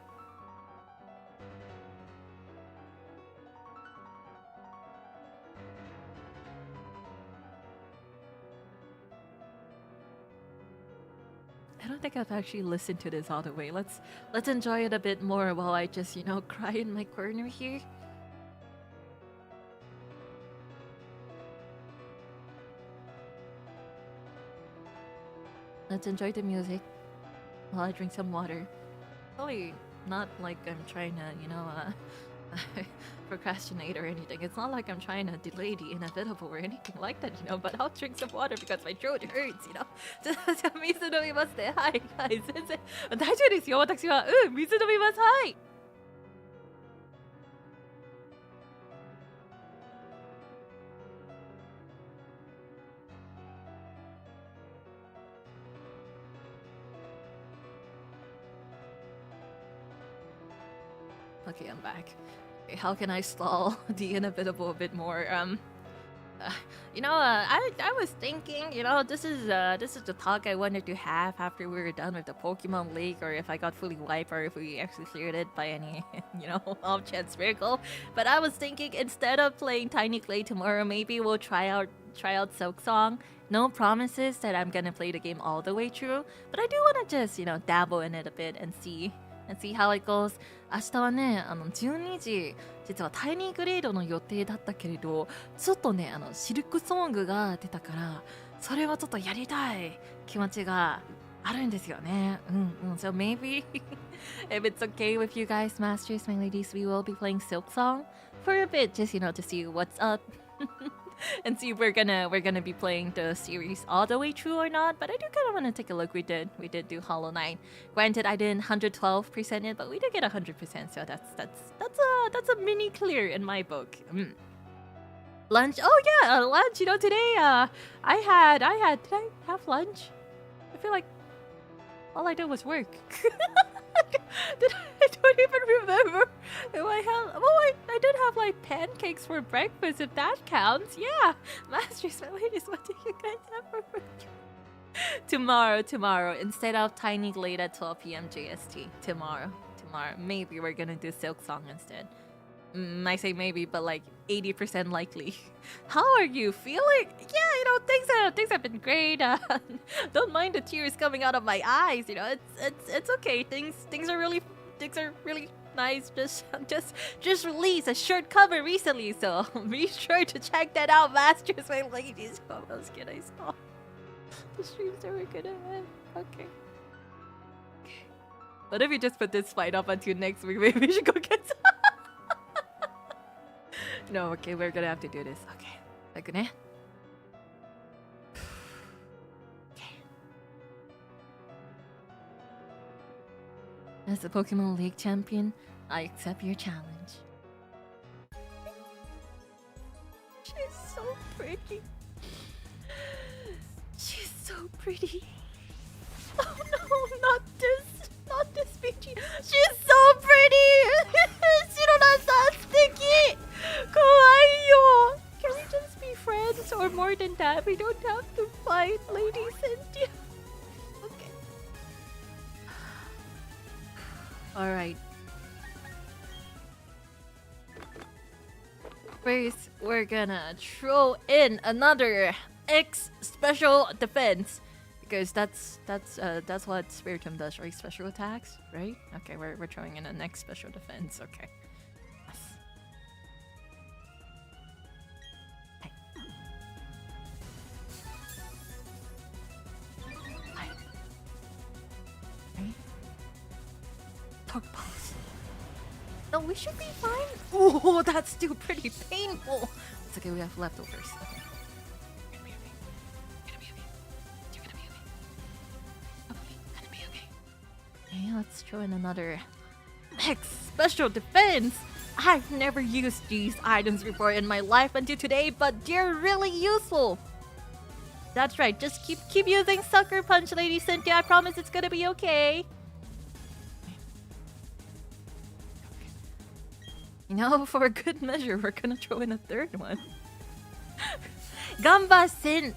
I don't think I've actually listened to this all the way. Let's enjoy it a bit more while I just, cry in my corner here. Let's enjoy the music while I drink some water. Probably not like I'm trying to, procrastinate or anything. It's not like I'm trying to delay the inevitable or anything like that, but I'll drink some water because my throat hurts, じゃあ水飲みますね。はい、全然大丈夫ですよ。私は水飲みます。はい。Okay, I'm back. Okay, how can I stall the inevitable a bit more? I was thinking, this is the talk I wanted to have after we were done with the Pokemon League, or if I got fully wiped, or if we actually cleared it by any, off chance miracle. But I was thinking, instead of playing Tiny Clay tomorrow, maybe we'll try out Silk Song. No promises that I'm gonna play the game all the way through, but I do want to just, dabble in it a bit and see how it goes. 明日はね、12時、実はタイニーグレードの予定だったけれど、ちょっとね、シルクソングが出たから、それはちょっとやりたい気持ちがあるんですよね。So maybe, if it's okay with you guys, masters, my ladies, we will be playing Silk Song for a bit, just, to see what's up. And see if we're gonna be playing the series all the way through or not. But I do kind of want to take a look. We did do Hollow Knight. Granted, I didn't 112% it, but we did get 100%. So that's a mini clear in my book. Lunch. Oh yeah, lunch. Today I had. Did I have lunch? I feel like all I did was work. I don't even remember if I had. Oh, I did have like pancakes for breakfast, if that counts. Yeah, masters, my ladies, what do you guys have for breakfast? Tomorrow, instead of Tiny Glade at 12 p.m. JST. Tomorrow, maybe we're gonna do Silk Song instead. I say maybe, but like 80% likely. How are you feeling? Yeah, things have been great. Don't mind the tears coming out of my eyes. It's okay. Things are really nice. Just released a short cover recently, so be sure to check that out, masters, my ladies. What else can I saw? The streams that we're gonna have. Okay. What if we just put this fight up until next week? Maybe we should go get some. No, okay, we're gonna have to do this. Okay. Like, ne? Okay. As the Pokemon League champion, I accept your challenge. She's so pretty. She's so pretty. Oh no, not this Peachy. She's so pretty. Shiro-san, sticky. Kawaii. Can we just be friends, or more than that? We don't have to fight, Lady Cynthia. Okay. Alright. First, we're gonna throw in another X special defense. Because that's what Spiritomb does, right? Special attacks, right? Okay, we're throwing in a next special defense. Okay. Yes. Hi. Right. Talk pause. No, we should be fine. Oh, that's still pretty painful. It's okay. We have leftovers. Okay. Okay, let's throw in another X special defense. I've never used these items before in my life until today, but they're really useful. That's right, just keep using Sucker Punch, Lady Cynthia. I promise it's gonna be okay. For a good measure, we're gonna throw in a third one. Gamba Sin.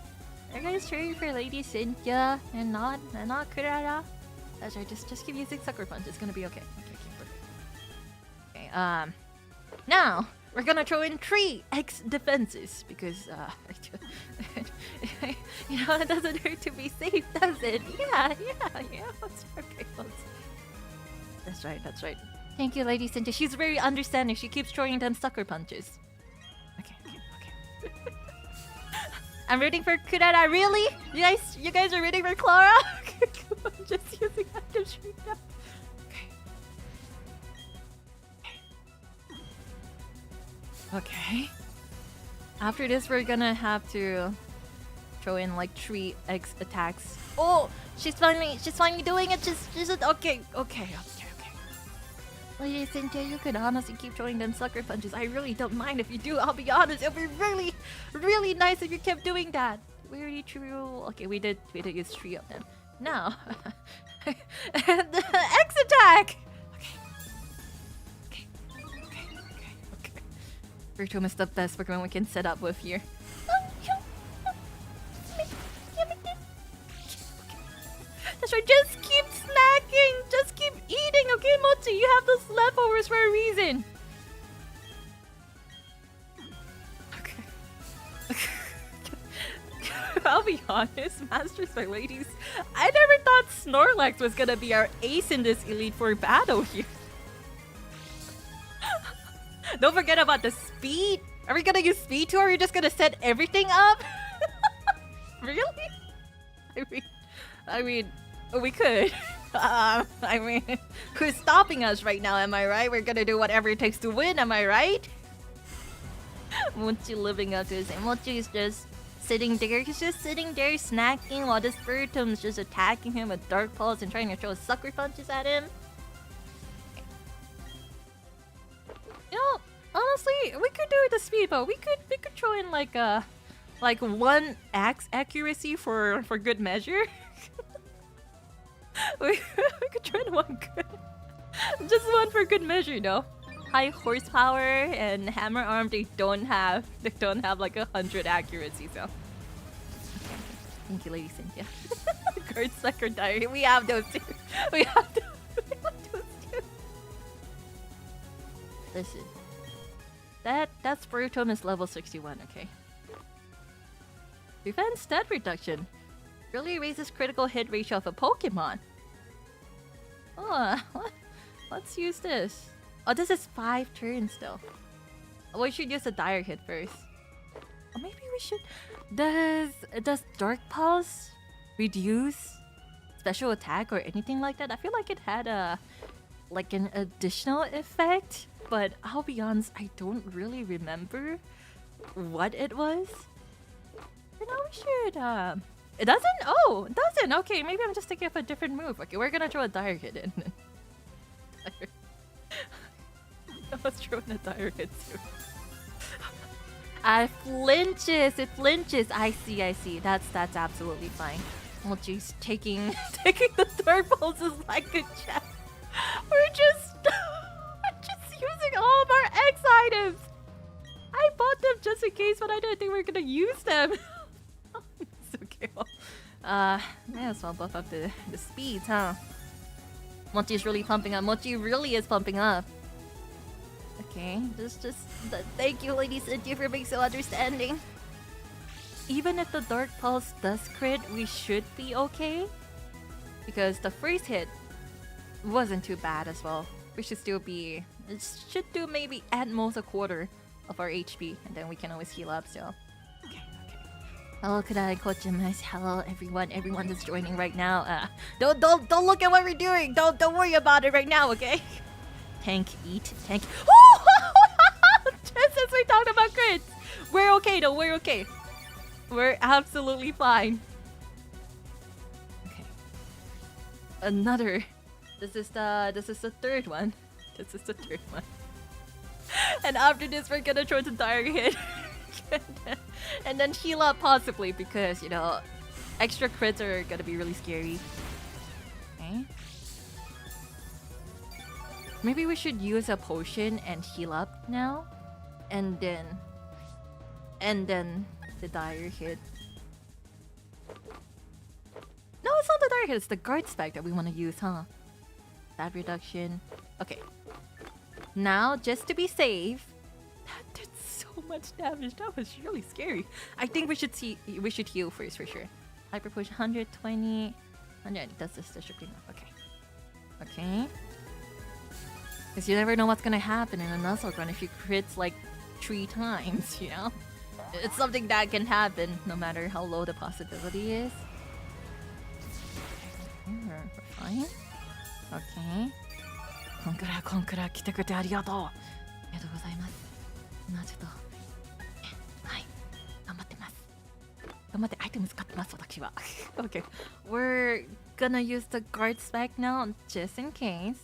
Are you guys cheering for Lady Cynthia and not Klara? That's right, just keep using Sucker Punch. It's gonna be okay. Okay, now we're gonna throw in 3 X defenses because it doesn't hurt to be safe, does it? Yeah. Okay, that's right. Thank you, Lady Cynthia. She's very understanding. She keeps throwing them Sucker Punches. Okay. I'm rooting for Klara. Really? You guys are rooting for Klara? I'm just using active stream now. Okay. After this, we're gonna have to throw in like 3 X attacks. Oh, she's finally doing it. Just okay. Lady Cynthia, you could honestly keep throwing them Sucker Punches. I really don't mind if you do. I'll be honest. It'll be really, really nice if you kept doing that. We already threw. Okay, we did use 3 of them. Now, and the X attack. Okay. Bertha is the best Pokemon we can set up with here. That's right, just keep snacking. Just keep eating, okay, Mochi? You have those leftovers for a reason. Okay. I'll be honest, masters or ladies, I never thought Snorlax was gonna be our ace in this Elite Four battle here. Don't forget about the speed. Are we gonna use speed too, or are you just gonna set everything up? Really? I mean, we could. I mean, who's stopping us right now? Am I right? We're gonna do whatever it takes to win. Am I right? Mochi living up to his name. Mochi is just sitting there. He's just sitting there snacking while this Bertum's just attacking him with Dark Pulse and trying to throw sucker punches at him. You know, honestly, we could do the speed, but we could throw in like one axe accuracy for good measure. we could throw in one good, just one for good measure, you know. High horsepower and hammer arm, they don't have like 100 accuracy, so. Okay. Thank you, Lady Cynthia. Guard Sucker Diary, we have those too. We have those too. Listen, that Spiritomb is level 61, okay. Defense stat reduction really raises critical hit ratio of a Pokemon. Oh, let's use this. Oh, this is 5 turns though. Oh, we should use a dire hit first. Or maybe we should. Does Dark Pulse reduce special attack or anything like that? I feel like it had an additional effect, but I'll be honest, I don't really remember what it was. You know, we should. It doesn't. Oh, it doesn't. Okay, maybe I'm just thinking of a different move. Okay, we're gonna throw a dire hit in. Let's throw in a dire hit too. It flinches. I see. That's absolutely fine. Mochi's taking the Dark Pulses like a chest. We're just using all of our X items. I bought them just in case, but I didn't think we were gonna use them. It's okay. Well, may as well buff up the speeds, huh? Mochi's really pumping up. Mochi really is pumping up. Okay, thank you, Lady Cynthia, for being so understanding. Even if the Dark Pulse does crit, we should be okay. Because the first hit wasn't too bad as well. We should still be... It should do maybe at most a quarter of our HP. And then we can always heal up, so... Okay. Hello, Kudai, Kochimash. Hello, everyone. Everyone that's joining right now. Don't look at what we're doing. Don't worry about it right now, okay? Tank, eat, tank. Oh! Just as we talked about crits. We're okay though, we're okay. We're absolutely fine. Okay. Another. This is the third one. And after this, we're gonna throw the dire hit. And then heal up possibly because, you know, extra crits are gonna be really scary. Okay. Maybe we should use a potion and heal up now. And then the dire hit. No, it's not the dire hit, it's the guard spec that we want to use, huh? That reduction. Okay. Now, just to be safe. That did so much damage. That was really scary. I think we should heal first for sure. Hyper push 120. 100. That's the stripping up. Okay. Okay. Because you never know what's gonna happen in a Nuzlocke run if you crits like 3 times, you know? It's something that can happen no matter how low the possibility is. Okay, we're fine. Okay. こんくら来てくれてありがとう。ありがとうございます。今ちょっと、はい、頑張ってます。頑張ってアイテム使ってます、私は。Okay, we're gonna use the guard spec now just in case.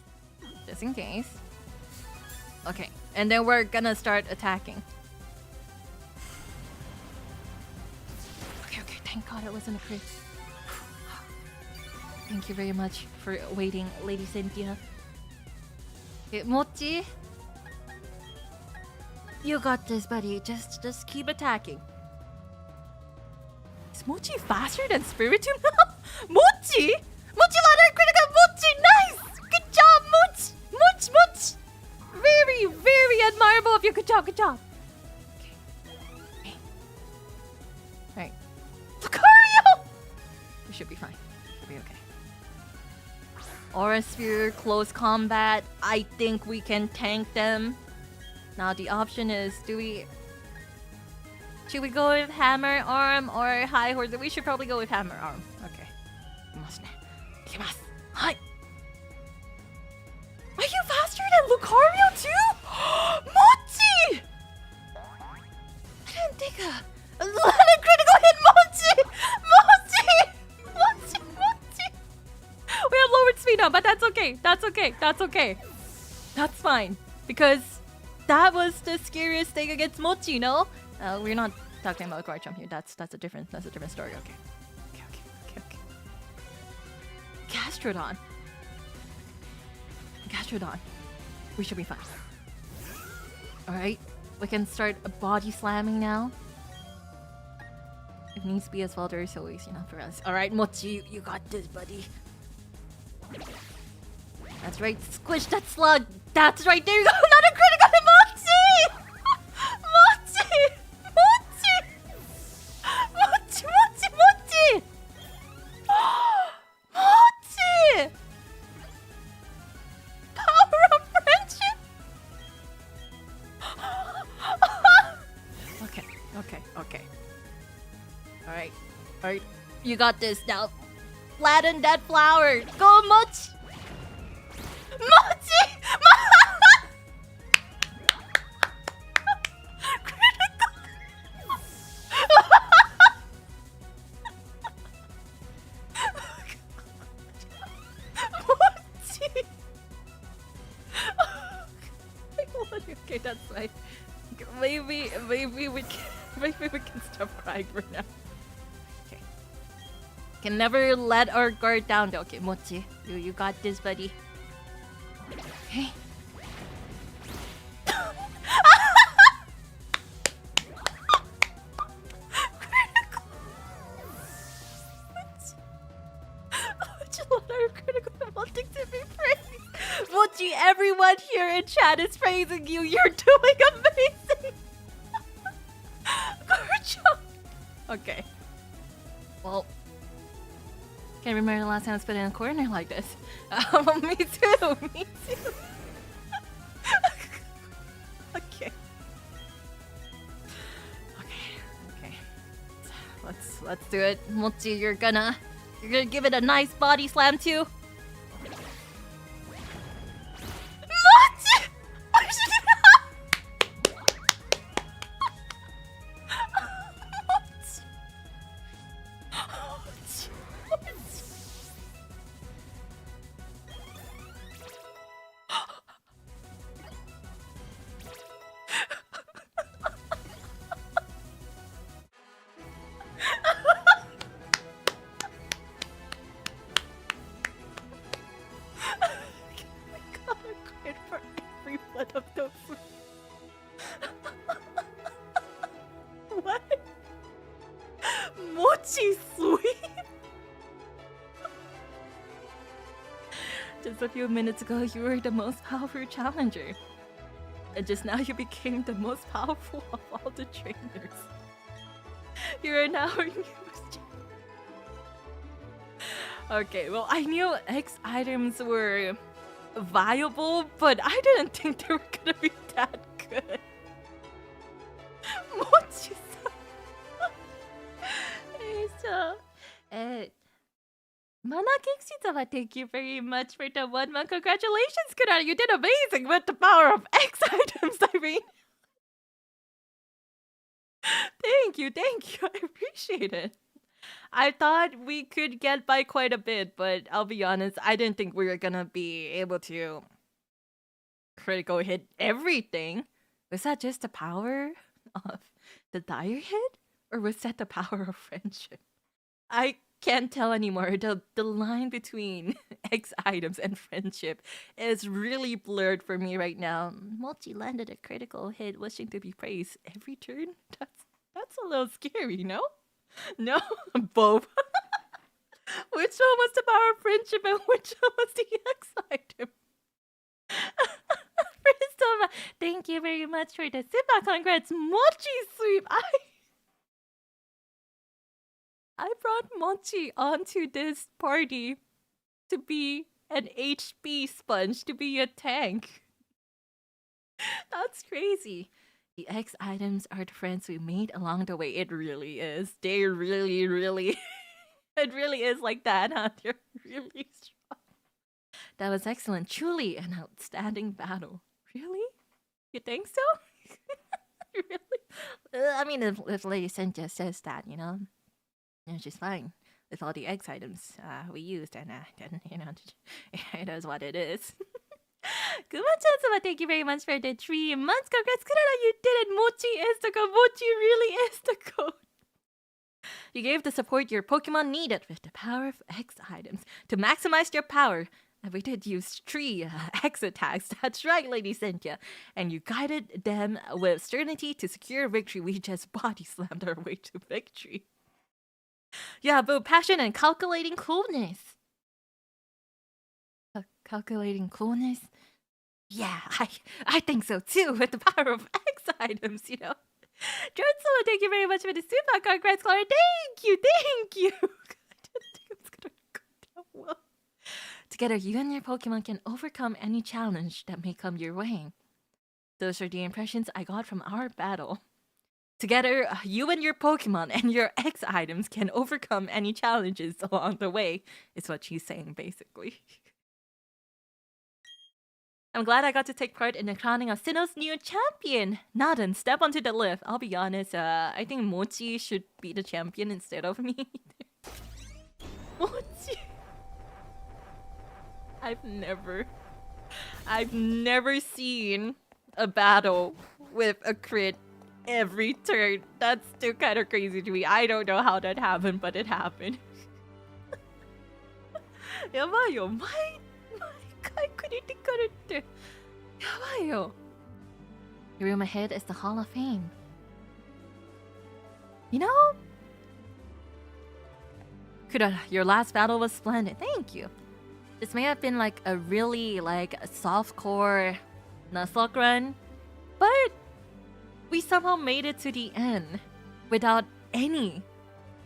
Okay, and then we're gonna start attacking. Okay, thank God it wasn't a crit. Thank you very much for waiting, Lady Cynthia. Okay, Mochi, you got this, buddy. Just keep attacking. Is Mochi faster than Spiritomb now? Mochi? Mochi landed a critical. Mochi, nice. Good job, Mochi. Mochi, Mochi. Very, very admirable of you. Good job, good job. Okay. Alright. Lucario! We should be fine. Should be okay. Aura Sphere, close combat. I think we can tank them. Now the option is, should we go with Hammer Arm or High Horse? We should probably go with Hammer Arm. Okay. Hi. Are you faster than Lucario too? Mochi! I didn't think a critical hit Mochi! Mochi! We have lowered speed now, but that's okay. That's fine. Because that was the scariest thing against Mochi, no? We're not talking about Klara Charmwood here. That's a different story. Okay. Gastrodon. We should be fine. Alright, we can start body slamming now. If needs be as well, there is always enough for us. Alright, Mochi, you got this, buddy. That's right, squish that slug. That's right, there you go. Not a critical hit, Mochi! Okay. Alright. You got this now. Flatten that flower. Go, Mochi! Okay, that's right. Maybe we can stop crying for now. Okay. Can never let our guard down though. Okay, Mochi, you got this, buddy. Okay. Mochi, everyone here in chat is praising you. You're doing amazing. Good job. Okay. Well, can't remember the last time I spit in a corner like this. Me too. Okay. Let's do it. Mochi, you're gonna give it a nice body slam too. A few minutes ago, you were the most powerful challenger. And just now you became the most powerful of all the trainers. You are now our newest Okay, well, I knew X items were viable, but I didn't think they were gonna be that good. Mana thank you very much for the 1 month. Congratulations, Klara. You did amazing with the power of X items, Irene. Thank you. I appreciate it. I thought we could get by quite a bit, but I'll be honest, I didn't think we were gonna be able to critical hit everything. Was that just the power of the dire hit? Or was that the power of friendship? I can't tell anymore. The line between X items and friendship is really blurred for me right now. Mochi landed a critical hit, wishing to be praised every turn. That's a little scary, no? No, both. Which one was the power of friendship and which one was the X item? First of all, thank you very much for the super congrats, Mochi Sweep. I brought Mochi onto this party to be an HP sponge, to be a tank. That's crazy. The X items are the friends we made along the way. It really is. They really it really is like that, huh? They're really strong. That was excellent. Truly an outstanding battle. Really? You think so? Really? I mean, if Lady Senja says that, you know, she's fine with all the X items we used, and then, you know, it is what it is. Kuma-chan-sama, thank you very much for the 3 months. Congrats, Klara, you did it. Mochi is the code. Mochi really is the code. You gave the support your Pokemon needed with the power of X items. To maximize your power, we did use 3 X attacks. That's right, Lady Cynthia. And you guided them with certainty to secure victory. We just body slammed our way to victory. Yeah, but passion and calculating coolness. Calculating coolness? Yeah, I think so too, with the power of X items, you know. Jordan, thank you very much for the super congrats, Klara. Thank you. I didn't think it's gonna go down well. Together, you and your Pokemon can overcome any challenge that may come your way. Those are the impressions I got from our battle. Together, you and your Pokemon and your X items can overcome any challenges along the way, is what she's saying, basically. I'm glad I got to take part in the crowning of Sinnoh's new champion. Naden, step onto the lift. I'll be honest, I think Mochi should be the champion instead of me. Mochi. I've never seen a battle with a crit every turn. That's still kind of crazy to me. I don't know how that happened, but it happened. Yabayo, my 回くりてくるって。やばいよ。The room ahead is the Hall of Fame. You know, Klara, your last battle was splendid. Thank you. This may have been like a really softcore Nuzlocke run, but we somehow made it to the end without any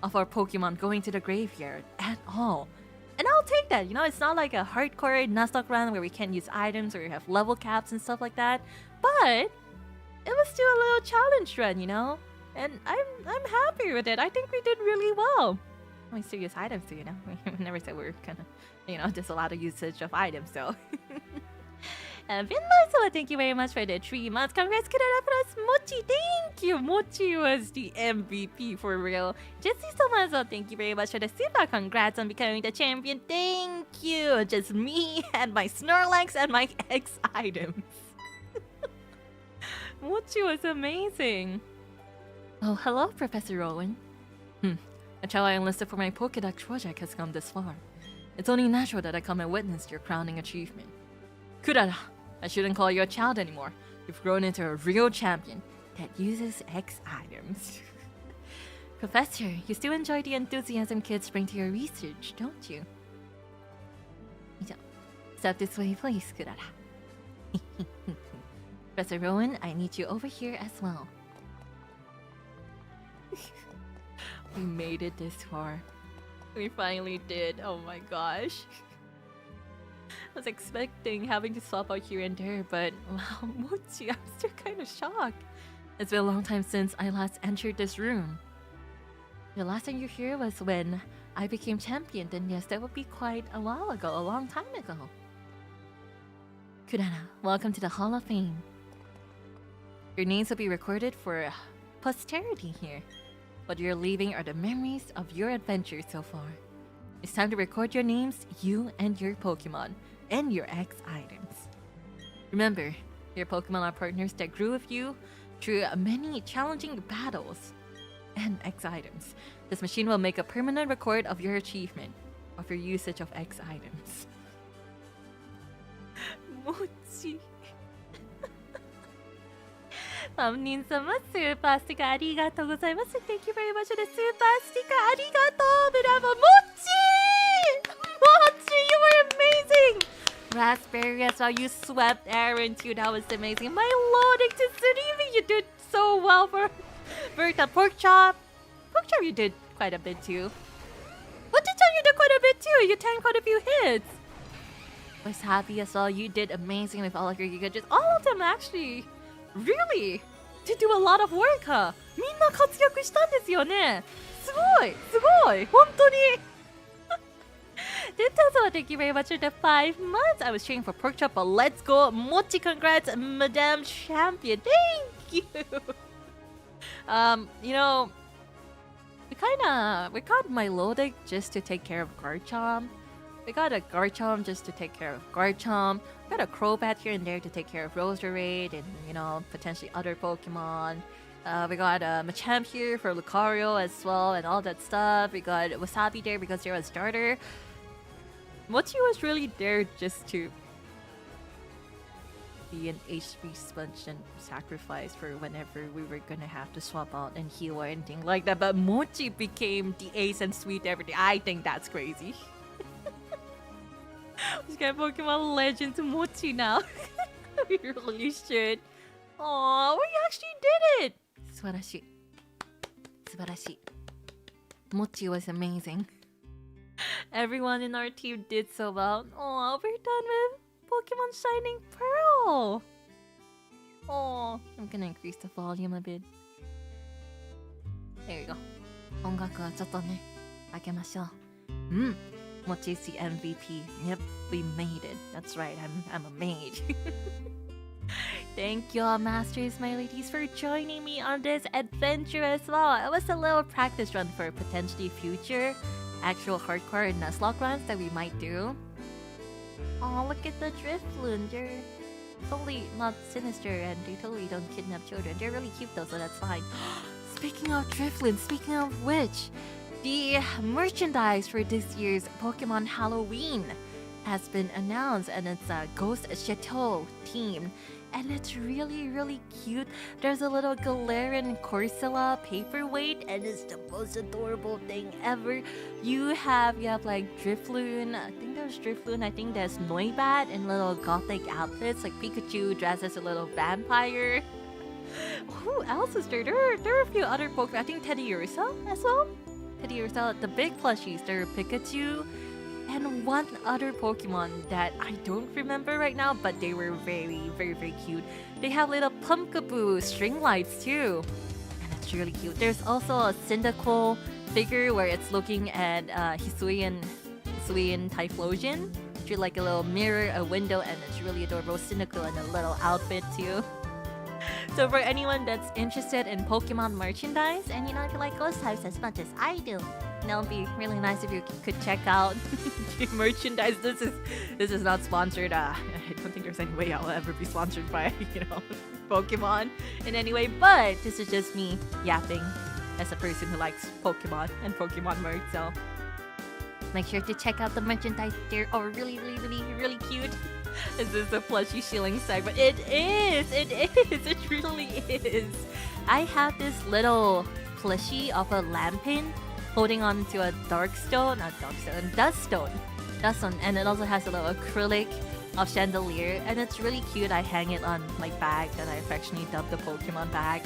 of our Pokemon going to the graveyard at all. And I'll take that, you know, it's not like a hardcore Nuzlocke run where we can't use items or we have level caps and stuff like that. But it was still a little challenge run, you know? And I'm happy with it. I think we did really well. I mean, still use items too, you know? We never said we were gonna, you know, just a lot of usage of items, so. And Vinland, thank you very much for the 3 months. Congrats, Klara plus Mochi. Thank you. Mochi was the MVP for real. Jesse Somazo, thank you very much for the super congrats on becoming the champion. Thank you. Just me and my Snorlax and my X items. Mochi was amazing. Oh, hello, Professor Rowan. That's how I enlisted for my Pokédex project has come this far. It's only natural that I come and witness your crowning achievement. Klara, I shouldn't call you a child anymore. You've grown into a real champion that uses X items. Professor, you still enjoy the enthusiasm kids bring to your research, don't you? Step this way, please, Klara. Professor Rowan, I need you over here as well. We made it this far. We finally did. Oh my gosh. I was expecting having to swap out here and there, but wow, Mochi, I'm still kind of shocked. It's been a long time since I last entered this room. The last time you were here was when I became champion, then yes, that would be quite a while ago, a long time ago. Klara, welcome to the Hall of Fame. Your names will be recorded for posterity here. What you're leaving are the memories of your adventures so far. It's time to record your names, you and your Pokemon, and your X items. Remember, your Pokemon are partners that grew with you through many challenging battles and X items. This machine will make a permanent record of your achievement, of your usage of X items. Mochi. 3人様、スーパースティッカーありがとうございます。Thank you very much for the スーパースティッカーありがとう。ブラボー、モッチー Raspberry as well. You swept Aaron too. That was amazing. My loading to Tsunami. You did so well for Bertha. Pork chop. Pork chop you did quite a bit too. What did you did quite a bit too? You tanked quite a few hits. Was happy as well. You did amazing with all of your gadgets. All of them actually really did do a lot of work, huh? みんな活躍したんですよね。すごいすごい本当に。Denauth, thank you very much for the 5 months. I was cheering for pork chop, but let's go. Mochi, congrats, Madame Champion. Thank you. You know, we got Melodic just to take care of Garchomp. We got a Garchomp just to take care of Garchomp. We got a Crobat here and there to take care of Roserade and, you know, potentially other Pokemon. We got Machamp here for Lucario as well and all that stuff. We got Wasabi there because they're a starter. Mochi was really there just to be an HP sponge and sacrifice for whenever we were gonna have to swap out and heal or anything like that. But Mochi became the ace and sweet everything. I think that's crazy. We got Pokemon Legends Mochi now. We really should. Aww, we actually did it! 素晴らしい。素晴らしい。Mochi was amazing. Everyone in our team did so well. Oh, we're done with Pokemon Shining Pearl. Oh, I'm gonna increase the volume a bit. There you go. 音楽はちょっとね、開けましょう。Mochi's the MVP. Yep, we made it. That's right, I'm a maid. Thank you all, masters, my ladies, for joining me on this adventure as well. It was a little practice run for potentially future actual hardcore Nuzlocke runs that we might do. Oh, look at the Drifloon. They're totally not sinister and they totally don't kidnap children. They're really cute though, so that's fine. Speaking of Drifloon, speaking of which, the merchandise for this year's Pokemon Halloween has been announced and it's a Ghost Chateau theme. And it's really, really cute. There's a little Galarian Corsola paperweight and it's the most adorable thing ever. You have like Drifloon. I think there's Drifloon. I think there's Noibat in little gothic outfits. Like Pikachu dressed as a little vampire. Who else is there? There are a few other Pokemon. I think Teddy Ursa as well. Teddy Ursa. The big plushies. There are Pikachu. And one other Pokemon that I don't remember right now, but they were very, very, very cute. They have little Pumpkaboo string lights too. And it's really cute. There's also a Cyndaquil figure where it's looking at Hisuian Typhlosion. It's like a little mirror, a window, and it's really adorable. Cyndaquil in a little outfit too. So for anyone that's interested in Pokemon merchandise, and you know, if you like ghost types as much as I do, it would be really nice if you could check out the merchandise. This is not sponsored. I don't think there's any way I'll ever be sponsored by, you know, Pokemon in any way. But this is just me yapping as a person who likes Pokemon and Pokemon merch. So make sure to check out the merchandise. They're really, really, really, really cute. Is this a plushie shilling segment? It is. It really is. I have this little plushie of a Lampin holding on to a dust stone, and it also has a little acrylic of Chandelier, and it's really cute. I hang it on my bag that I affectionately dubbed the Pokemon bag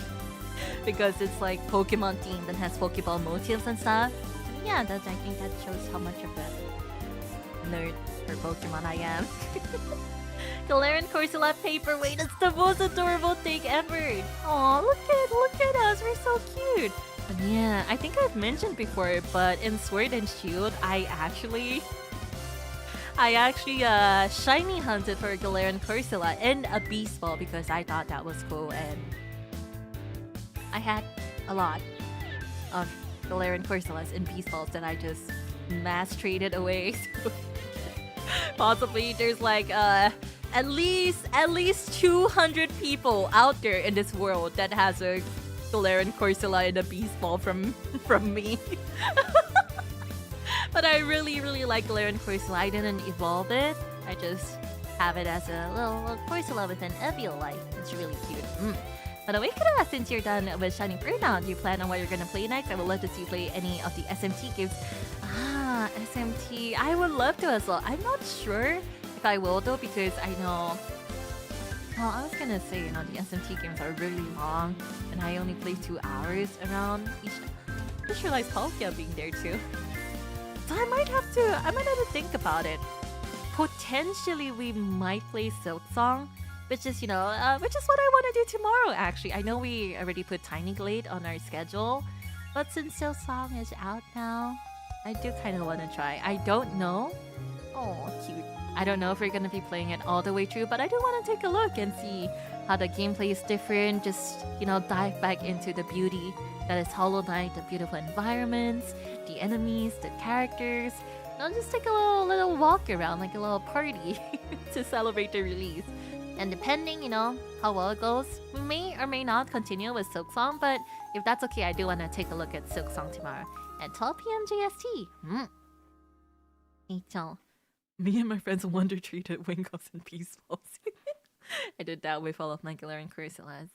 because it's like Pokemon themed and has Pokeball motifs and stuff. Yeah, I think that shows how much of a nerd for Pokemon I am. Galarian Corsola paperweight, it's the most adorable thing ever. Aw, look at us, we're so cute. And yeah, I think I've mentioned before, but in Sword and Shield, I actually shiny hunted for Galarian Corsola in a Beast Ball because I thought that was cool, and I had a lot of Galarian Corsolas in Beast Balls that I just mass traded away. Possibly there's like at least 200 people out there in this world that has a Galarian Corsola in a Beast Ball from me. But I really like Galarian Corsola. I didn't evolve it. I just have it as a little Corsola with an Eviolite. It's really cute. By the way, Klara, since you're done with Shining Burnout, do you plan on what you're gonna play next? I would love to see you play any of the SMT games. SMT. I would love to as well. I'm not sure if if I will though, because I know. Well, I was gonna say, you know, the SMT games are really long, and I only play 2 hours around each. I just realized Palkia being there too. So I might have to think about it. Potentially, we might play Silk Song, which is, you know, which is what I want to do tomorrow. Actually, I know we already put Tiny Glade on our schedule, but since Silk Song is out now, I do kind of want to try. I don't know. Oh, cute. I don't know if we're going to be playing it all the way through, but I do want to take a look and see how the gameplay is different. Just, you know, dive back into the beauty that is Hollow Knight, the beautiful environments, the enemies, the characters. I'll just take a little walk around, like a little party to celebrate the release. And depending, you know, how well it goes, we may or may not continue with Silk Song, but if that's okay, I do want to take a look at Silk Song tomorrow at 12 p.m. JST. Me and my friends wonder treated Wingos and Peacefuls. I did that with all of my Galarian Cursilas.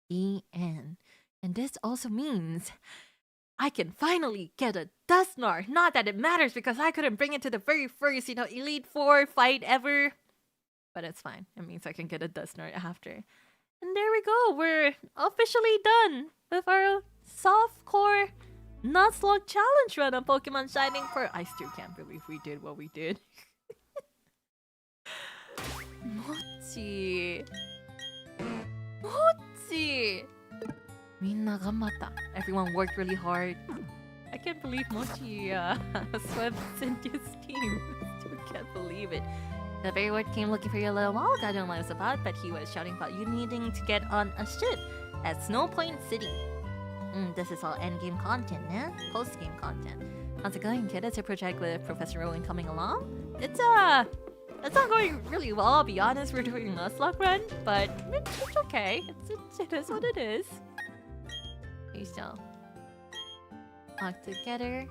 The end. And this also means I can finally get a Dusknoir. Not that it matters because I couldn't bring it to the very first, you know, Elite Four fight ever. But it's fine. It means I can get a Dusknoir after. And there we go. We're officially done with our softcore Nuzlocke challenge run on Pokemon Shining Pearl. I still can't believe we did what we did. Mochi. Minna ganbatta. Everyone worked really hard. I can't believe Mochi swept Cynthia's team. Still can't believe it. The Barrenwort came looking for you a little while. I don't know what it was about, but he was shouting about you needing to get on a ship at Snow Point City. This is all endgame content, eh? Post-game content. How's it going, kid? Is your project with Professor Rowan coming along? It's not going really well, I'll be honest. We're doing a Nuzlocke run, but it's okay. It is what it is. Okay, so talk together.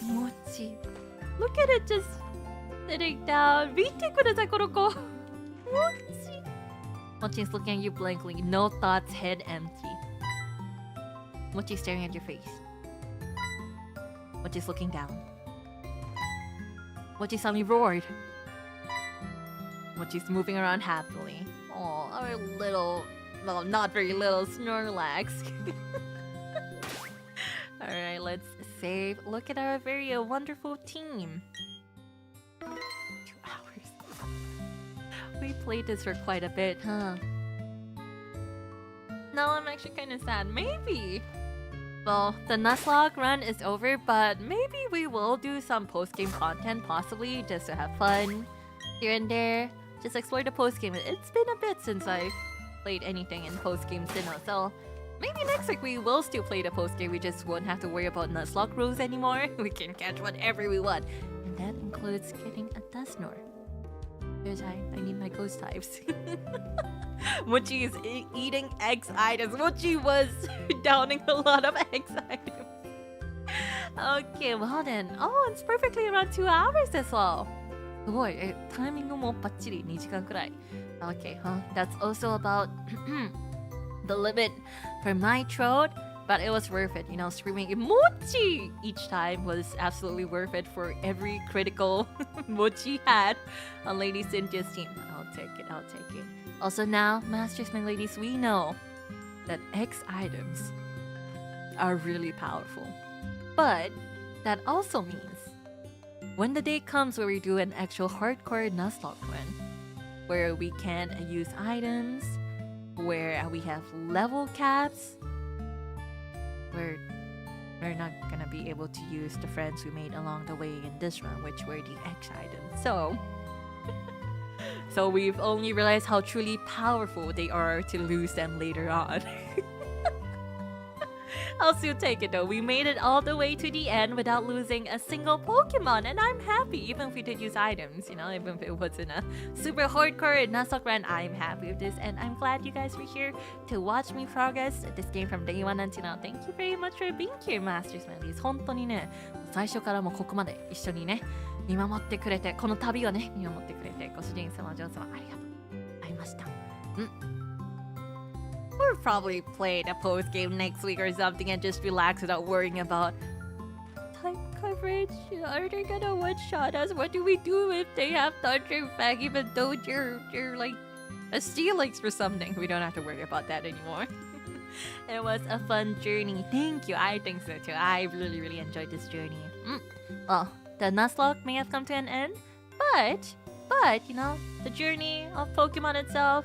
Mochi. Look at it just sitting down. Mite kudasai, koroko. Mochi. Mochi's looking at you blankly. No thoughts, head empty. Mochi's staring at your face. Mochi's looking down. Mochi suddenly roared. Mochi's moving around happily. Oh, our little, well, not very little Snorlax. Alright, let's save. Look at our very wonderful team. 2 hours. We played this for quite a bit, huh? Now I'm actually kind of sad. Maybe. Well, the Nuzlocke run is over, but maybe we will do some post-game content, possibly, just to have fun here and there. Just explore the post-game. It's been a bit since I've played anything in post-game Sinnoh, so maybe next week we will still play the post-game. We just won't have to worry about Nuzlocke rules anymore. We can catch whatever we want. And that includes getting a Dusknoir. Because I need my ghost types. Mochi is eating X items. Mochi was downing a lot of X items. Okay, well then. Oh, it's perfectly around 2 hours as well. すごい。タイミングもバッチリ2時間くらい。Okay, huh? That's also about the limit for my throat. But it was worth it, you know, screaming Mochi each time was absolutely worth it for every critical Mochi had on Lady Cynthia's team. I'll take it. Also now, Masters and Ladies, we know that X items are really powerful. But that also means when the day comes where we do an actual hardcore Nuzlocke run, where we can use items, where we have level caps, we're not gonna be able to use the friends we made along the way in this run, which were the X items. So we've only realized how truly powerful they are to lose them later on. I'll still take it though. We made it all the way to the end without losing a single Pokemon, and I'm happy. Even if we did use items, you know, even if it wasn't a super hardcore Nuzlocke run, I'm happy with this, and I'm glad you guys were here to watch me progress this game from day one until now. Thank you very much for being here, Masters and Ladies. 本当にね、最初からもうここまで一緒にね、見守ってくれて、この旅をね、見守ってくれて、ご主人様、お嬢様、ありがとうございました。We'll probably play the post game next week or something and just relax without worrying about type coverage. Are they gonna one-shot us? What do we do if they have Thunder Fang even though they're like a Steelix or something? We don't have to worry about that anymore. It was a fun journey. Thank you. I think so too. I really enjoyed this journey. Well, the Nuzlocke may have come to an end, but you know, the journey of Pokemon itself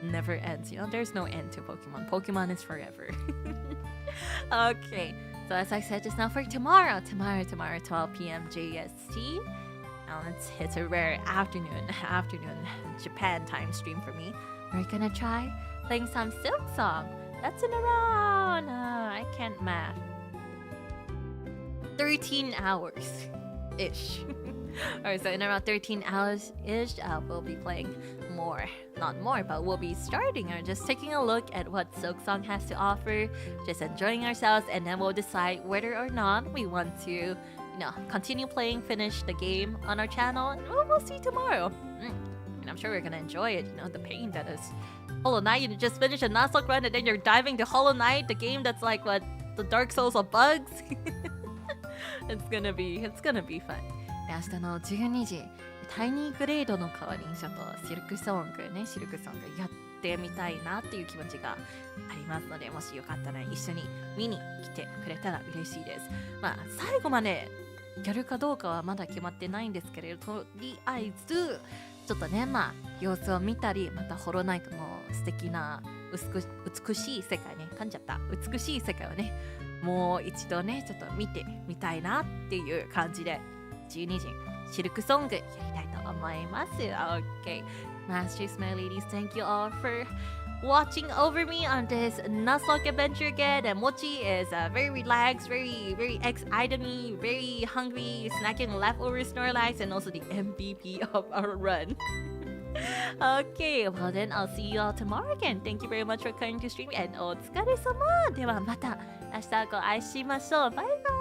never ends. You know, there's no end to Pokemon. Pokemon is forever. Okay, so as I said just now, for tomorrow, 12 p.m. JST. Now it's a rare afternoon Japan time stream for me. We're gonna try playing some Silk Song. That's in around, I can't math, 13 hours-ish. Alright, so in around 13 hours-ish, we'll be playing not more, but we'll be starting or just taking a look at what Silk Song has to offer, just enjoying ourselves, and then we'll decide whether or not we want to, you know, continue playing, finish the game on our channel, and we'll see tomorrow. And I'm sure we're gonna enjoy it, you know, the pain that is Hollow Knight. You just finish a Nuzlocke run and then you're diving to Hollow Knight, the game that's like what, the Dark Souls of bugs. It's gonna be fun. 明日の12時タイニーグレードの代わりにちょっとシルクソングやってみたいなっていう気持ちがありますので、もしよかったら一緒に見に来てくれたら嬉しいです。まあ最後までやるかどうかはまだ決まってないんですけれど、とりあえずちょっとね、まあ様子を見たり、またホロナイトの素敵な美しい世界ね、噛んじゃった美しい世界をね、もう一度ねちょっと見てみたいなっていう感じで12時シルクソングやりたいと思います。 Okay, Masters, my ladies, thank you all for watching over me on this Nuzlocke adventure again. And Mochi is very relaxed, very excited-me, very hungry, snacking leftover Snorlax, and also the MVP of our run. Okay, well then I'll see you all tomorrow again. Thank you very much for coming to stream, and お疲れ様。ではまた明日ご会いしましょう。バイバイ。